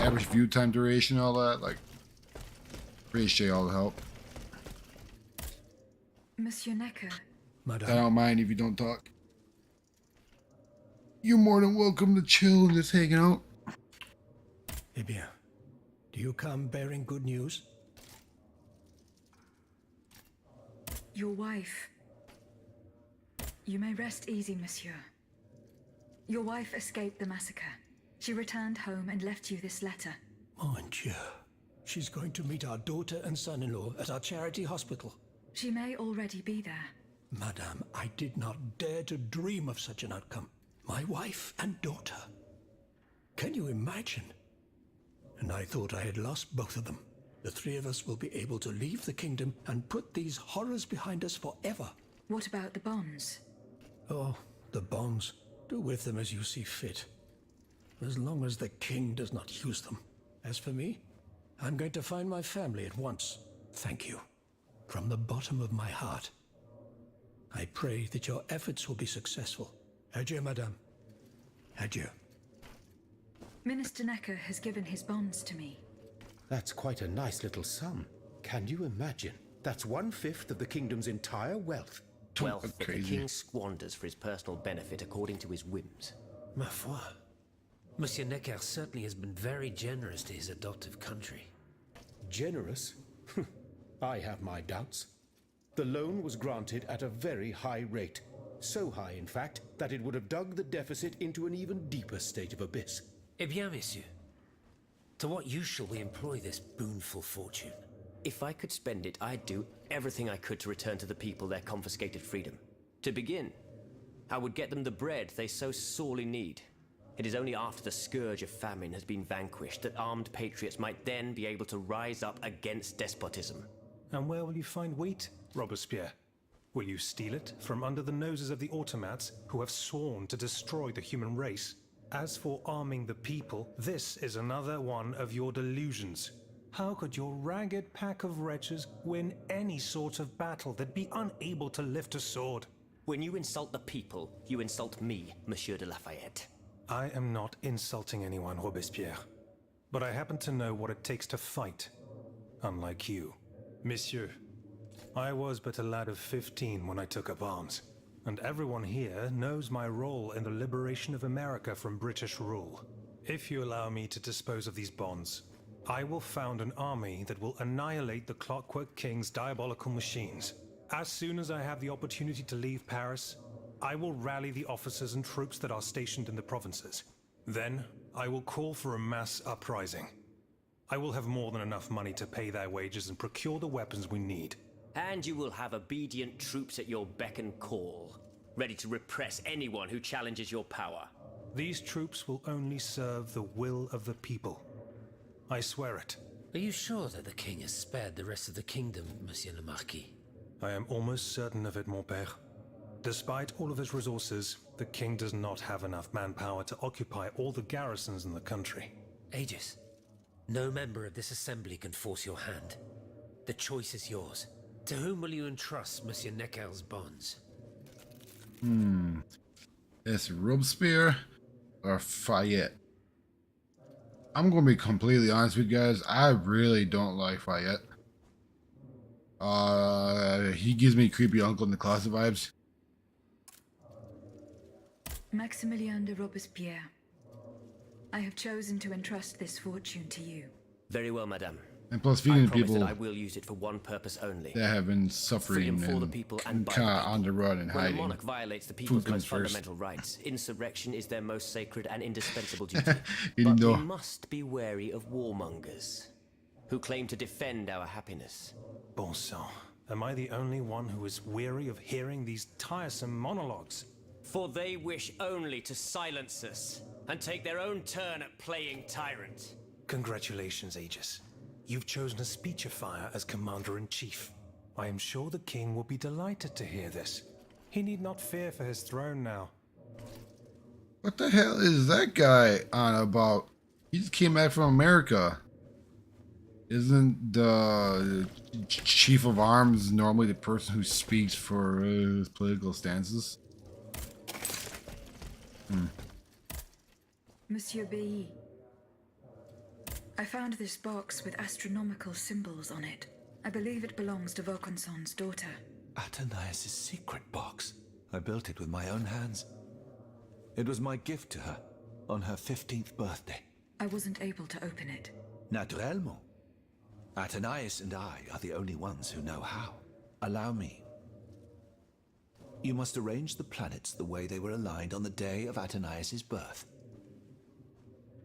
average view time duration and all that. Like, appreciate all the help. Monsieur Necker. Madame. I don't mind if you don't talk. You're more than welcome to chill and just hang out. Eh bien, do you come bearing good news? Your wife. You may rest easy, monsieur. Your wife escaped the massacre. She returned home and left you this letter. Mon Dieu. She's going to meet our daughter and son-in-law at our charity hospital. She may already be there. Madame, I did not dare to dream of such an outcome. My wife and daughter. Can you imagine? And I thought I had lost both of them. The three of us will be able to leave the kingdom and put these horrors behind us forever. What about the bonds? Oh, the bonds. Do with them as you see fit. As long as the king does not use them. As for me, I'm going to find my family at once. Thank you. From the bottom of my heart. I pray that your efforts will be successful. Adieu, madame. Adieu. Minister Necker has given his bonds to me. That's quite a nice little sum. Can you imagine? That's 1/5 of the kingdom's entire wealth. Wealth that the king squanders for his personal benefit according to his whims. Ma foi. Monsieur Necker certainly has been very generous to his adoptive country. Generous? I have my doubts. The loan was granted at a very high rate. So high, in fact, that it would have dug the deficit into an even deeper state of abyss. Eh bien, monsieur. To what use shall we employ this boonful fortune? If I could spend it, I'd do everything I could to return to the people their confiscated freedom. To begin, I would get them the bread they so sorely need. It is only after the scourge of famine has been vanquished that armed patriots might then be able to rise up against despotism. And where will you find wheat, Robespierre? Will you steal it from under the noses of the automats who have sworn to destroy the human race? As for arming the people, this is another one of your delusions. How could your ragged pack of wretches win any sort of battle that'd be unable to lift a sword? When you insult the people, you insult me, Monsieur de Lafayette. I am not insulting anyone, Robespierre. But I happen to know what it takes to fight. Unlike you. Monsieur, I was but a lad of 15 when I took up arms. And everyone here knows my role in the liberation of America from British rule. If you allow me to dispose of these bonds, I will found an army that will annihilate the Clockwork King's diabolical machines. As soon as I have the opportunity to leave Paris, I will rally the officers and troops that are stationed in the provinces. Then, I will call for a mass uprising. I will have more than enough money to pay their wages and procure the weapons we need. And you will have obedient troops at your beck and call, ready to repress anyone who challenges your power. These troops will only serve the will of the people. I swear it. Are you sure that the king has spared the rest of the kingdom, Monsieur le Marquis? I am almost certain of it, mon père. Despite all of his resources, the king does not have enough manpower to occupy all the garrisons in the country. Aegis, no member of this assembly can force your hand. The choice is yours. To whom will you entrust Monsieur Necker's bonds? It's Robespierre or Fayette. I'm gonna be completely honest with you guys. I really don't like Fayette. He gives me creepy uncle in the closet vibes. Maximilien de Robespierre, I have chosen to entrust this fortune to you. Very well, madame. And plus I feeding promise people that I will use it for one purpose only. that have been suffering Freedom for the people and by the kind of people. on the run and When a hiding. monarch violates the people's Food comes most first. fundamental rights, insurrection is their most sacred and indispensable duty. You But know. we must be wary of warmongers who claim to defend our happiness. Bon sang, am I the only one who is weary of hearing these tiresome monologues? For they wish only to silence us and take their own turn at playing tyrant. Congratulations, Aegis. You've chosen a speechifier as Commander-in-Chief. I am sure the king will be delighted to hear this. He need not fear for his throne now. What the hell is that guy on about? He just came back from America. Isn't the chief of arms normally the person who speaks for his political stances? Monsieur Bailly, I found this box with astronomical symbols on it. I believe it belongs to Vaucanson's daughter. Athénaïs' secret box. I built it with my own hands. It was my gift to her on her 15th birthday. I wasn't able to open it. Naturellement. Athénaïs and I are the only ones who know how. Allow me. You must arrange the planets the way they were aligned on the day of Athénaïs' birth.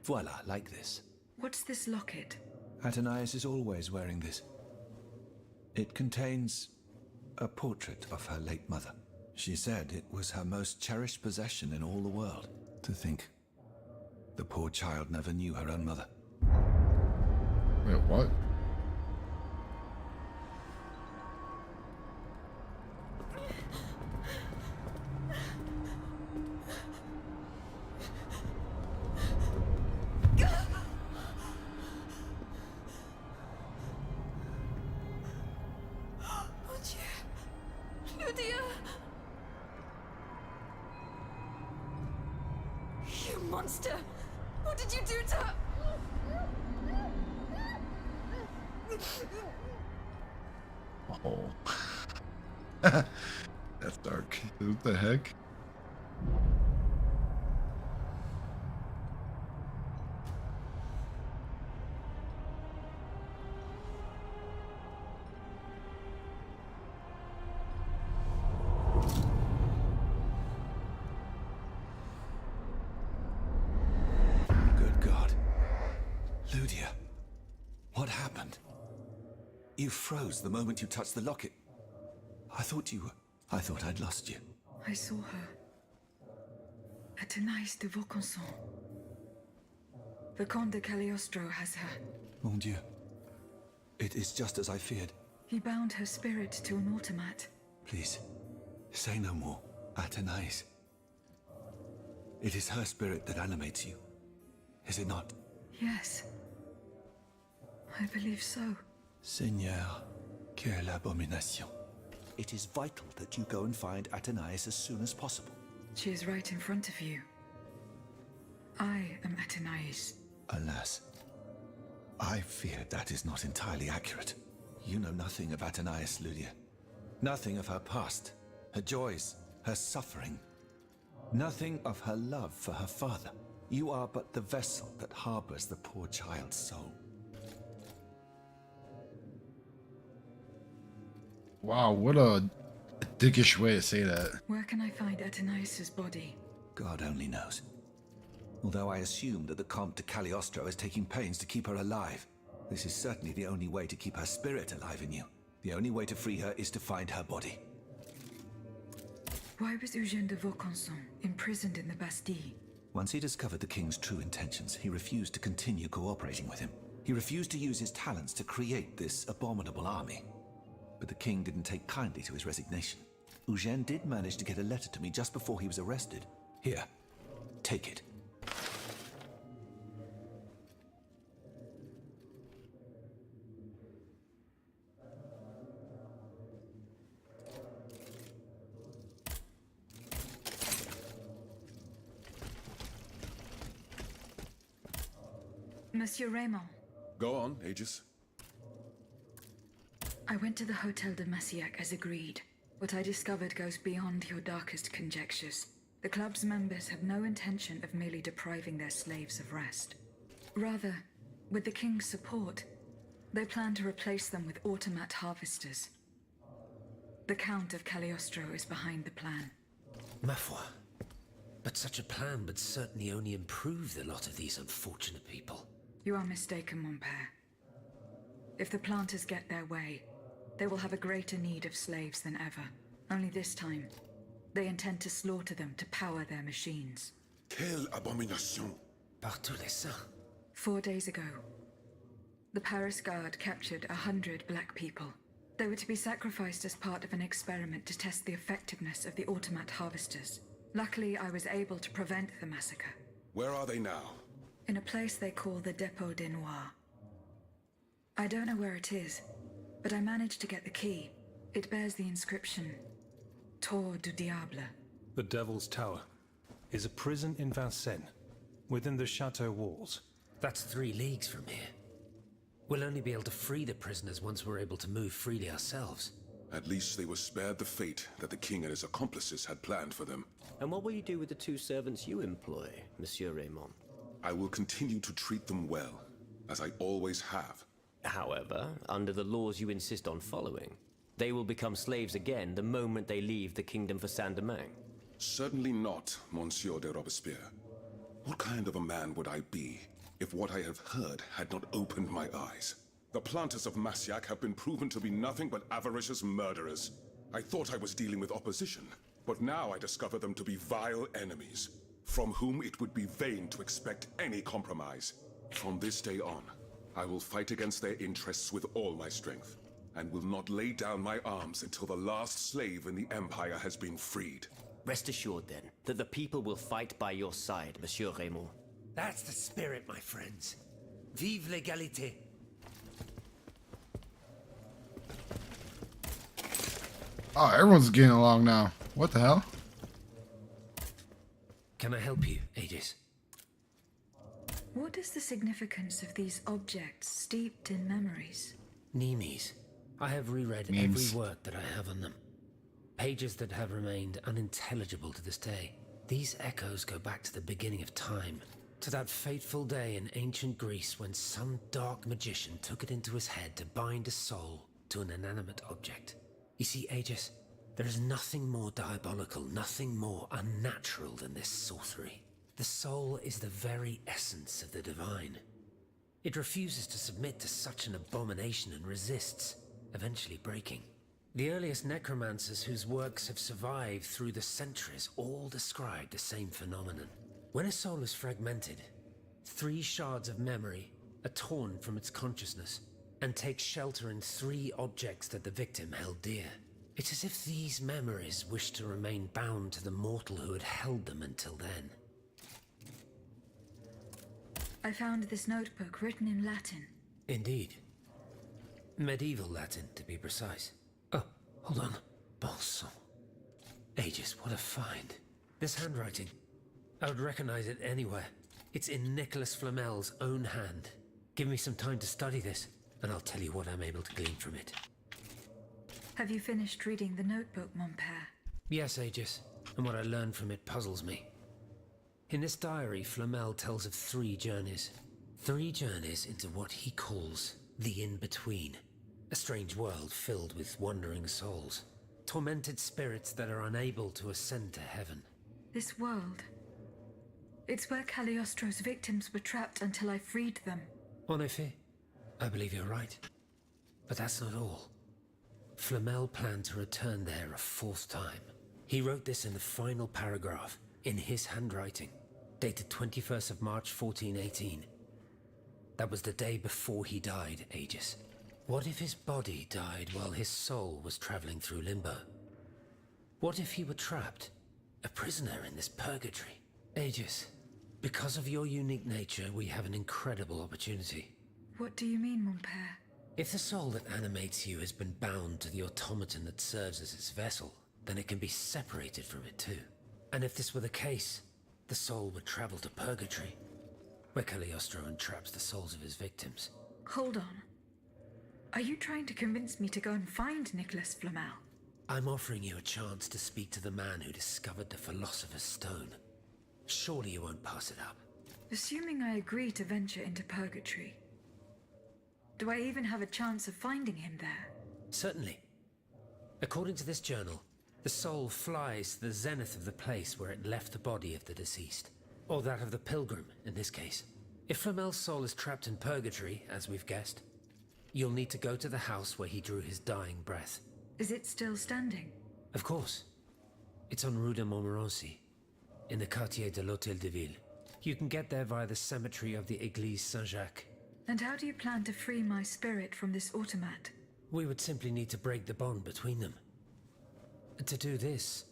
Voila, like this. What's this locket? Athénaïs is always wearing this. It contains a portrait of her late mother. She said it was her most cherished possession in all the world. To think, the poor child never knew her own mother. Wait, what? You monster! What did you do to her? Oh. That's dark. What the heck? Good God. Ludia, what happened? You froze the moment you touched the locket. I thought I'd lost you. I saw her. Athénaïs de Vaucanson. The Comte de Cagliostro has her. Mon Dieu. It is just as I feared. He bound her spirit to an automat. Please, say no more. Athénaïs. It is her spirit that animates you. Is it not? Yes. I believe so. Seigneur, quelle abomination. It is vital that you go and find Athénaïs as soon as possible. She is right in front of you. I am Athénaïs. Alas, I fear that is not entirely accurate. You know nothing of Athénaïs, Ludia. Nothing of her past, her joys, her suffering. Nothing of her love for her father. You are but the vessel that harbors the poor child's soul. Wow, what a dickish way to say that. Where can I find Athénaïs' body? God only knows. Although I assume that the Comte de Cagliostro is taking pains to keep her alive. This is certainly the only way to keep her spirit alive in you. The only way to free her is to find her body. Why was Eugène de Vaucanson imprisoned in the Bastille? Once he discovered the king's true intentions, he refused to continue cooperating with him. He refused to use his talents to create this abominable army. But the king didn't take kindly to his resignation. Eugène did manage to get a letter to me just before he was arrested. Here, take it. Monsieur Raymond. Go on, Aegis. I went to the Hotel de Massiac as agreed. What I discovered goes beyond your darkest conjectures. The club's members have no intention of merely depriving their slaves of rest. Rather, with the king's support, they plan to replace them with automat harvesters. The Count of Cagliostro is behind the plan. Ma foi. But such a plan would certainly only improve the lot of these unfortunate people. You are mistaken, mon père. If the planters get their way, they will have a greater need of slaves than ever. Only this time, they intend to slaughter them to power their machines. Quelle abomination! Par tous les saints. 4 days ago, the Paris Guard captured 100 black people. They were to be sacrificed as part of an experiment to test the effectiveness of the automat harvesters. Luckily, I was able to prevent the massacre. Where are they now? In a place they call the Dépôt des Noirs. I don't know where it is, but I managed to get the key. It bears the inscription, Tour du Diable. The Devil's Tower is a prison in Vincennes, within the chateau walls. That's 3 leagues from here. We'll only be able to free the prisoners once we're able to move freely ourselves. At least they were spared the fate that the king and his accomplices had planned for them. And what will you do with the 2 servants you employ, Monsieur Raymond? I will continue to treat them well, as I always have. However, under the laws you insist on following, they will become slaves again the moment they leave the kingdom for Saint-Domingue. Certainly not, Monsieur de Robespierre. What kind of a man would I be if what I have heard had not opened my eyes? The planters of Massiac have been proven to be nothing but avaricious murderers. I thought I was dealing with opposition, but now I discover them to be vile enemies, from whom it would be vain to expect any compromise. From this day on, I will fight against their interests with all my strength, and will not lay down my arms until the last slave in the Empire has been freed. Rest assured, then, that the people will fight by your side, Monsieur Raymond. That's the spirit, my friends. Vive l'égalité! Oh, everyone's getting along now. What the hell? Can I help you, Aegis? What is the significance of these objects steeped in memories? Nemes. I have reread every work that I have on them. Pages that have remained unintelligible to this day. These echoes go back to the beginning of time, to that fateful day in ancient Greece when some dark magician took it into his head to bind a soul to an inanimate object. You see, Aegis, there is nothing more diabolical, nothing more unnatural than this sorcery. The soul is the very essence of the divine. It refuses to submit to such an abomination and resists, eventually breaking. The earliest necromancers whose works have survived through the centuries all describe the same phenomenon. When a soul is fragmented, 3 shards of memory are torn from its consciousness and take shelter in 3 objects that the victim held dear. It's as if these memories wished to remain bound to the mortal who had held them until then. I found this notebook written in Latin. Indeed. Medieval Latin, to be precise. Oh, hold on. Bon sang. Aegis, what a find. This handwriting. I would recognize it anywhere. It's in Nicholas Flamel's own hand. Give me some time to study this, and I'll tell you what I'm able to glean from it. Have you finished reading the notebook, mon père? Yes, Aegis, and what I learned from it puzzles me. In this diary, Flamel tells of 3 journeys. 3 journeys into what he calls the in-between. A strange world filled with wandering souls. Tormented spirits that are unable to ascend to heaven. This world. It's where Cagliostro's victims were trapped until I freed them. En effet, I believe you're right. But that's not all. Flamel planned to return there a 4th time. He wrote this in the final paragraph, in his handwriting, dated 21st of March 1418. That was the day before he died, Aegis. What if his body died while his soul was traveling through limbo? What if he were trapped? A prisoner in this purgatory? Aegis, because of your unique nature, we have an incredible opportunity. What do you mean, mon père? If the soul that animates you has been bound to the automaton that serves as its vessel, then it can be separated from it too. And if this were the case, the soul would travel to purgatory, where Cagliostro entraps the souls of his victims. Hold on. Are you trying to convince me to go and find Nicholas Flamel? I'm offering you a chance to speak to the man who discovered the Philosopher's Stone. Surely you won't pass it up. Assuming I agree to venture into purgatory, do I even have a chance of finding him there? Certainly. According to this journal, the soul flies to the zenith of the place where it left the body of the deceased. Or that of the pilgrim, in this case. If Flamel's soul is trapped in purgatory, as we've guessed, you'll need to go to the house where he drew his dying breath. Is it still standing? Of course. It's on Rue de Montmorency, in the quartier de l'Hôtel de Ville. You can get there via the cemetery of the Église Saint-Jacques. And how do you plan to free my spirit from this automat? We would simply need to break the bond between them. To do this,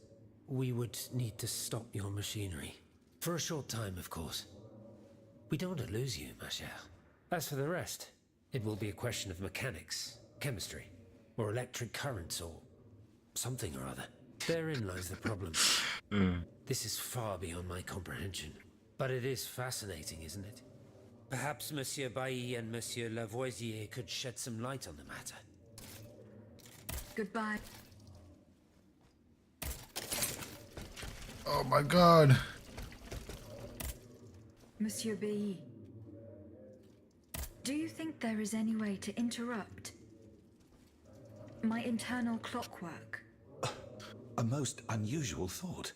we would need to stop your machinery. For a short time, of course. We don't want to lose you, ma chère. As for the rest, it will be a question of mechanics, chemistry, or electric currents, or something or other. Therein lies the problem. This is far beyond my comprehension. But it is fascinating, isn't it? Perhaps Monsieur Bailly and Monsieur Lavoisier could shed some light on the matter. Goodbye. Oh my god. Monsieur Bailly, do you think there is any way to interrupt my internal clockwork? A most unusual thought.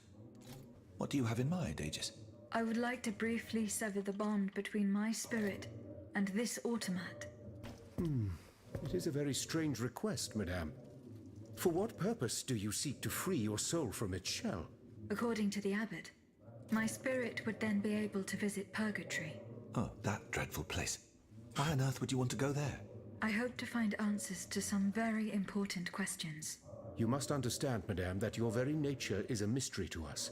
What do you have in mind, Aegis? I would like to briefly sever the bond between my spirit and this automat. It is a very strange request, madame. For what purpose do you seek to free your soul from its shell? According to the abbot, my spirit would then be able to visit purgatory. Oh, that dreadful place. Why on earth would you want to go there? I hope to find answers to some very important questions. You must understand, madame, that your very nature is a mystery to us.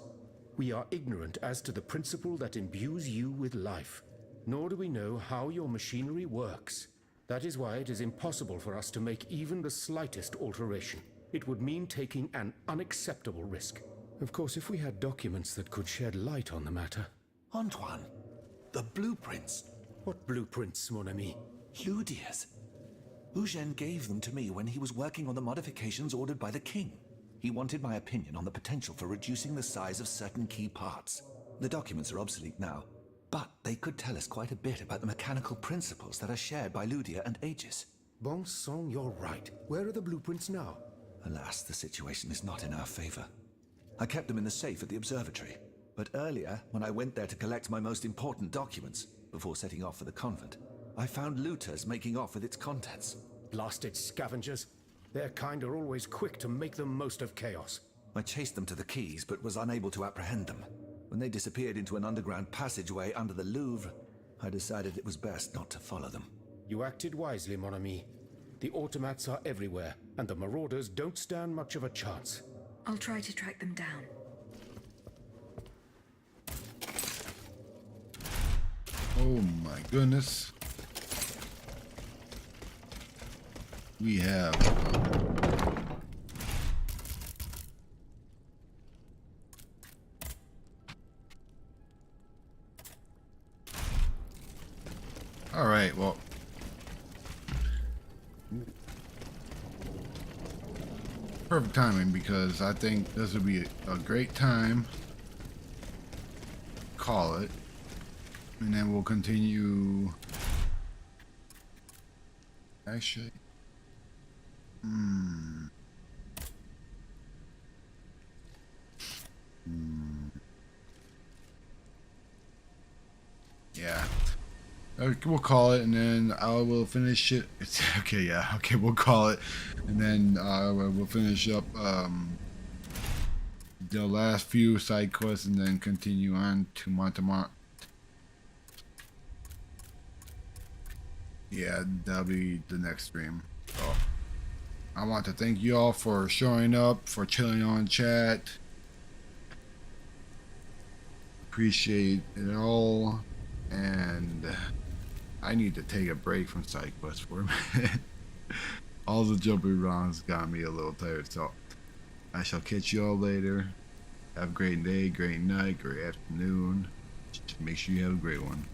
We are ignorant as to the principle that imbues you with life, nor do we know how your machinery works. That is why it is impossible for us to make even the slightest alteration. It would mean taking an unacceptable risk. Of course, if we had documents that could shed light on the matter. Antoine, the blueprints. What blueprints, mon ami? Ludia's. Eugène gave them to me when he was working on the modifications ordered by the king. He wanted my opinion on the potential for reducing the size of certain key parts. The documents are obsolete now, but they could tell us quite a bit about the mechanical principles that are shared by Ludia and Aegis. Bon sang, you're right. Where are the blueprints now? Alas, the situation is not in our favor. I kept them in the safe at the observatory, but earlier, when I went there to collect my most important documents, before setting off for the convent, I found looters making off with its contents. Blasted scavengers. Their kind are always quick to make the most of chaos. I chased them to the quays, but was unable to apprehend them. When they disappeared into an underground passageway under the Louvre, I decided it was best not to follow them. You acted wisely, mon ami. The automats are everywhere, and the marauders don't stand much of a chance. I'll try to track them down. Oh my goodness. We have all right, well, perfect timing, because I think this would be a great time to call it, and then we'll continue. Actually, yeah. Okay, we'll call it, and then I will finish it. It's okay, yeah. Okay, we'll call it, and then we'll finish up the last few side quests, and then continue on to Montemart. Yeah, that'll be the next stream. So, I want to thank you all for showing up, for chilling on chat. Appreciate it all. And I need to take a break from Psych Quest for a minute. All the jumping arounds got me a little tired, so I shall catch you all later. Have a great day, great night, great afternoon. Just make sure you have a great one.